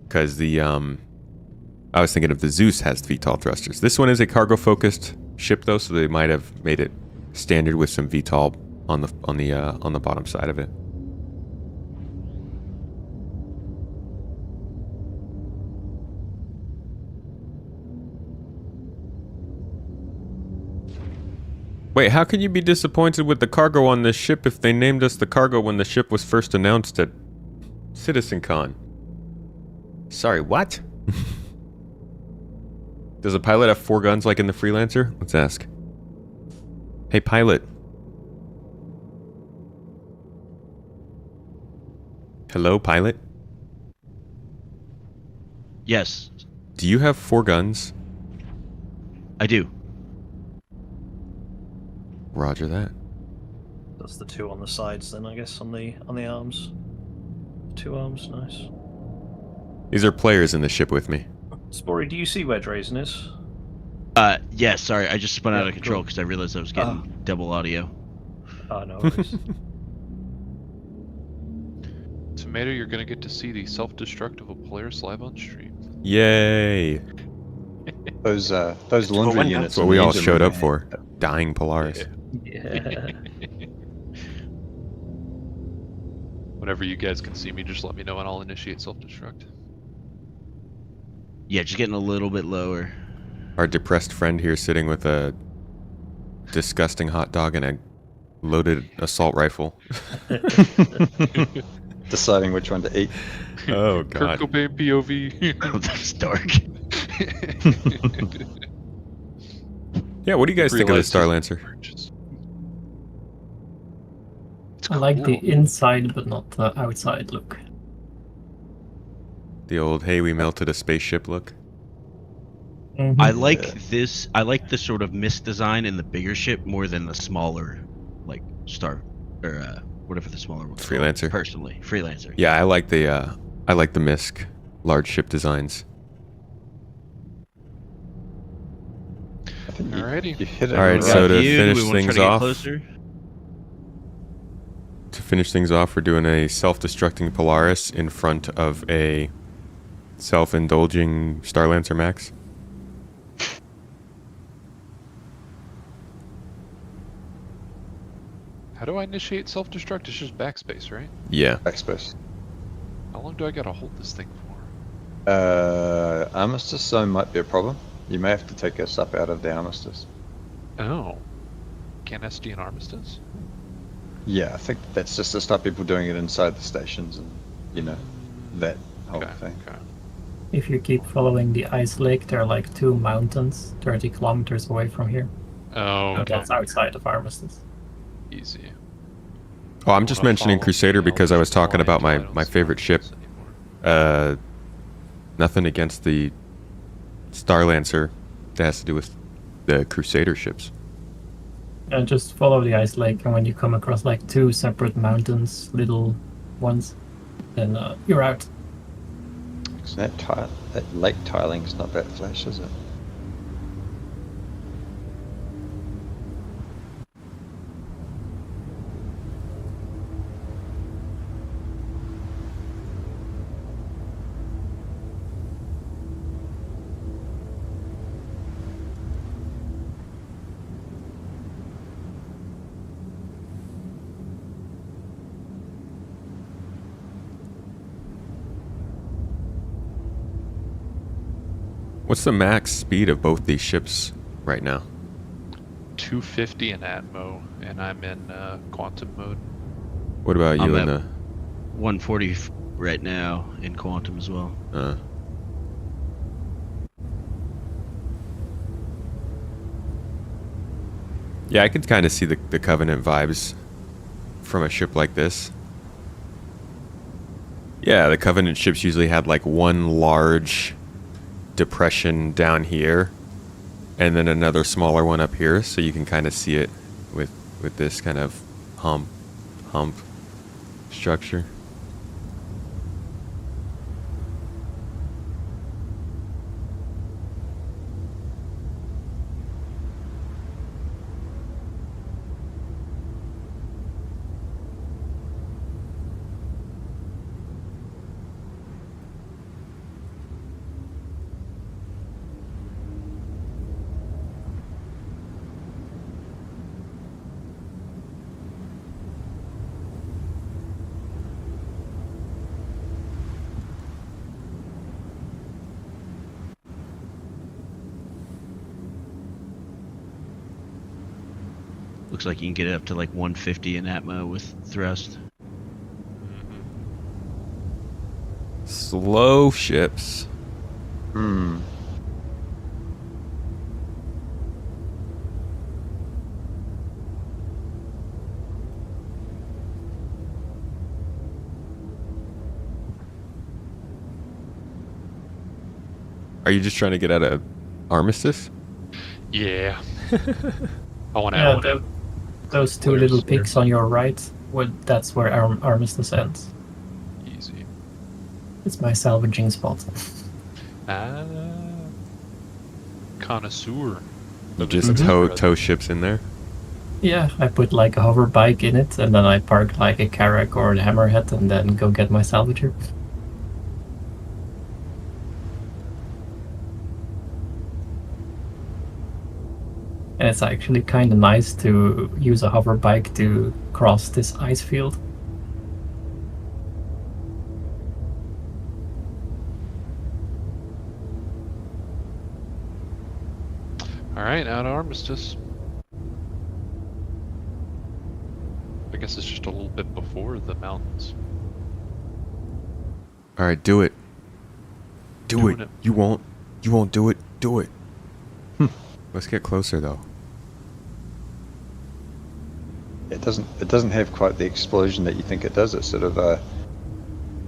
Because the, I was thinking of the Zeus has VTOL thrusters. This one is a cargo-focused ship, though, so they might have made it standard with some VTOL on the bottom side of it. Wait, how can you be disappointed with the cargo on this ship if they named us the cargo when the ship was first announced at CitizenCon? Sorry, what? Does a pilot have 4 guns like in the Freelancer? Let's ask. Hey, pilot. Hello, pilot? Yes. Do you have 4 guns? I do. Roger that. That's the 2 on the sides then, I guess, on the arms. 2 arms, nice. These are players in the ship with me. Spory, do you see where Drazen is? Yeah, sorry, I just spun out of control because I realized I was getting double audio. Oh, no worries. Tomato, you're gonna get to see the self-destruct of a Polaris live on stream. Yay! Those laundry units. That's what we all showed up for. Dying Polaris. Yeah. Whenever you guys can see me, just let me know and I'll initiate self-destruct. Yeah, just getting a little bit lower. Our depressed friend here sitting with a disgusting hot dog and a loaded assault rifle. deciding which one to eat. Oh Kurt god. Cobain POV. Oh, that's dark. Yeah, what do you guys think of the Star Lancer? I like the inside but not the outside look. The old "hey, we melted a spaceship" look. Mm-hmm. I like this. I like the sort of mist design in the bigger ship more than the smaller, like Star or whatever the smaller one. Freelancer. Personally, Freelancer. Yeah, I like the MISC large ship designs. I think Alrighty. you hit it. All right, right. so to View, finish we wanna try things to get off, closer? we're doing a self-destructing Polaris in front of a self-indulging Star Lancer Max. How do I initiate self-destruct? It's just backspace, right? Yeah. Backspace. How long do I gotta hold this thing for? Armistice zone might be a problem. You may have to take us up out of the armistice. Oh. Can SD an armistice? Yeah, I think that's just to stop people doing it inside the stations and, you know, that whole thing. Okay. If you keep following the ice lake, there are like 2 mountains 30 kilometers away from here. Oh, So okay. that's outside of Armistice. Easy. Oh, I'm just mentioning Crusader because I was talking about my favorite ship. Nothing against the Star Lancer. That has to do with the Crusader ships. And just follow the ice lake, and when you come across like 2 separate mountains, little ones, then you're out. So that lake tiling's not that flash, is it? What's the max speed of both these ships right now? 250 in Atmo, and I'm in quantum mode. What about you I'm in at the 140 right now in quantum as well. Yeah, I could kind of see the Covenant vibes from a ship like this. Yeah, the Covenant ships usually had like one large depression down here and then another smaller one up here, so you can kind of see it with this kind of hump structure. Looks like you can get it up to like 150 in Atmo with thrust. Slow ships. Are you just trying to get out of Armistice? Yeah. I want Yeah, to. those 2 little peaks on your right, that's where Armistice ends. Easy. It's my salvaging spot. Connoisseur. You just tow ships in there? Yeah, I put like a hover bike in it, and then I park like a Carrack or a Hammerhead, and then go get my salvager. And it's actually kind of nice to use a hover bike to cross this ice field. Alright, out of Armistice. I guess it's just a little bit before the mountains. All right, do it. Do Doing it. it. You won't do it. Do it. Let's get closer though. It doesn't have quite the explosion that you think it does. It sort of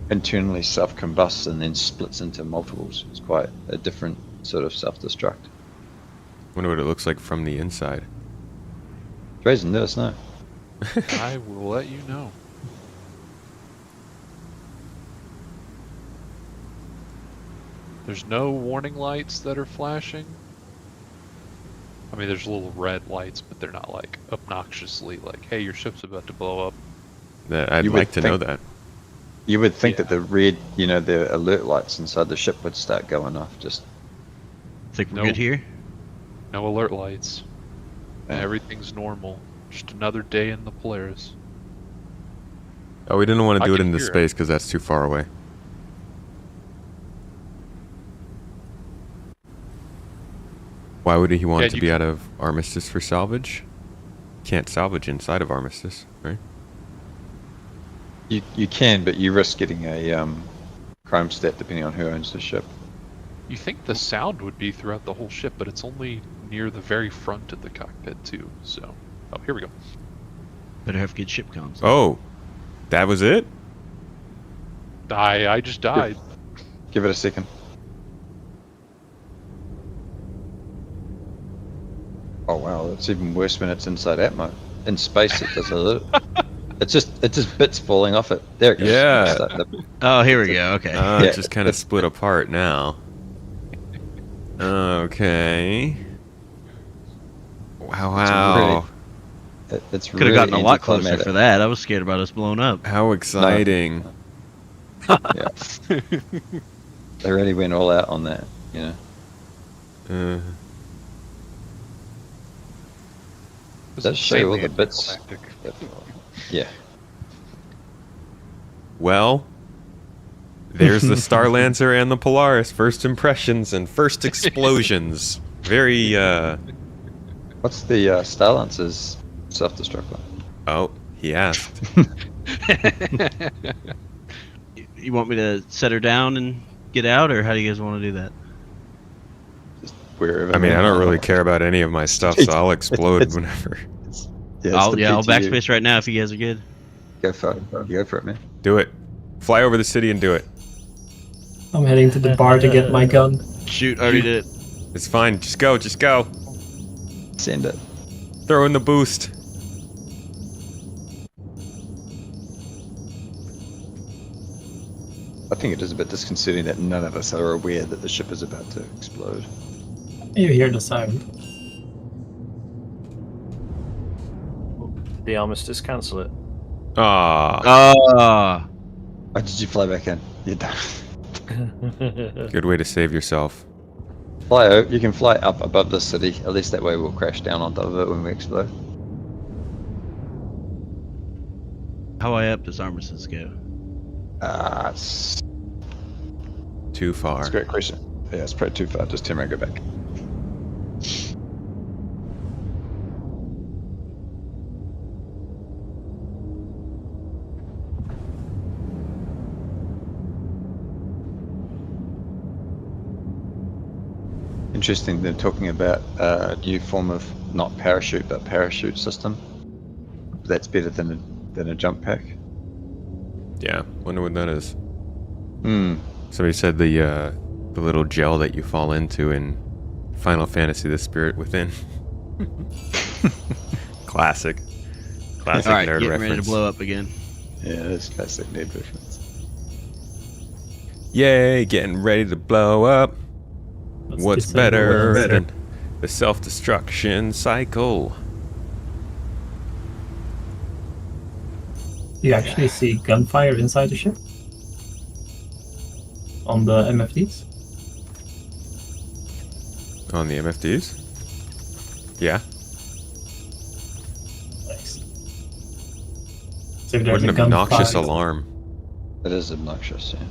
internally self-combusts and then splits into multiples. It's quite a different sort of self-destruct. Wonder what it looks like from the inside. Drazen, let us know. I will let you know. There's no warning lights that are flashing. I mean, there's little red lights, but they're not like obnoxiously like, hey, your ship's about to blow up. I'd like to know that. You would think that the red, the alert lights inside the ship would start going off. Just think we're good here. No alert lights. Yeah. Everything's normal. Just another day in the Polaris. Oh, we didn't want to I do it can in the hear it. space because that's too far away. Why would he want Yeah, to you be can- out of Armistice for salvage? Can't salvage inside of Armistice, right? you can, but you risk getting a crime stat depending on who owns the ship. You think the sound would be throughout the whole ship, but it's only near the very front of the cockpit too. So, oh, here we go. Better have good ship comms. Oh, that was it? I just died. Give it a second. Oh wow, it's even worse when it's inside Atmo. In space, it does a little. It's just bits falling off it. There it goes. Yeah. Oh, here we go. Okay. It just kind of split apart now. Okay. Wow. It's Could have gotten a lot closer for that. I was scared about us blowing up. How exciting. Yeah. They really went all out on that, It does show all the bits. Yeah. Well, there's the Starlancer and the Polaris. First impressions and first explosions. Very, What's the Starlancer's self-destruct one? Oh, he asked. You want me to set her down and get out, or how do you guys want to do that? Just wherever. I mean, I don't really care about any of my stuff, so I'll explode whenever. I'll backspace right now if you guys are good. Go for it. Go for it, man. Do it. Fly over the city and do it. I'm heading to the bar to get my gun. Shoot, already did it. It's fine. Just go. Just go. Send it. Throw in the boost. I think it is a bit disconcerting that none of us are aware that the ship is about to explode. You hear the sound. The Armistice cancel it. Ah. Why did you fly back in? You're done. Good way to save yourself. You can fly up above the city. At least that way we'll crash down on top of it when we explode. How high up does Armistice go? It's Too far. a great question. Yeah, it's probably too far. Just turn around and go back. Interesting, they're talking about a new form of not parachute but parachute system. That's better than a jump pack. Yeah. Wonder what that is. Hmm. Somebody said the little gel that you fall into in Final Fantasy: The Spirit Within. Classic. Classic All right, nerd getting reference. ready to blow up again. Yeah, that's classic nerd reference. Yay! Getting ready to blow up. Let's What's disable better it. than the self-destruction cycle? You actually see gunfire inside the ship? On the MFDs? On the MFDs? Yeah. Nice. So if What there's an a obnoxious gunfire, alarm. It is obnoxious, yeah.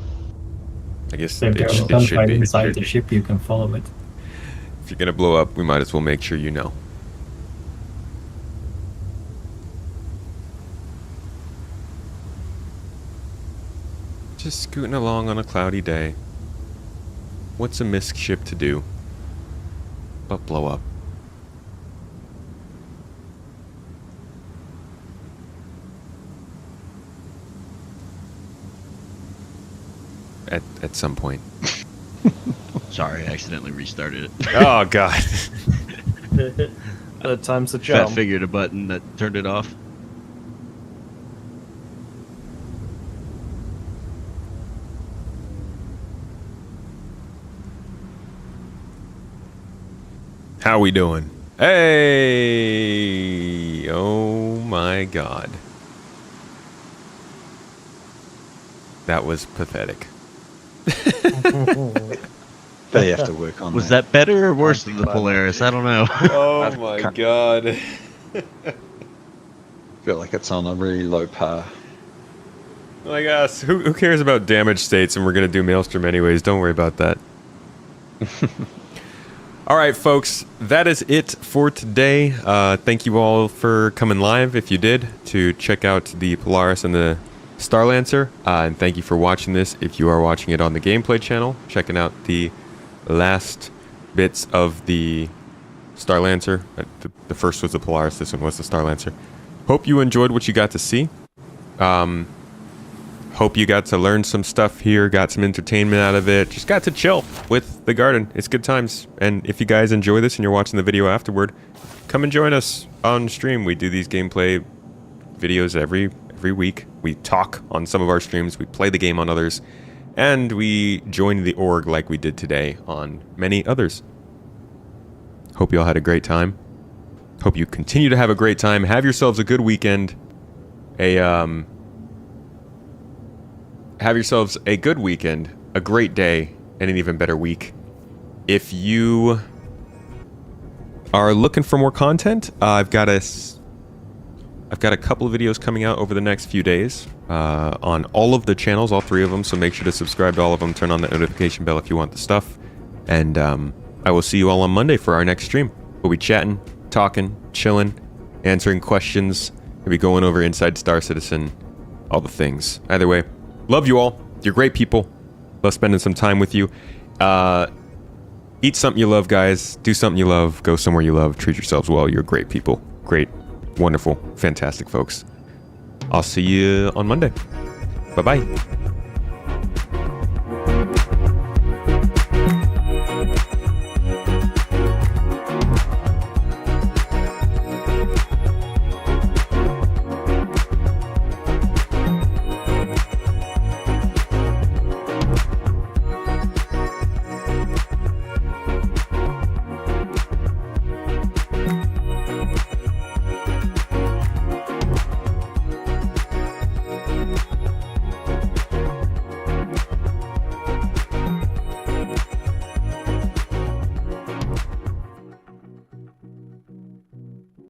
I guess so if it there's a should gunfire be. inside the ship, you can follow it. If you're gonna blow up, we might as well make sure you know. Just scooting along on a cloudy day. What's a MISC ship to do but blow up? At some point. Sorry, I accidentally restarted it. Oh, God. Third time's the Fat charm. figured a button that turned it off. How we doing? Hey! Oh my God. That was pathetic. They have to work on Was that better or worse than the Polaris? I don't know. Oh my God. I feel like it's on a really low par. Like us. Who cares about damage states, and we're going to do Maelstrom anyways. Don't worry about that. All right, folks. That is it for today. Thank you all for coming live, if you did, to check out the Polaris and the Starlancer. And thank you for watching this if you are watching it on the gameplay channel, checking out the last bits of the Starlancer. The first was the Polaris, this one was the Starlancer. Hope you enjoyed what you got to see. Hope you got to learn some stuff here, got some entertainment out of it, just got to chill with the garden. It's good times. And if you guys enjoy this and you're watching the video afterward, come and join us on stream. We do these gameplay videos every week. We talk on some of our streams, we play the game on others, and we join the org like we did today on many others. Hope you all had a great time. Hope you continue to have a great time. Have yourselves a good weekend. Have yourselves a good weekend, a great day, and an even better week. If you are looking for more content, I've got a couple of videos coming out over the next few days on all of the channels, all 3 of them, so make sure to subscribe to all of them, turn on that notification bell if you want the stuff, and I will see you all on Monday for our next stream. We'll be chatting, talking, chilling, answering questions, we'll be going over Inside Star Citizen, all the things. Either way, love you all. You're great people. Love spending some time with you. Eat something you love, guys. Do something you love. Go somewhere you love. Treat yourselves well. You're great people. Great, wonderful, fantastic folks. I'll see you on Monday. Bye-bye.